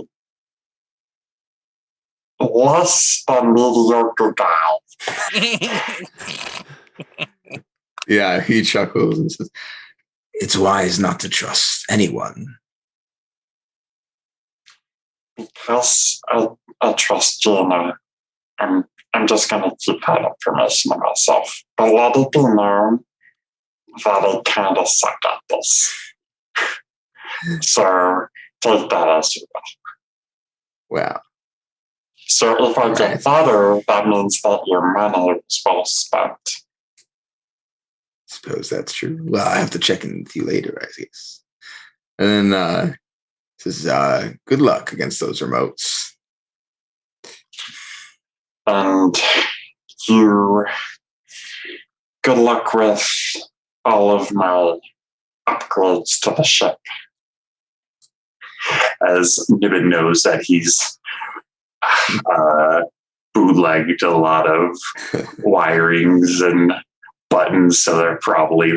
less than mediocre guy. Yeah, he chuckles and says, "It's wise not to trust anyone." Because I trust Gina, I'm just going to keep that information to myself. But let it be known that I kind of suck at this. So take that as you will. Wow. So if I get better, that means that your money was well spent. Suppose that's true. Well, I have to check in with you later, I guess. And then says, good luck against those remotes. And you, good luck with all of my upgrades to the ship. As Nibbit knows that he's bootlegged a lot of wirings and buttons, so they're probably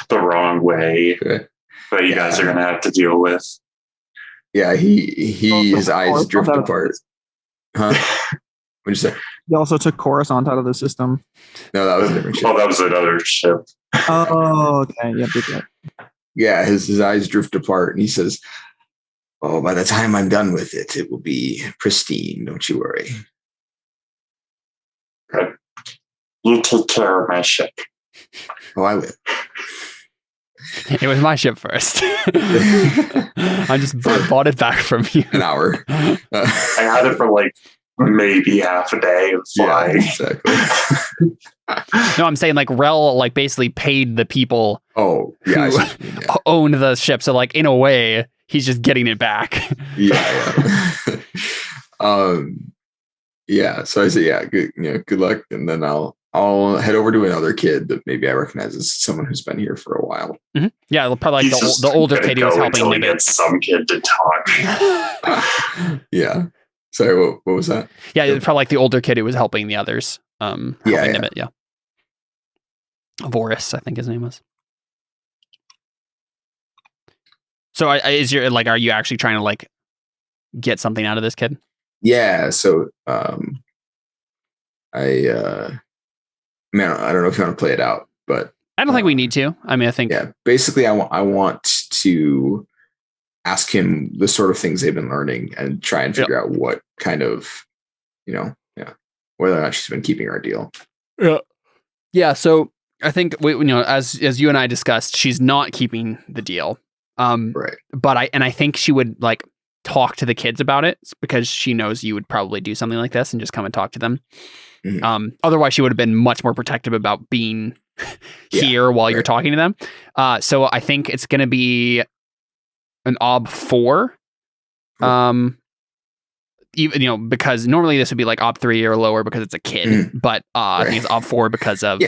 the wrong way. Okay. But you guys are going to have to deal with. Yeah, his eyes drift apart. Huh? What'd you say? He also took Coruscant out of the system. No, that was a different ship. Oh, that was another ship. Oh, okay. Yep. Yeah, his eyes drift apart, and he says, "Oh, by the time I'm done with it, it will be pristine. Don't you worry." Good. You take care of my ship. Oh, I will. It was my ship first. I just bought it back from you. An hour. I had it for like maybe half a day of flying. Yeah, exactly. No, I'm saying like Rel like basically paid the people Oh, yeah. who owned the ship. So like in a way, he's just getting it back. Yeah. Yeah. So I say, yeah, good luck, and then I'll head over to another kid that maybe I recognize as someone who's been here for a while. Mm-hmm. Yeah, probably like He's the older kid who was helping until he Nibbit. gets some kid to talk. Yeah. Sorry, what was that? Yeah, it's probably like the older kid who was helping the others. Helping Nibbit, yeah. Voris, I think his name was. So are you actually trying to like get something out of this kid? Yeah. So I don't know if you want to play it out, but I don't think we need to. I mean, I think basically I want to ask him the sort of things they've been learning and try and figure out what kind of, whether or not she's been keeping our deal. Yeah. So I think as you and I discussed, she's not keeping the deal. Right. But I think she would like talk to the kids about it because she knows you would probably do something like this and just come and talk to them. Mm-hmm. Otherwise she would have been much more protective about being here while you're talking to them. So I think it's going to be an ob 4. Even, because normally this would be like ob 3 or lower because it's a kid, but I think it's ob 4 because of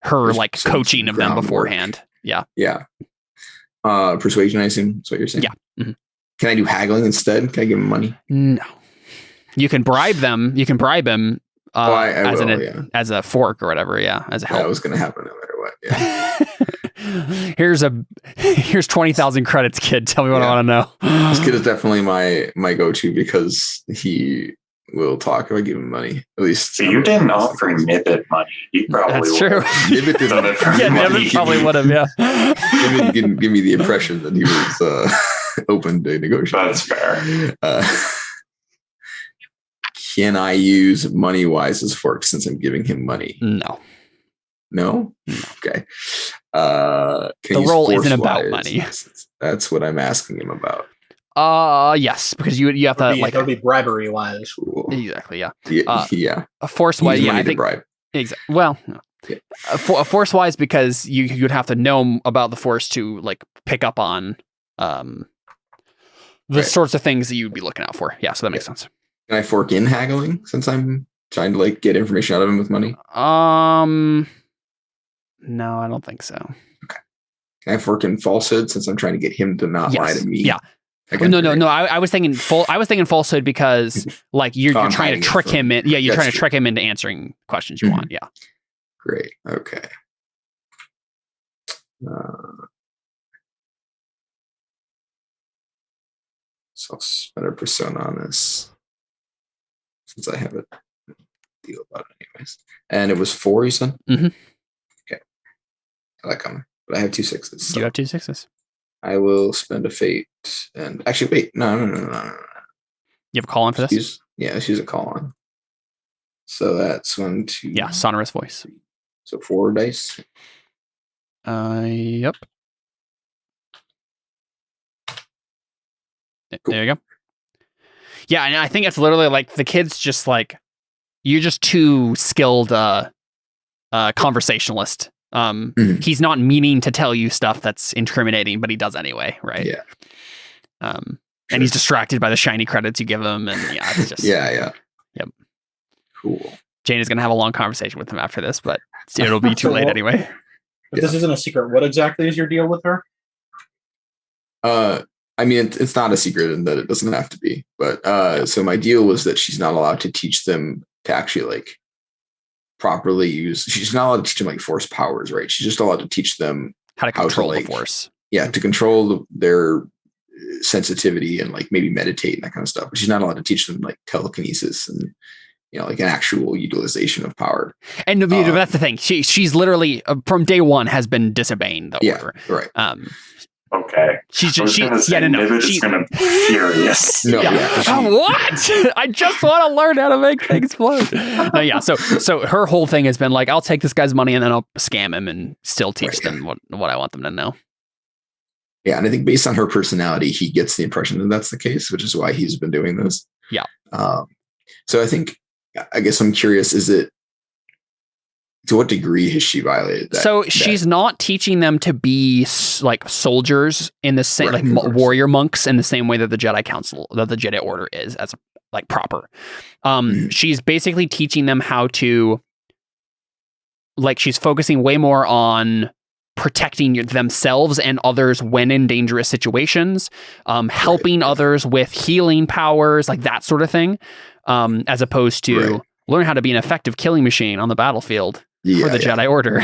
her like coaching of them beforehand. Yeah. Yeah. Persuasion, I assume is what you're saying. Yeah. Mm-hmm. Can I do haggling instead? Can I give him money? No. You can bribe them. You can bribe him as a fork or whatever. Yeah. As a help. That was going to happen no matter what. Yeah. Here's 20,000 credits, kid. Tell me what I want to know. This kid is definitely my go-to because he will talk if I give him money. At least. So you didn't offer Nibbit money. He probably That's would. True. Nibbit done it for me. Nibbit probably would have. Yeah. Nibbit didn't give me the impression that he was open to negotiate. That's fair. Can I use money-wise as fork since I'm giving him money? No. No? Okay. The role isn't about money. That's what I'm asking him about. Yes, because you have to that would be bribery wise. Cool. Exactly, yeah. Yeah. A force wise, yeah, I think. Bribe. Exactly. Well, a force wise because you'd have to know about the force to like pick up on the sorts of things that you'd be looking out for. Yeah, so that makes sense. Can I fork in haggling since I'm trying to like get information out of him with money? No, I don't think so. Okay. Can I fork in falsehood since I'm trying to get him to not lie to me? Yeah. No. I was thinking falsehood because like you're trying to trick him in. Yeah, you're trying to trick him into answering questions you want. Yeah. Great. Okay. So I'll spend a persona on this since I have a deal about it anyways. And it was 4, you said? Mm-hmm. Okay. I like them, but I have 2 6s. So you have 2 6s. I will spend a fate and actually wait. No. You have a call on for this? Let's use a call on. So that's 1, 2. Yeah, sonorous voice. So 4 dice. Yep. Cool. There you go. Yeah, and I think it's literally like the kid's just like you're just too skilled conversationalist. He's not meaning to tell you stuff that's incriminating, but he does anyway, right? Yeah. And he's distracted by the shiny credits you give him, and yeah, it's just yeah. Yep. Cool. Jane is going to have a long conversation with him after this, but it'll be too late anyway. But this isn't a secret. What exactly is your deal with her? I mean, it's not a secret in that it doesn't have to be. But so my deal was that she's not allowed to teach them to actually like properly use. She's not allowed to teach them like force powers, right? She's just allowed to teach them How to control like, the force. Yeah, to control their sensitivity and like maybe meditate and that kind of stuff. But she's not allowed to teach them like telekinesis and like an actual utilization of power. And that's the thing. She's literally from day one has been disobeying the order. Right. Okay. She's I was gonna say, Nibbit is gonna be furious. No, What? I just want to learn how to make things float. So her whole thing has been like, I'll take this guy's money and then I'll scam him and still teach them what I want them to know. Yeah, and I think based on her personality, he gets the impression that that's the case, which is why he's been doing this. Yeah. So I guess I'm curious, to what degree has she violated that? She's not teaching them to be like soldiers in the same, like warrior monks in the same way that the Jedi Council, that the Jedi Order is as like proper. She's basically teaching them how to, like, she's focusing way more on protecting themselves and others when in dangerous situations, helping others with healing powers, like that sort of thing, as opposed to learn how to be an effective killing machine on the battlefield for the Jedi Order.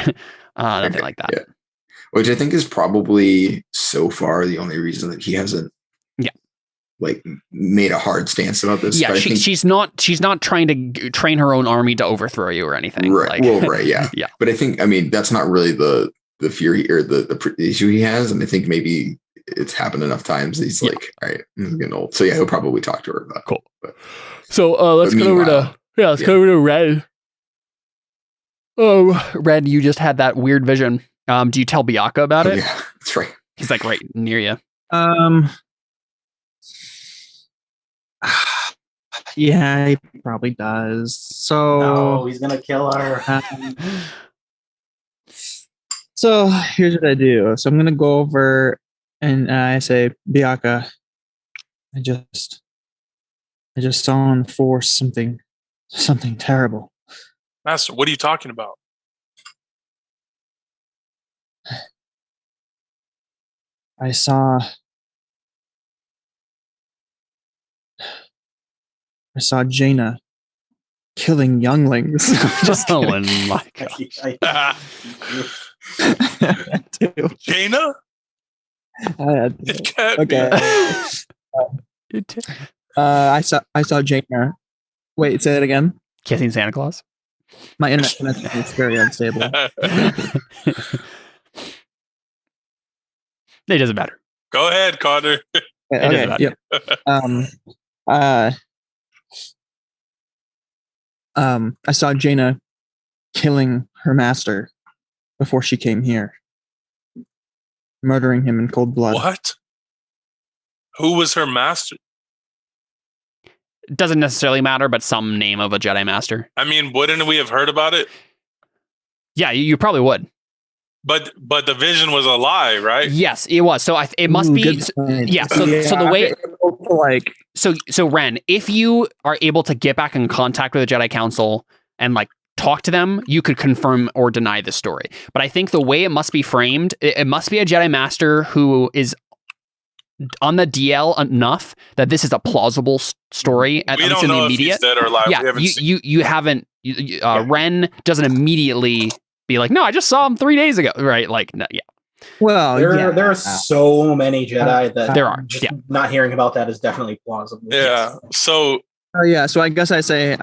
Nothing like that. Yeah. Which I think is probably so far the only reason that he hasn't like made a hard stance about this. Yeah, she's not trying to train her own army to overthrow you or anything. Right. Like, yeah. But I think, that's not really the fear or the issue he has. And I think maybe it's happened enough times. He's like, all right, I'm getting old. So he'll probably talk to her about it. Cool. So let's go over to go over to Red. Oh, Red, you just had that weird vision. Do you tell Bianca about it? Yeah, that's right. He's like right near you. Yeah, he probably does. So No, he's gonna kill her. So here's what I do. So I'm gonna go over and I say, Bianca, I just saw on the Force something terrible. Master, what are you talking about? I saw Jaina killing younglings. Just oh my god. Jaina? It can't be. I saw Jaina. Wait, say that again. Kissing Santa Claus? My internet connection is very unstable. It doesn't matter. Go ahead, Connor. Okay. Yep. I saw Jaina killing her master before she came here, murdering him in cold blood. What? Who was her master? It doesn't necessarily matter, but some name of a Jedi Master. I mean, wouldn't we have heard about it? Yeah, you probably would. But the vision was a lie, right? Yes, it was. So it must be. So the way, like, so Ren, if you are able to get back in contact with the Jedi Council and like talk to them, you could confirm or deny the story. But I think the way it must be framed, it must be a Jedi Master who is on the DL enough that this is a plausible story. At least in the immediate. If he's dead or alive. Yeah, you haven't. Ren doesn't immediately be like, no, I just saw him 3 days ago, right? Like, no, yeah. Well, there are so many Jedi that there are. Just not hearing about that is definitely plausible. Yeah. So. So I guess I say,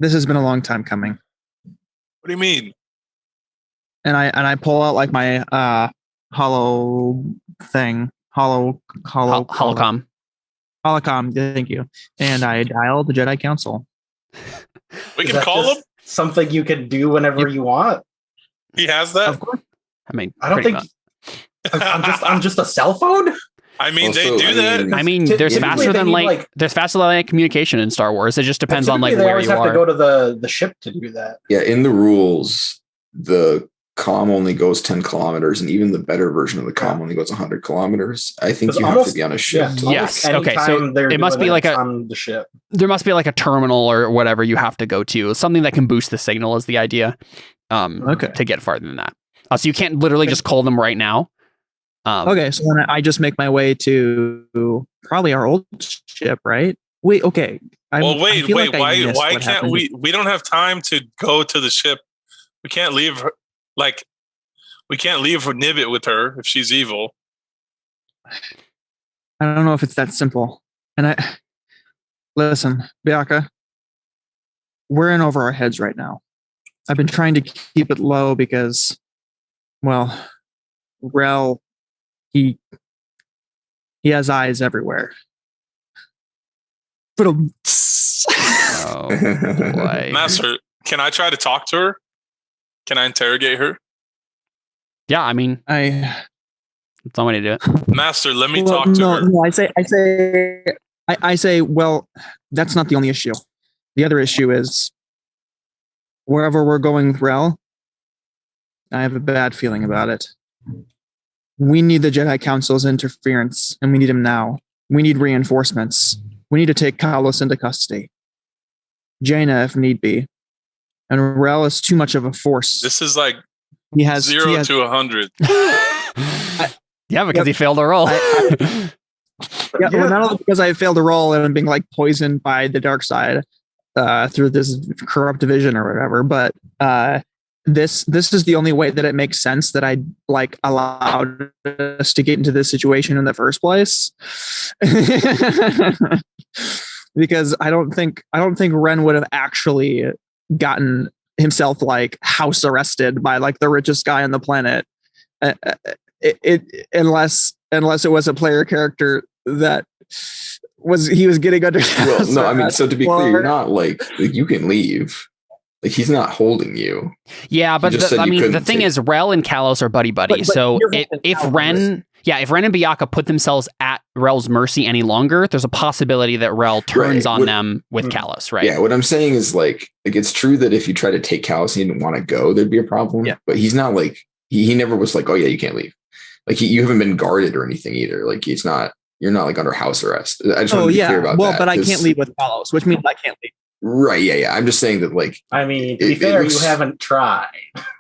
this has been a long time coming. What do you mean? And I pull out like my holocom. Thank you. And I dial the Jedi Council. We can call him. Something you can do whenever you want. He has that. Of course. I mean, I don't think I'm just a cell phone. I mean, they do that. I mean, there's faster than there's faster than light communication in Star Wars. It just depends on like where you are. They always have to go to the ship to do that. Yeah, in the rules, the comm only goes 10 kilometers, and even the better version of the comm only goes 100 kilometers. I think you have to be on a ship. Yeah, Yes. Okay. So it must be like on the ship. there must be like a terminal or whatever you have to go to. Something that can boost the signal is the idea. To get farther than that. So you can't literally just call them right now. Okay, so then I just make my way to probably our old ship, right? Wait, okay. Wait. Why can't we? We don't have time to go to the ship. We can't leave her. Like, we can't leave Nibbit with her if she's evil. I don't know if it's that simple. And listen, Bianca, we're in over our heads right now. I've been trying to keep it low because, well, Rel, he has eyes everywhere. But oh boy. Master, can I try to talk to her? Can I interrogate her? Yeah, I mean, it's one way to do it. Master, let me talk to her. No, I say, well, that's not the only issue. The other issue is wherever we're going with Rel, I have a bad feeling about it. We need the Jedi Council's interference, and we need him now. We need reinforcements. We need to take Kalos into custody. Jaina, if need be. And Rel is too much of a force. This is like he has 0 to 100. Yeah, because he failed a roll. Well, not only because I failed a roll and I'm being like poisoned by the dark side through this corrupt vision or whatever, but this is the only way that it makes sense that I like allowed us to get into this situation in the first place. Because I don't think Ren would have actually gotten himself like house arrested by like the richest guy on the planet, unless it was a player character that was getting under. Well, no, I mean, so to be clear, you're not like you can leave. Like he's not holding you. Yeah, but the thing is, Rel and Kalos are buddy. So if Ren and Bianca put themselves at Rel's mercy any longer, there's a possibility that Rel turns on them with Kalos, right? Yeah, what I'm saying is like it's true that if you try to take Kalos and he didn't want to go, there'd be a problem. Yeah. But he's not like he never was like, oh yeah, you can't leave. Like you haven't been guarded or anything either. Like you're not like under house arrest. I just want to be clear about that. Well, but I can't leave with Kalos, which means I can't leave. Right, yeah. I'm just saying that, like, I mean, to be fair, you haven't tried.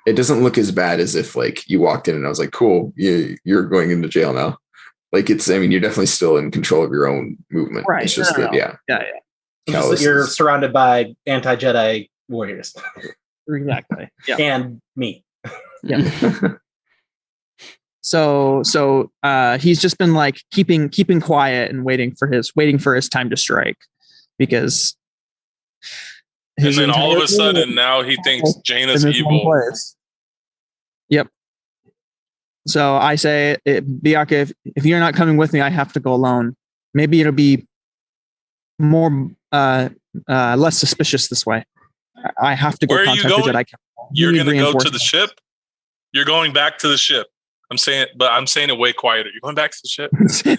It doesn't look as bad as if, like, you walked in and I was like, cool, you're going into jail now. Like, you're definitely still in control of your own movement. Right. It's just Yeah. You're surrounded by anti-Jedi warriors. Exactly. Yeah. And me. Yeah. So he's just been like keeping quiet and waiting for his time to strike, because and then all of a sudden now he thinks Jaina's evil. Yep. So I say, Bianca, if you're not coming with me, I have to go alone. Maybe it'll be more less suspicious this way. I have to go. Where are you going? You're going to go to the ship. You're going back to the ship. I'm saying it way quieter. You're going back to the ship.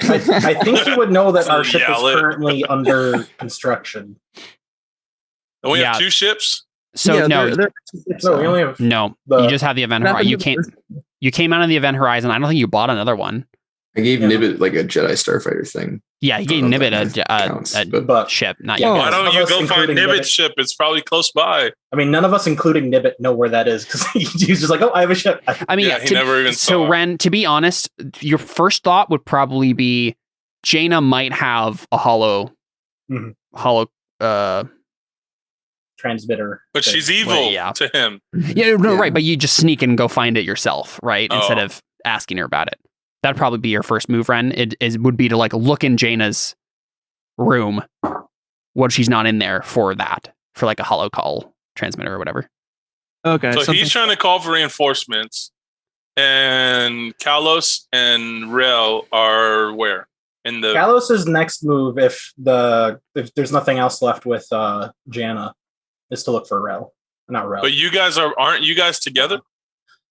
I think you would know that our ship is currently under construction. And we have two ships. So we only have you just have the event horizon. You came out of the event horizon. I don't think you bought another one. I gave Nibbit like a Jedi Starfighter thing. Yeah, he gave Nibbit a ship. Not you. Why don't you go find Nibbit's ship? It's probably close by. I mean, none of us, including Nibbit, know where that is because he's just like, oh, I have a ship. I mean, he never even saw it. Ren, to be honest, your first thought would probably be Jaina might have a hollow transmitter, but she's evil to him. Right. But you just sneak and go find it yourself, right? Instead of asking her about it. That'd probably be your first move, Ren. It would be to like look in Jaina's room when she's not in there for like a hollow call transmitter or whatever. Okay. So he's trying to call for reinforcements, and Kalos and Rel are where? In the Kalos's next move, if there's nothing else left with Jaina, is to look for Rel, not Rel. But you guys aren't you guys together?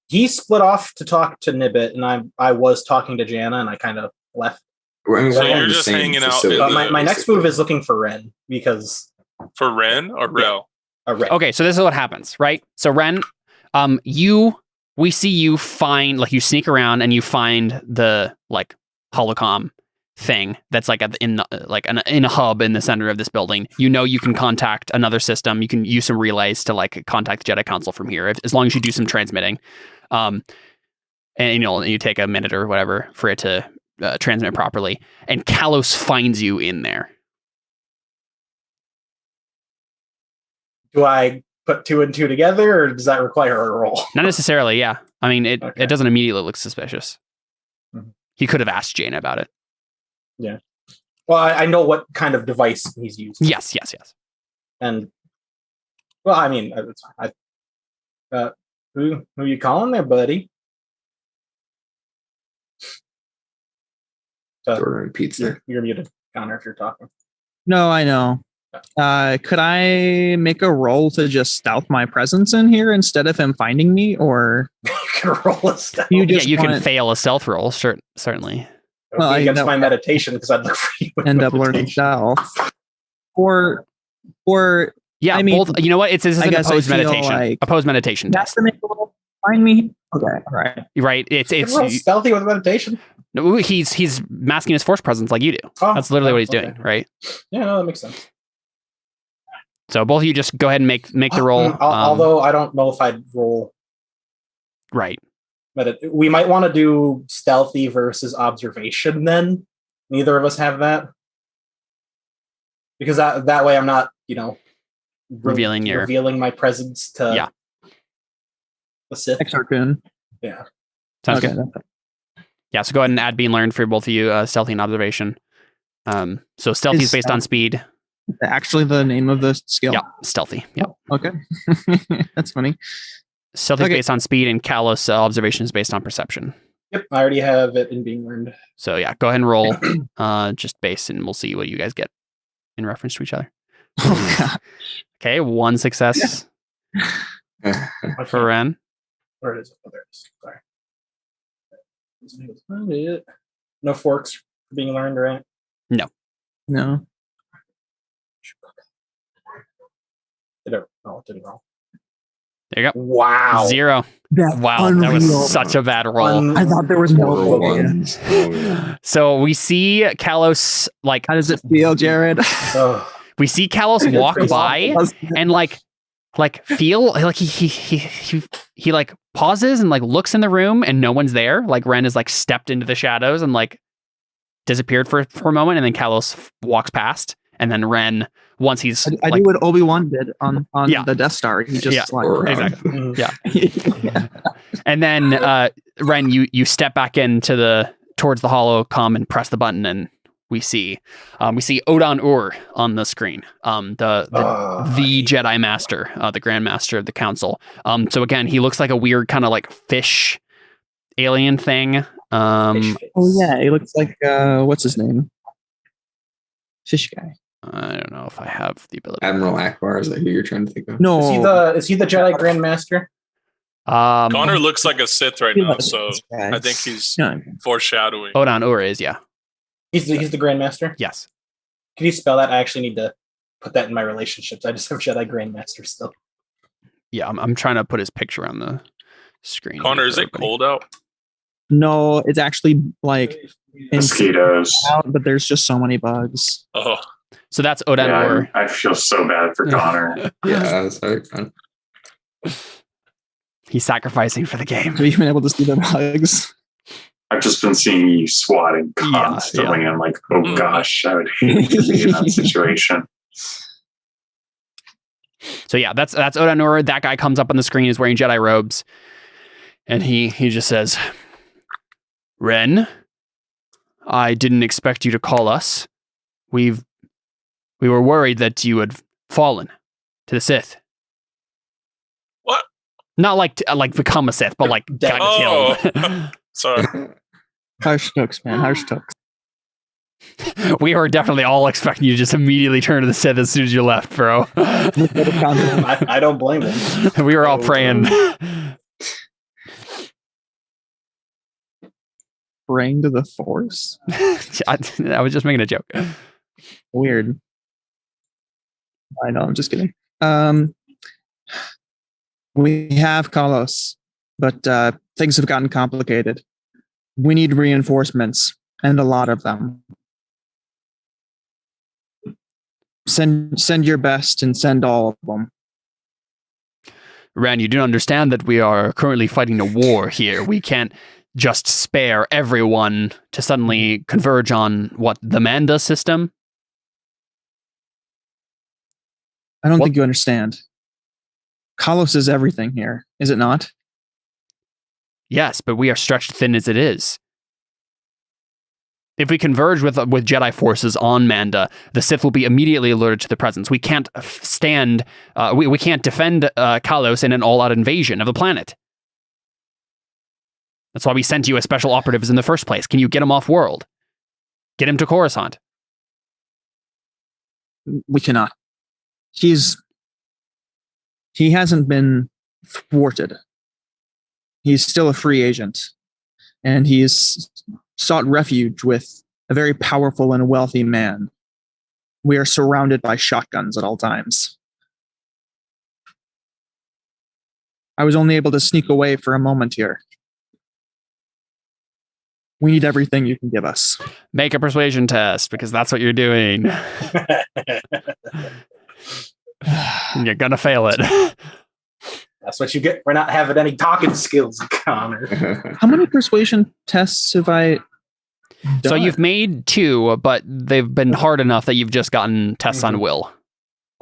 He split off to talk to Nibbit, and I was talking to Jaina, and I kind of left. I mean, so you're just hanging out. My next move is looking for Ren, because for Ren or Rel. Ren. Okay, so this is what happens, right? So Ren, you we see you find, like, you sneak around and you find the like holocom thing that's like in a hub in the center of this building. You know, you can contact another system. You can use some relays to like contact the Jedi Council from here, as long as you do some transmitting. And you take a minute or whatever for it to transmit properly. And Kalos finds you in there. Do I put 2 and 2 together, or does that require a roll? Not necessarily. Yeah, I mean it doesn't immediately look suspicious. Mhm. He could have asked Jaina about it. Yeah. Well, I know what kind of device he's using. Yes. And well, I mean, it's fine. Who you calling there, buddy? Ordering pizza. You're muted, Connor, if you're talking. No, I know. Could I make a roll to just stealth my presence in here instead of him finding me, or You can roll a stealth. You just you can want- fail a stealth roll, certainly. It would be against my meditation because I'd look for you. with end up learning meditation. stealth? Or Yeah, I mean, both. You know what? It's I an guess I opposed feel meditation. like- Opposed meditation you have test. to make a roll to find me. Okay, all right. Right? You can roll stealthy with meditation. No, he's masking his force presence like you do. Oh, That's literally what he's okay. doing, right? Yeah, no, that makes sense. So both of you just go ahead and make the roll. Although I don't know if I'd roll. Right. We might want to do stealthy versus observation then. Neither of us have that. Because that way I'm not, revealing my presence to the Sith. Exarchun. Yeah. Sounds Okay, good. Yeah, so go ahead and add being learned for both of you, stealthy and observation. So stealthy is based on speed. Actually, the name of the skill. Yeah, stealthy. Yep. Okay. That's funny. Stealthy is Okay. based on speed, and Kalos observation is based on perception. Yep, I already have it in being learned. So yeah, go ahead and roll just base, and we'll see what you guys get in reference to each other. Oh, God. Okay, 1 success for Ren. Where is it? Oh, there it is. Sorry. No forks for being learned, right? No. It didn't roll. There you go. Wow. 0. That's Wow, that was such a bad roll. I thought there was no Horrible way. ones. Oh, yeah. So we see Kalos, like, How does it feel, Jared? Ugh. we see Kalos walk feels by and like feel like he like pauses and like looks in the room and no one's there. Like Ren is like stepped into the shadows and like disappeared for a moment, and then Kalos walks past, and then Ren, once he's I like, do what Obi-Wan did on Yeah. the Death Star. He just Yeah. like Or, exactly. yeah. And then Ren, you step back towards the holocom and press the button, and we see Odan Ur on the screen. The Jedi Master, the Grand Master of the Council. So again, he looks like a weird kind of like fish alien thing. Fish face. Oh yeah, he looks like what's his name? Fish guy. I don't know if I have the ability. Admiral Akbar, is that who you're trying to think of? No. Is he the Jedi Grand Master? Connor looks like a Sith right He now, looks so like this guy. I think he's No. foreshadowing. Odan Ur is, yeah. He's the Grand Master? Yes. Can you spell that? I actually need to put that in my relationships. I just have Jedi Grand Master still. Yeah, I'm trying to put his picture on the screen. Connor, here is for it everybody. cold out? No, it's actually like Mosquitoes. out, but there's just so many bugs. Oh, So that's Odan Ur. I feel so bad for Connor. Yeah, that's very fun. He's sacrificing for the game. Have you been able to see the bugs? I've just been seeing you swatting constantly. yeah. I'm like, oh gosh, I would hate to be in that situation. So yeah, that's Odan Ur. That guy comes up on the screen, is wearing Jedi robes, and he just says, "Ren, I didn't expect you to call us. We were worried that you had fallen to the Sith. what? Not like become a Sith, but like got Oh. killed." Sorry. Harsh tooks, man. Harsh tooks. We were definitely all expecting you to just immediately turn to the Sith as soon as you left, bro. I don't blame him. We were all praying. Praying to the Force? I was just making a joke. Weird. I know, I'm just kidding. We have Kalos. but things have gotten complicated. We need reinforcements, and a lot of them. Send your best and send all of them. Ren, you do understand that we are currently fighting a war here. We can't just spare everyone to suddenly converge on the Manda system. I don't think you understand. Kalos is everything here, is it not? Yes, but we are stretched thin as it is. If we converge with Jedi forces on Manda, the Sith will be immediately alerted to the presence. We can't stand. We can't defend Kalos in an all-out invasion of the planet. That's why we sent you as special operatives in the first place. Can you get him off world? Get him to Coruscant. We cannot. He hasn't been thwarted. He's still a free agent, and he's sought refuge with a very powerful and wealthy man. We are surrounded by shotguns at all times. I was only able to sneak away for a moment here. We need everything you can give us. Make a persuasion test, because that's what you're doing. You're gonna fail it. That's what you get for not having any talking skills, Connor. How many persuasion tests have I done? So you've made 2, but they've been hard enough that you've just gotten tests on will.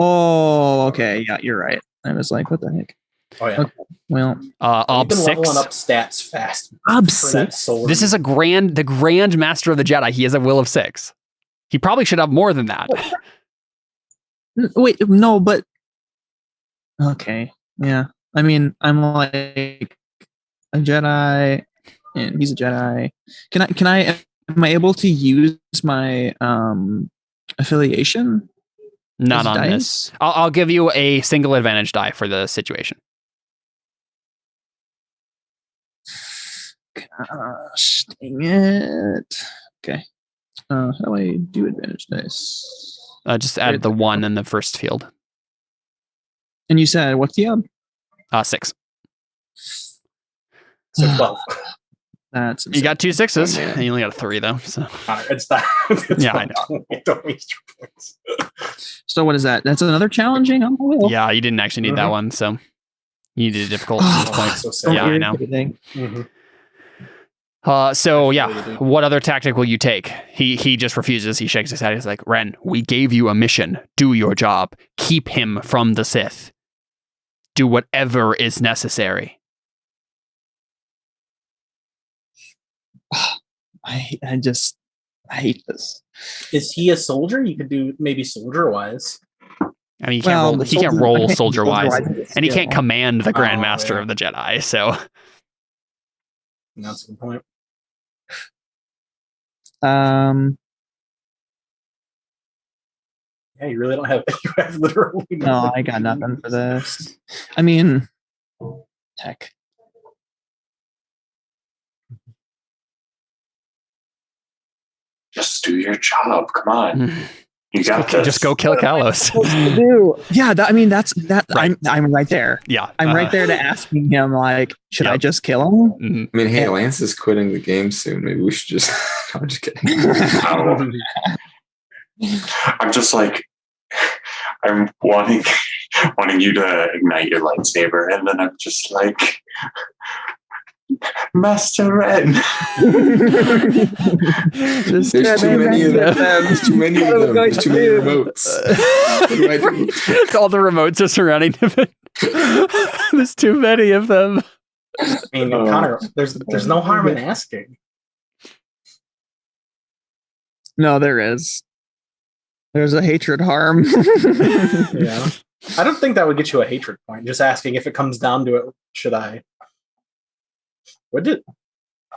Oh, okay. Yeah, you're right. I was like, what the heck? Oh yeah. Okay. Well, You've been 6. leveling up stats fast. Ob for that 6. sword. This is the Grand Master of the Jedi. He has a will of 6. He probably should have more than that. Wait, no, but okay. Yeah. I mean, I'm like a Jedi and he's a Jedi. Am I able to use my affiliation? Not as on dice? this. I'll give you a single advantage die for the situation. Gosh, dang it. Okay. How do I do advantage dice? Just add the 1 in the first field. And you said, what's the 6. So 12. That's You got 2 6s. Oh, man. And you only got a 3 though. So Connor, it's not. It's Yeah, I know. Don't waste your points. So what is that? That's another challenging on the wheel. yeah, you didn't actually need that one. So you needed a difficult at this point. So sad. Yeah, I know. Mhm. So That's yeah, really good. what other tactic will you take? He just refuses. He shakes his head. He's like, Ren, we gave you a mission. Do your job. Keep him from the Sith. Do whatever is necessary. I hate this. Is he a soldier? You could do maybe soldier wise. I mean, he can't roll soldier wise, and he can't come. command the Grand Oh, Master yeah. of the Jedi. So That's a good point. Yeah, you really don't have. You have literally. No, I got nothing for this. I mean, heck. Just do your job. Come on. You got this. just go kill Kalos. Yeah, that's that. Right. I'm right there. Yeah, I'm right there to asking him, like, should I just kill him? Mhm. I mean, hey, Lance is quitting the game soon. Maybe we should just. I'm just kidding. I'm just like, I'm wanting you to ignite your lightsaber, and then I'm just like, Master Ren. There's too many of them. There's too many of them. There's too many remotes. What do I do? All the remotes are surrounding him. There's too many of them. I mean, Connor, there's no harm in asking. No, there is. There's a hatred harm. Yeah, I don't think that would get you a hatred point. Just asking if it comes down to it, should I? What did?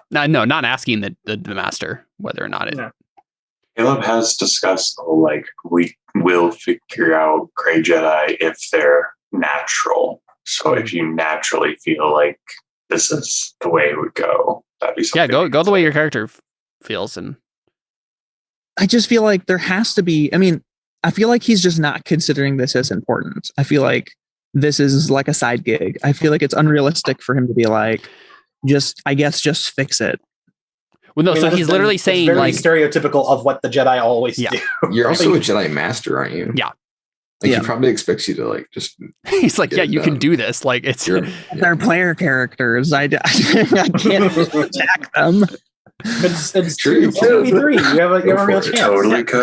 No, not asking the master whether or not it. No. Caleb has discussed, like, we will figure out Grey Jedi if they're natural. So if you naturally feel like this is the way it would go, that'd be something. Yeah, go the way your character feels, and I just feel like there has to be. I mean, I feel like he's just not considering this as important. I feel like this is like a side gig. I feel like it's unrealistic for him to be like, just fix it. Well, no, I mean, so that's he's literally saying very like, stereotypical of what the Jedi always do. You're also a Jedi Master, aren't you? Yeah. Like Yeah. he probably expects you to like just. he's like, Get yeah, it you can done. do this. Like it's You're, They're player characters. I can't attack them. It's True, you it's 2v3. You have a Go real for it. chance. Totally could.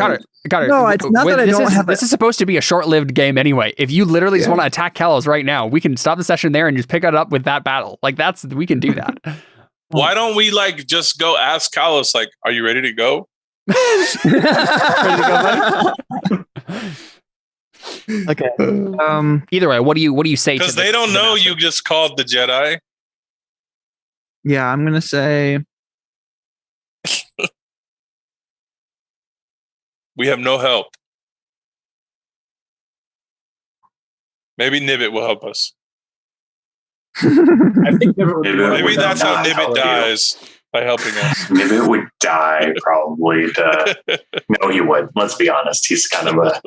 Got it. No, it's not that I this don't is, have This is supposed to be a short-lived game anyway. If you literally just Yeah. want to attack Kalos right now, we can stop the session there and just pick it up with that battle. Like we can do that. Why don't we like just go ask Kalos, like, are you ready to go? Okay. Either way, what do you say? Because they don't know you just called the Jedi. Yeah, I'm gonna say We have no help. Maybe Nibbit will help us. I think Maybe that's how Nibbit dies, by helping us. Nibbit would die probably. No, he would. Let's be honest. He's kind of a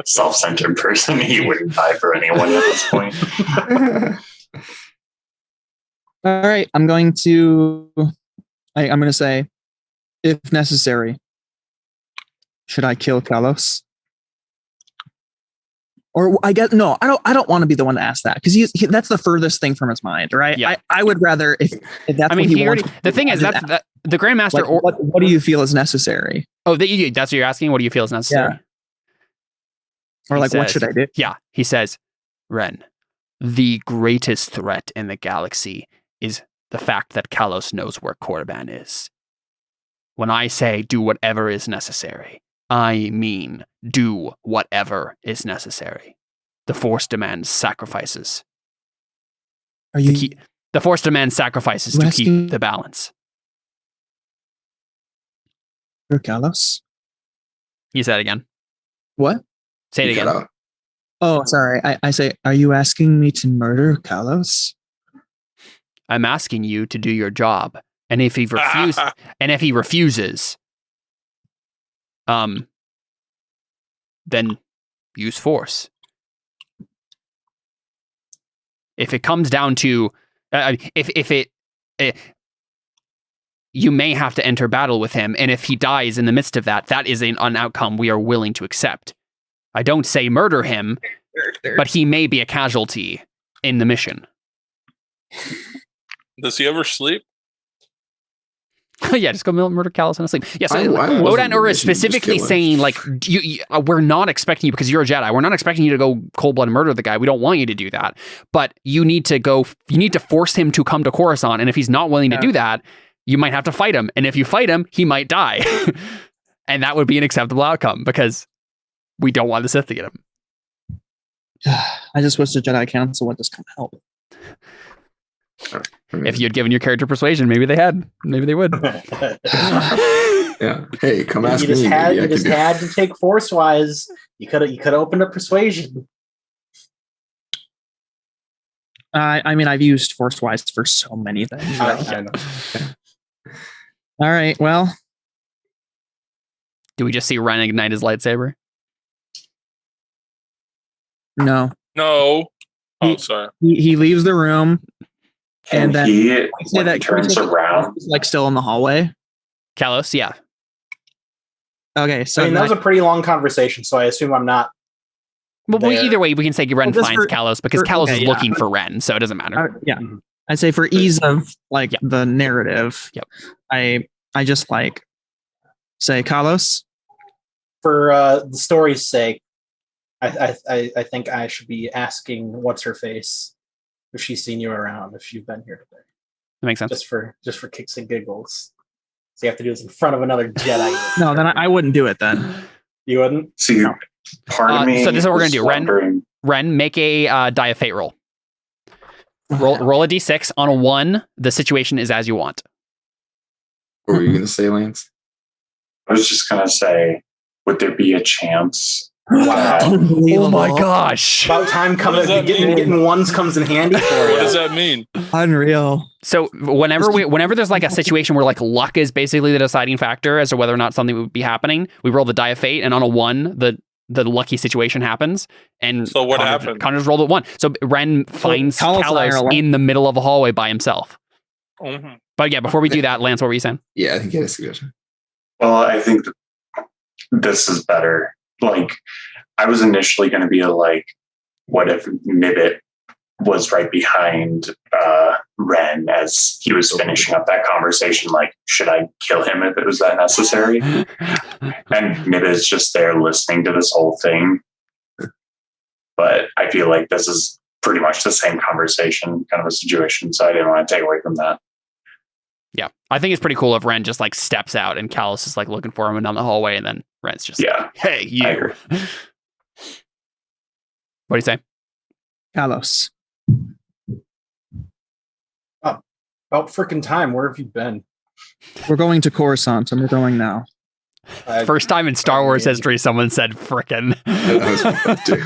self-centered person. He wouldn't die for anyone at this point. all right. I'm going to say, if necessary, should I kill Kalos? Or I guess no, I don't want to be the one to ask that because that's the furthest thing from his mind, right? Yeah. I would rather if that's I mean, what he already. wants, The thing is, just that the Grandmaster. like, what do you feel is necessary? Oh, that's what you're asking. What do you feel is necessary? Or He like, what says- should I do? Yeah, he says, Ren, the greatest threat in the galaxy is the fact that Kalos knows where Korriban is. When I say do whatever is necessary, I mean do whatever is necessary. The Force demands sacrifices. Are you The Force demands sacrifices to asking- keep the balance. for Kalos? You say it again. What? Say it You cut again. out. Oh, sorry. I say, are you asking me to murder Kalos? I'm asking you to do your job. And if he refuses, then use force. If it comes down to, you may have to enter battle with him, and if he dies in the midst of that, that is an outcome we are willing to accept. I don't say murder him, but he may be a casualty in the mission. Does he ever sleep? Yeah, just go murder Kalos and sleep. Yes, I wasn't Lodan the Ur is mission, just specifically kill him. saying, like, we're not expecting you, because you're a Jedi, we're not expecting you to go cold-blooded murder the guy. We don't want you to do that. But you need to force him to come to Coruscant, and if he's not willing to do that, you might have to fight him. And if you fight him, he might die. And that would be an acceptable outcome, because we don't want the Sith to get him. I just wish the Jedi Council would just come help. If you had given your character persuasion, maybe they would. Yeah. Hey, come ask You me. just maybe I had can do- to take force wise. You could have opened up persuasion. I mean, I've used Force-wise for so many things. I know. All right, well, Do we just see Ren ignite his lightsaber? no. No. Oh, sorry. He leaves the room. And And then- he, Say when he that turns around, He's like still in the hallway. Kalos, yeah. Okay, so I mean, that was a pretty long conversation, so I assume I'm not. Well, There. either way, we can say Ren Well, just finds for- Kalos, because for- Kalos okay, is yeah. looking for Ren, so it doesn't matter. yeah. Mhm. I'd say for ease of like the narrative, Yep. I just like say Kalos. For the story's sake, I think I should be asking what's her face if she's seen you around, if you've been here today, That makes sense. just for kicks and giggles. So you have to do this in front of another Jedi. No, then I wouldn't do it then. You wouldn't? see, part of me. So this is what we're gonna was do. Ren- wondering- Ren, make a die of fate roll. Roll a d6. On a 1, the situation is as you want. What were you going to say, Lance? I was just gonna say, would there be a chance? Wow. Oh my gosh. About time What does that mean? getting ones comes in handy for What you. does that mean? Unreal. So whenever there's like a situation where like luck is basically the deciding factor as to whether or not something would be happening, we roll the die of fate, and on a 1, the the lucky situation happens. And So what happened? Connor just rolled a 1. So Ren finds Kalos and I are Kalos alone. in the middle of a hallway by himself. Mhm. But yeah, before we do that, Lance, what were you saying? Yeah, I think he had a suggestion. Well, I think that this is better. Like, I was initially going to be like, what if Nibbit was right behind Ren as he was finishing up that conversation? Like, should I kill him if it was that necessary? And Nibbit is just there listening to this whole thing. But I feel like this is pretty much the same conversation, kind of a situation. So I didn't want to take away from that. Yeah, I think it's pretty cool if Ren just like steps out and Kalos is like looking for him down the hallway, and then Ren's just Yeah. like, hey, I you. agree. What do you say? Kalos. About freaking time. Where have you been? We're going to Coruscant, and we're going now. First time in Star Wars history someone said frickin'. That was my thought, too.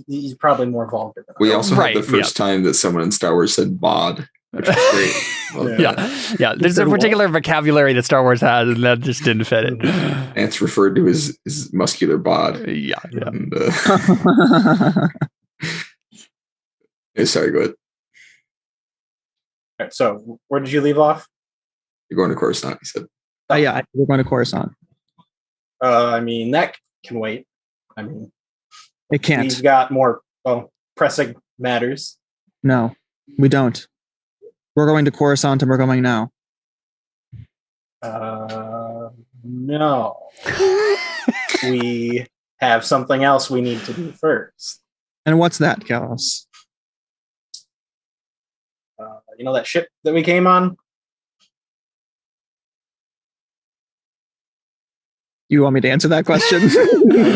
He's probably more vulgar than We also Right, had the first time that someone in Star Wars said bod, which was great. Love Yeah. that. Yeah. There's a particular vocabulary that Star Wars has, and that just didn't fit it. And it's referred to as his muscular bod. Yeah. And, sorry, go ahead. All right, so where did you leave off? You're going to Coruscant, he said. Yeah, we're going to Coruscant. I mean, that can wait. I mean, It can't. we've got more pressing matters. No, we don't. We're going to Coruscant, and we're going now. No. We have something else we need to do first. And what's that, Kalos? You know that ship that we came on? You want me to answer that question?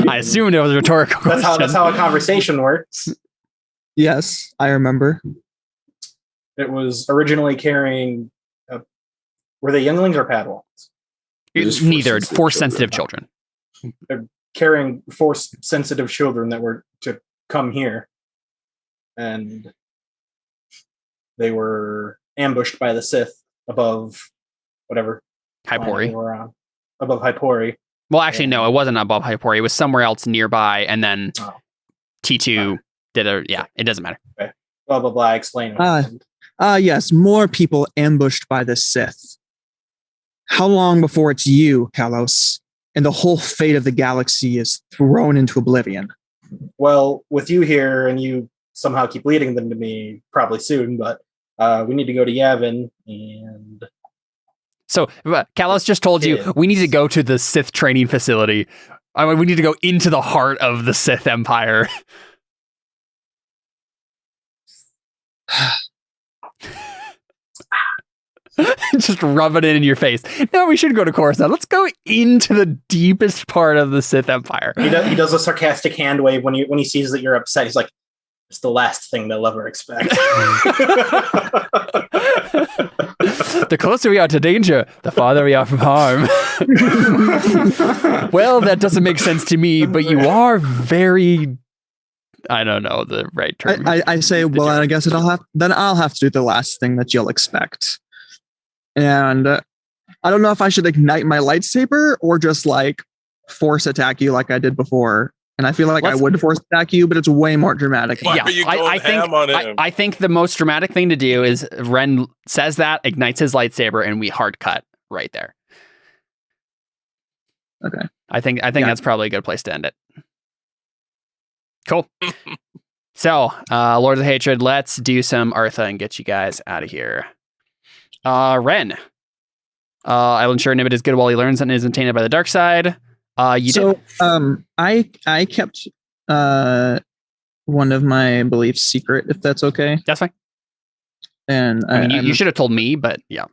I assumed it was a rhetorical question. That's how a conversation works. Yes, I remember. It was originally carrying. Were they younglings or Padawans? Just Neither. force-sensitive Force-sensitive children. Carrying force-sensitive children that were to come here, and they were ambushed by the Sith above whatever planet Hypori. they were on. Above Hypori. Well, actually, no, it wasn't above Hypori. It was somewhere else nearby, and then Oh. T2 did a... Yeah, it doesn't matter. Blah blah blah. Explain. What happened. Yes, more people ambushed by the Sith. How long before it's you, Kalos, and the whole fate of the galaxy is thrown into oblivion? Well, with you here, and you somehow keep leading them to me, probably soon. But we need to go to Yavin, and So, Kalos just told you, we need to go to the Sith training facility. I mean, we need to go into the heart of the Sith Empire. Just rubbing it in your face. No, we should go to Coruscant. Let's go into the deepest part of the Sith Empire. he does a sarcastic hand wave when he sees that you're upset. He's like, "It's the last thing they'll ever expect." The closer we are to danger, the farther we are from harm. Well, that doesn't make sense to me, but you are very... I don't know the right term. I say, well, I guess I'll have to do the last thing that you'll expect. And I don't know if I should ignite my lightsaber or just like force attack you like I did before. And I feel like I would force attack you, but it's way more dramatic. Why are you going ham on him? I think the most dramatic thing to do is Ren says that, ignites his lightsaber, and we hard cut right there. Okay. I think that's probably a good place to end it. Cool. So, Lords of Hatred, let's do some Artha and get you guys out of here. Ren. I'll ensure Nibbit is good while he learns and isn't tainted by the dark side. I kept one of my beliefs secret, if that's okay. That's fine. And I mean, you should have told me, but yeah.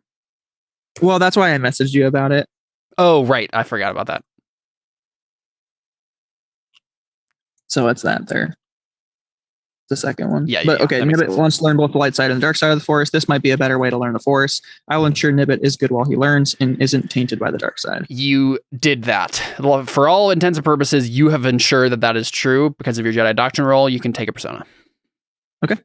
Well, that's why I messaged you about it. Oh, right. I forgot about that. So it's that there. The second one. Yeah. But okay, Nibbit wants to learn both the light side and the dark side of the Force. This might be a better way to learn the Force. I will ensure Nibbit is good while he learns and isn't tainted by the dark side. You did that. For all intents and purposes, you have ensured that is true because of your Jedi Doctrine roll. You can take a persona. Okay.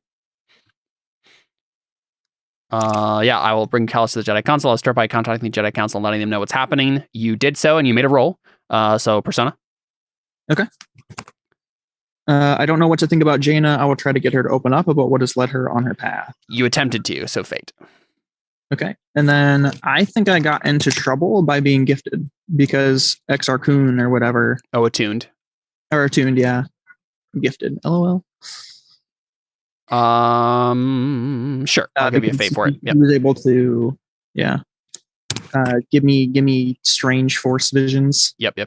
Yeah, I will bring Kalos to the Jedi Council. I'll start by contacting the Jedi Council and letting them know what's happening. You did so, and you made a roll. So persona. I don't know what to think about Jaina. I will try to get her to open up about what has led her on her path. You attempted to, so fate. Okay. And then I think I got into trouble by being gifted because Exarchun or whatever. Oh, attuned. Or attuned, yeah. Gifted. LOL. Sure. I'll give you a fate for it. He Yep. was able to, give me strange force visions. Yep.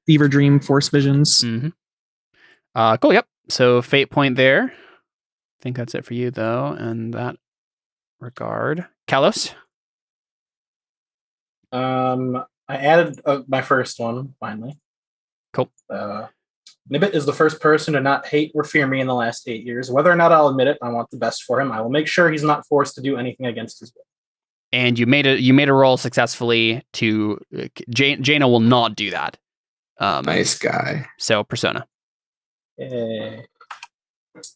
Fever dream force visions. Mm-hmm. Cool. Yep. So fate point there. I think that's it for you, though, in that regard. Kalos? I added my first one, finally. Cool. Nibbit is the first person to not hate or fear me in the last 8 years. Whether or not I'll admit it, I want the best for him. I will make sure he's not forced to do anything against his will. And you made a roll successfully to Jaina will not do that. Nice guy. So persona.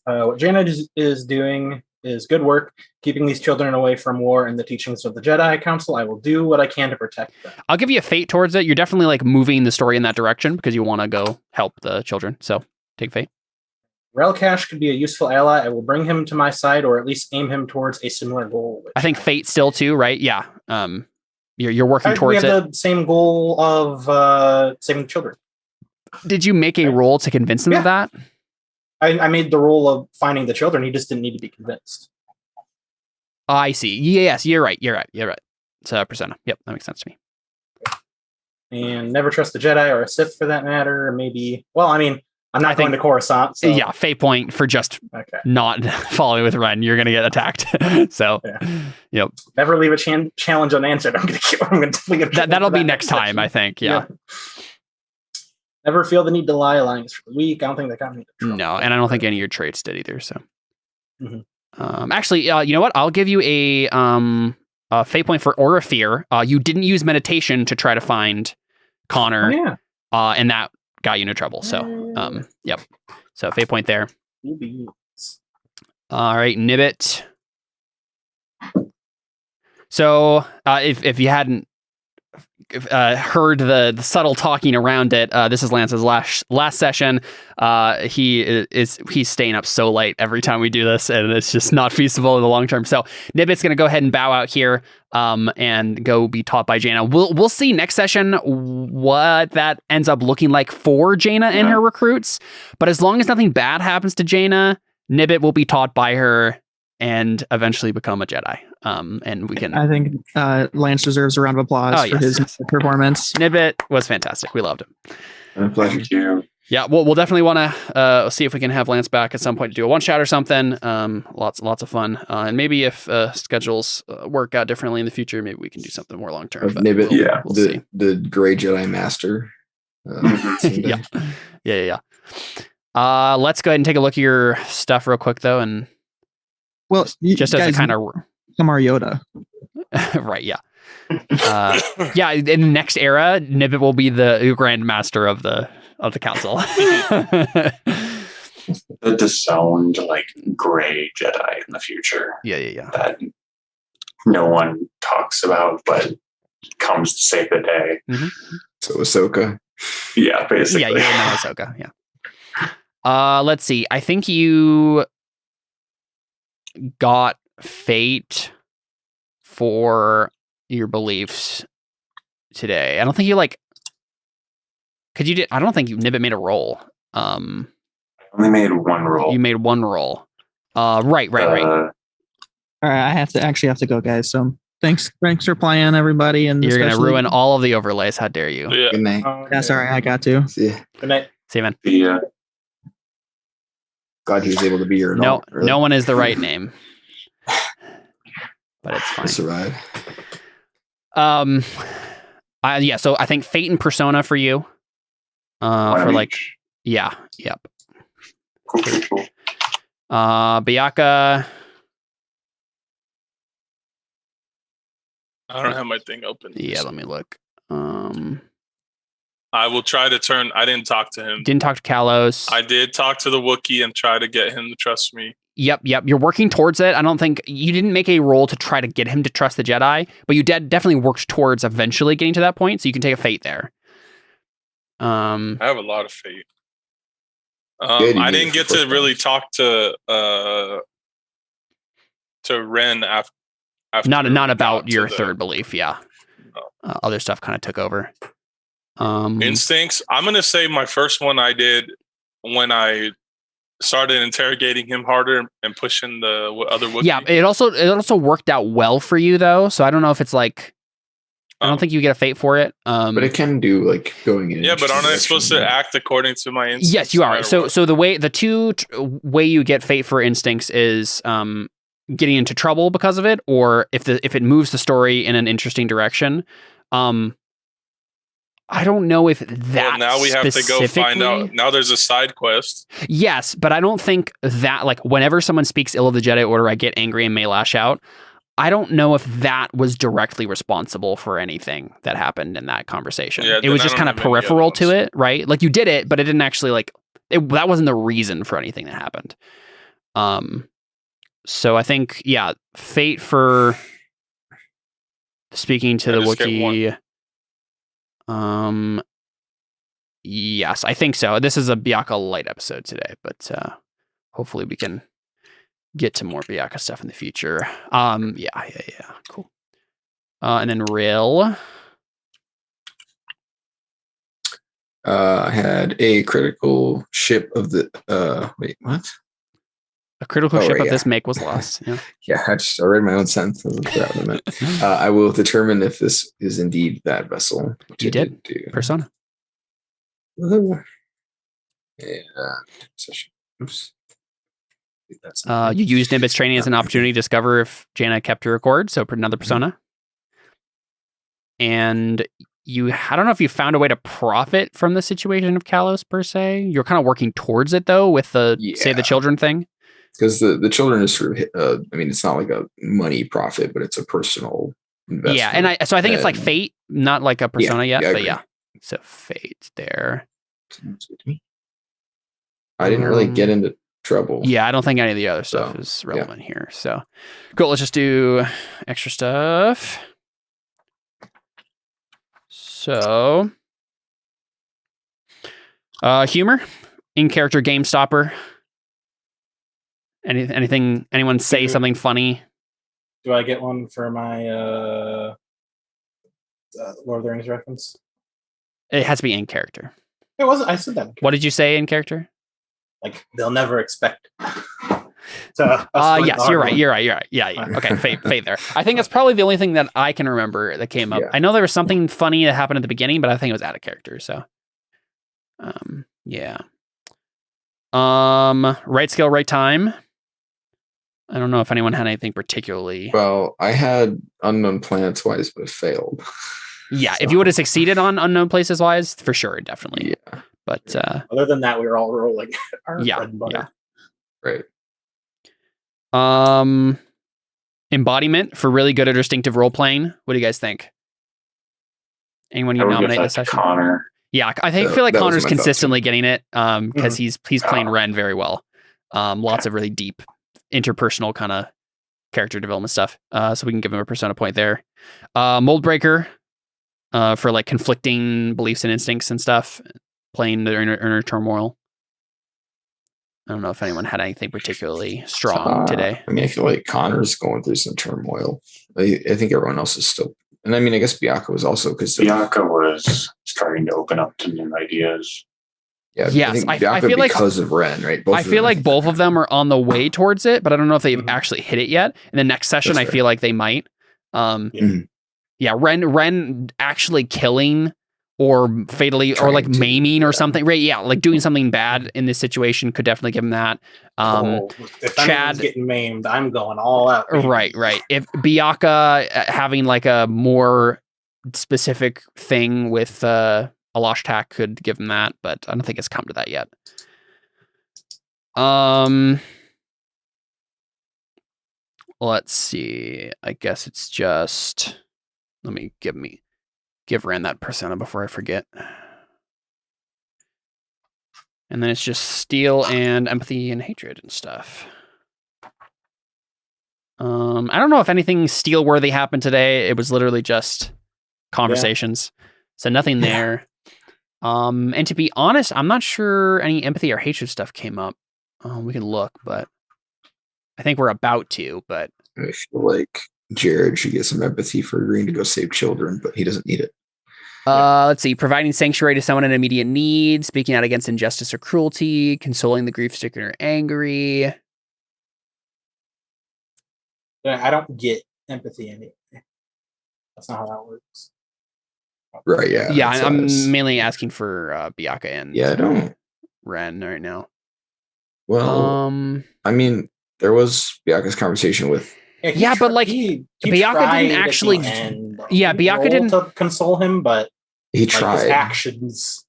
What Jaina is doing is good work, keeping these children away from war and the teachings of the Jedi Council. I will do what I can to protect them. I'll give you a fate towards it. You're definitely like moving the story in that direction because you want to go help the children. So take fate. Relcash could be a useful ally. I will bring him to my side, or at least aim him towards a similar goal. I think fate still too, right? Yeah. You're working towards we have it. the same goal of saving the children. Did you make a roll to convince him of that? I made the role of finding the children. He just didn't need to be convinced. I see. Yes, you're right. It's a persona. Yep, that makes sense to me. And never trust a Jedi or a Sith for that matter. Or maybe, I'm not going to Coruscant. So. Yeah, fate point for just not following with Ren. You're going to get attacked. So, yep. Never leave a challenge unanswered. I'm going to that'll be next time, I think. Yeah. Never feel the need to lie. Lying is for the weak. I don't think that got me. No, and I don't think any of your traits did either. So, actually, you know what? I'll give you a fate point for Aura Fear. You didn't use meditation to try to find Connor, and that got you into trouble. So, yep. So fate point there. All right, Nibbit. So, if you hadn't heard the subtle talking around it, this is Lance's last session. He's staying up so late every time we do this, and it's just not feasible in the long term. So Nibbit's gonna go ahead and bow out here, and go be taught by Jaina. We'll see next session what that ends up looking like for Jaina and her recruits. But as long as nothing bad happens to Jaina, Nibbit will be taught by her and eventually become a Jedi. And we can. I think Lance deserves a round of applause for his performance. Nibbit was fantastic. We loved him. My pleasure. Thank you. Yeah, we'll definitely want to see if we can have Lance back at some point to do a one shot or something. Lots of fun. And maybe if schedules work out differently in the future, maybe we can do something more long term. Nibbit, we'll see. The Gray Jedi Master. Yeah. Let's go ahead and take a look at your stuff real quick though, and just as a kind of Kamar Yoda. Right, yeah. In the next era, Nibbit will be the Grand Master of the council. The disowned, gray Jedi in the future. Yeah. That no one talks about, but comes to save the day. Mm-hmm. So Ahsoka. Yeah, basically. Yeah, you're in Ahsoka, yeah. Let's see. I think you got fate for your beliefs today. I don't think you I don't think Nibbit made a roll. I only made one roll. You made one roll. Right. All right, I have to go, guys. So thanks for playing, everybody. And you're gonna ruin all of the overlays. How dare you? Yeah. Good night. Yeah, sorry, I got to. See ya. Good night. See you, man. Yeah. Glad he was able to be here. No one is the right name. But it's fine. Survive. So I think fate and persona for you. Yep. Cool. Biaka. I don't have my thing open. Yeah, let me look. I will try to turn. I didn't talk to him. Didn't talk to Kalos. I did talk to the Wookie and try to get him to trust me. Yep. You're working towards it. I don't think you didn't make a roll to try to get him to trust the Jedi, but you definitely worked towards eventually getting to that point. So you can take a fate there. I have a lot of fate. Good, you I need didn't it get for to first really class. talk to Ren after. Not we got about to your the- third belief. Yeah. No. Other stuff kind of took over. Instincts. I'm gonna say my first one I did when I started interrogating him harder and pushing the other Wookiee. Yeah, it also worked out well for you though. So I don't know if it's like I don't think you get a fate for it. But it can do like going in. Yeah, but aren't I direction, supposed to right? act according to my instincts? Yes, you no are. matter So what? so the way you get fate for instincts is getting into trouble because of it, or if it moves the story in an interesting direction. I don't know if that. Well, now we have to go find out. specifically- Now there's a side quest. Yes, but I don't think that like whenever someone speaks ill of the Jedi Order, I get angry and may lash out. I don't know if that was directly responsible for anything that happened in that conversation. Yeah, it was then I just don't kind of have any other peripheral to ones. it, right? Like you did it, but it didn't actually like that wasn't the reason for anything that happened. So I think fate for speaking to I the just get Wookiee. Yes, I think so. This is a Byakuya light episode today, but hopefully we can get to more Byakuya stuff in the future. Cool. And then Rill. I had a critical ship of the wait, what? A critical Oh, ship right, of yeah. this make was lost. Yeah. Yeah, I read my own sentence. I forgot what I meant. I will determine if this is indeed that vessel. Which You I did. do. Persona. Woohoo. Yeah. Session. Oops. That's You used Nimbus training as an opportunity to discover if Jaina kept her record, so another persona. And I don't know if you found a way to profit from the situation of Kalos per se. You're kind of working towards it though with the Save the Yeah. Children thing. because the children is sort of I mean, it's not like a money profit, but it's a personal investment. Yeah, and I think it's like And- fate, not like a persona yet, I but agree. yeah. So fate there. Sounds good to me. I didn't really get into trouble. Yeah, I don't think any of the other stuff So, is relevant here. So cool, let's just do extra stuff. So humor, in character game stopper. Anyone say something funny? Do I get one for my Lord of the Rings reference? It has to be in character. It wasn't. I said that. What did you say in character? Like they'll never expect. So, us going Yes, the you're hard right. one. You're right. Yeah. Okay, fate there. I think that's probably the only thing that I can remember that came up. Yeah. I know there was something funny that happened at the beginning, but I think it was out of character. So, yeah. Right skill, right time. I don't know if anyone had anything particularly. Well, I had unknown planets wise, but failed. Yeah, if So, you would have succeeded on unknown places wise, for sure, definitely. yeah, But Other than that, we were all rolling our Yeah, bread and butter. right. Embodiment for really good or distinctive role playing. What do you guys think? Anyone I you would give nominate that this to session? Connor. Yeah, I feel like That was Connor's my thought, too. consistently getting it because he's playing Oh. Ren very well. Lots of really deep interpersonal kind of character development stuff. So we can give him a persona point there. Mold breaker for like conflicting beliefs and instincts and stuff, playing the inner turmoil. I don't know if anyone had anything particularly strong today. I mean, I feel like Connor's going through some turmoil. I think everyone else is still, and I mean, I guess Bianca was also because Bianca was starting to open up to new ideas. yeah, Yes, I think I Bianca feel like- because of Ren, right? I feel like both of them are on the way towards it, but I don't know if they've actually hit it yet. In the next session, That's I fair. feel like they might. Yeah, Ren actually killing or fatally or like Trying to, maiming or something. Right? Yeah, like doing something bad in this situation could definitely give him that. If Chad- anyone's getting maimed, I'm going all out. Right. If Bianca having like a more specific thing with Alashtak could give him that, but I don't think it's come to that yet. Let's see. I guess it's just let me give Ren that persona before I forget. And then it's just steel and empathy and hatred and stuff. I don't know if anything steel worthy happened today. It was literally just conversations. So nothing there. And to be honest, I'm not sure any empathy or hatred stuff came up. We can look, but I think we're about to. But I feel like Jared should get some empathy for agreeing to go save children, but he doesn't need it. Let's see. Providing sanctuary to someone in immediate need, speaking out against injustice or cruelty, consoling the grief-stricken or angry. I don't get empathy anyway. That's not how that works. Right, yeah. Yeah, I'm mainly asking for Biaka and I don't. Ren right now. Well, I mean, there was Biaka's conversation with. Yeah, but like Biaka didn't actually. Biaka didn't to console him, but he tried. His actions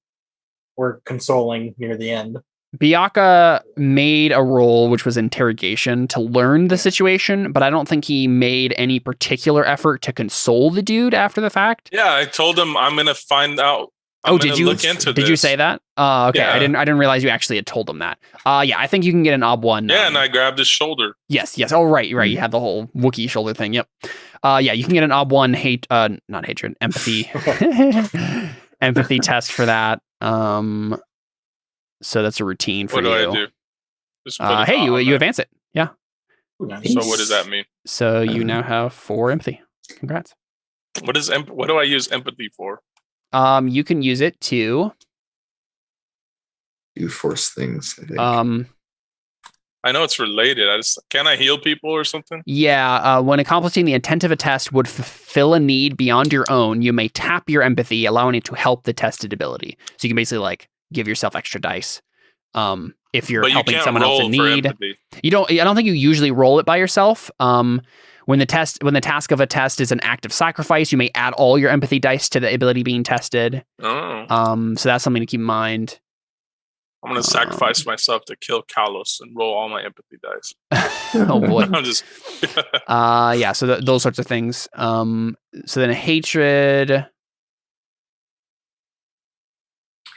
were consoling near the end. Biaka made a roll, which was interrogation, to learn the situation, but I don't think he made any particular effort to console the dude after the fact. Yeah, I told him I'm gonna find out. Did you look into did this. you say that? Okay, Yeah. I didn't realize you actually had told him that. Yeah, I think you can get an ob 1. Yeah, and I grabbed his shoulder. Yes. Oh, right. You had the whole Wookie shoulder thing. Yep. Yeah, you can get an ob 1 not hatred, empathy, empathy test for that. So that's a routine for you. What do I do? Just put it on you there. advance it. Yeah. Nice. So what does that mean? So you now have 4 empathy. Congrats. What do I use empathy for? You can use it to Do force things, I think. I know it's related. Can I heal people or something? Yeah, when accomplishing the intent of a test would fulfill a need beyond your own, you may tap your empathy, allowing it to help the tested ability. So you can basically like give yourself extra dice. If you're helping someone else in need. I don't think you usually roll it by yourself. When the task of a test is an act of sacrifice, you may add all your empathy dice to the ability being tested. Oh. So that's something to keep in mind. I'm gonna sacrifice myself to kill Kalos and roll all my empathy dice. Oh boy. I'm just. Yeah. So those sorts of things. So then a hatred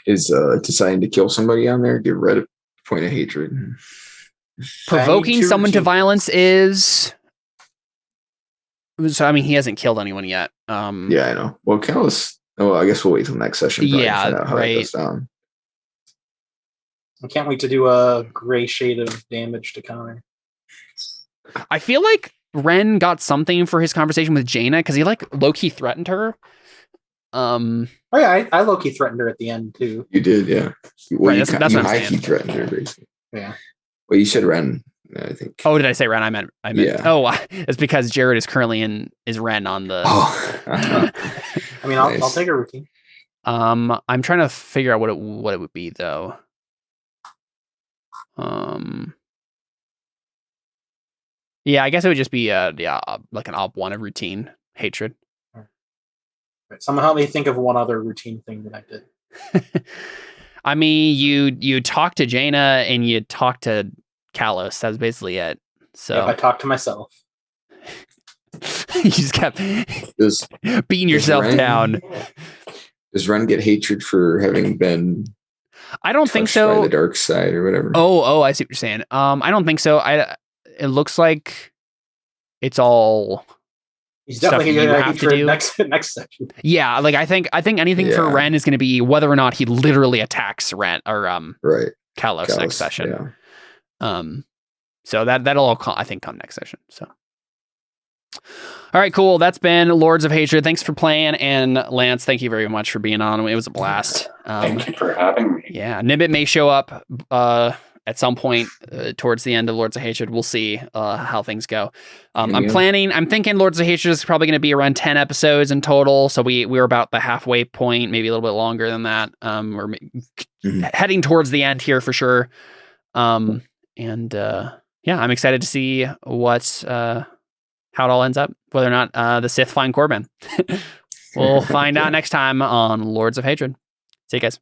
is deciding to kill somebody on there. Get rid of point of hatred. Provoking someone to violence is. So I mean, he hasn't killed anyone yet. Yeah, I know. Well, Kalos. Oh, I guess we'll wait till next session. Yeah, right. I can't wait to do a gray shade of damage to counter. I feel like Ren got something for his conversation with Jaina because he like low-key threatened her. Oh yeah, I low-key threatened her at the end too. You did, yeah. Well, right, that's what I'm saying. He threatened her, basically. Yeah. Well, you said Ren, I think. Oh, did I say Ren? I meant. Yeah. Oh, it's because Jared is currently is Ren on the. Oh. I mean, I'll take a routine. I'm trying to figure out what it would be though. Yeah, I guess it would just be like an op 1 of routine hatred. Right. Somehow help me think of one other routine thing that I did. I mean, you talked to Jaina and you talked to Kalos. That's basically it. So yep, I talked to myself. You just kept beating yourself down. Does Ren get hatred for having been? I don't think so. By the dark side or whatever. Oh, I see what you're saying. I don't think so. It looks like it's all. He's definitely going to have to do next section. Yeah, like I think anything for Ren is going to be whether or not he literally attacks Ren or right Kalos next session. Yeah. So that'll all I think come next session. So. All right, cool. That's been Lords of Hatred. Thanks for playing, and Lance, thank you very much for being on. It was a blast. Thank you for having me. Yeah, Nibbit may show up at some point towards the end of Lords of Hatred. We'll see how things go. I'm thinking Lords of Hatred is probably going to be around 10 episodes in total. So we're about the halfway point, maybe a little bit longer than that. We're heading towards the end here for sure. Yeah, I'm excited to see what's how it all ends up, whether or not the Sith find Korriban. We'll find out next time on Lords of Hatred. See you guys.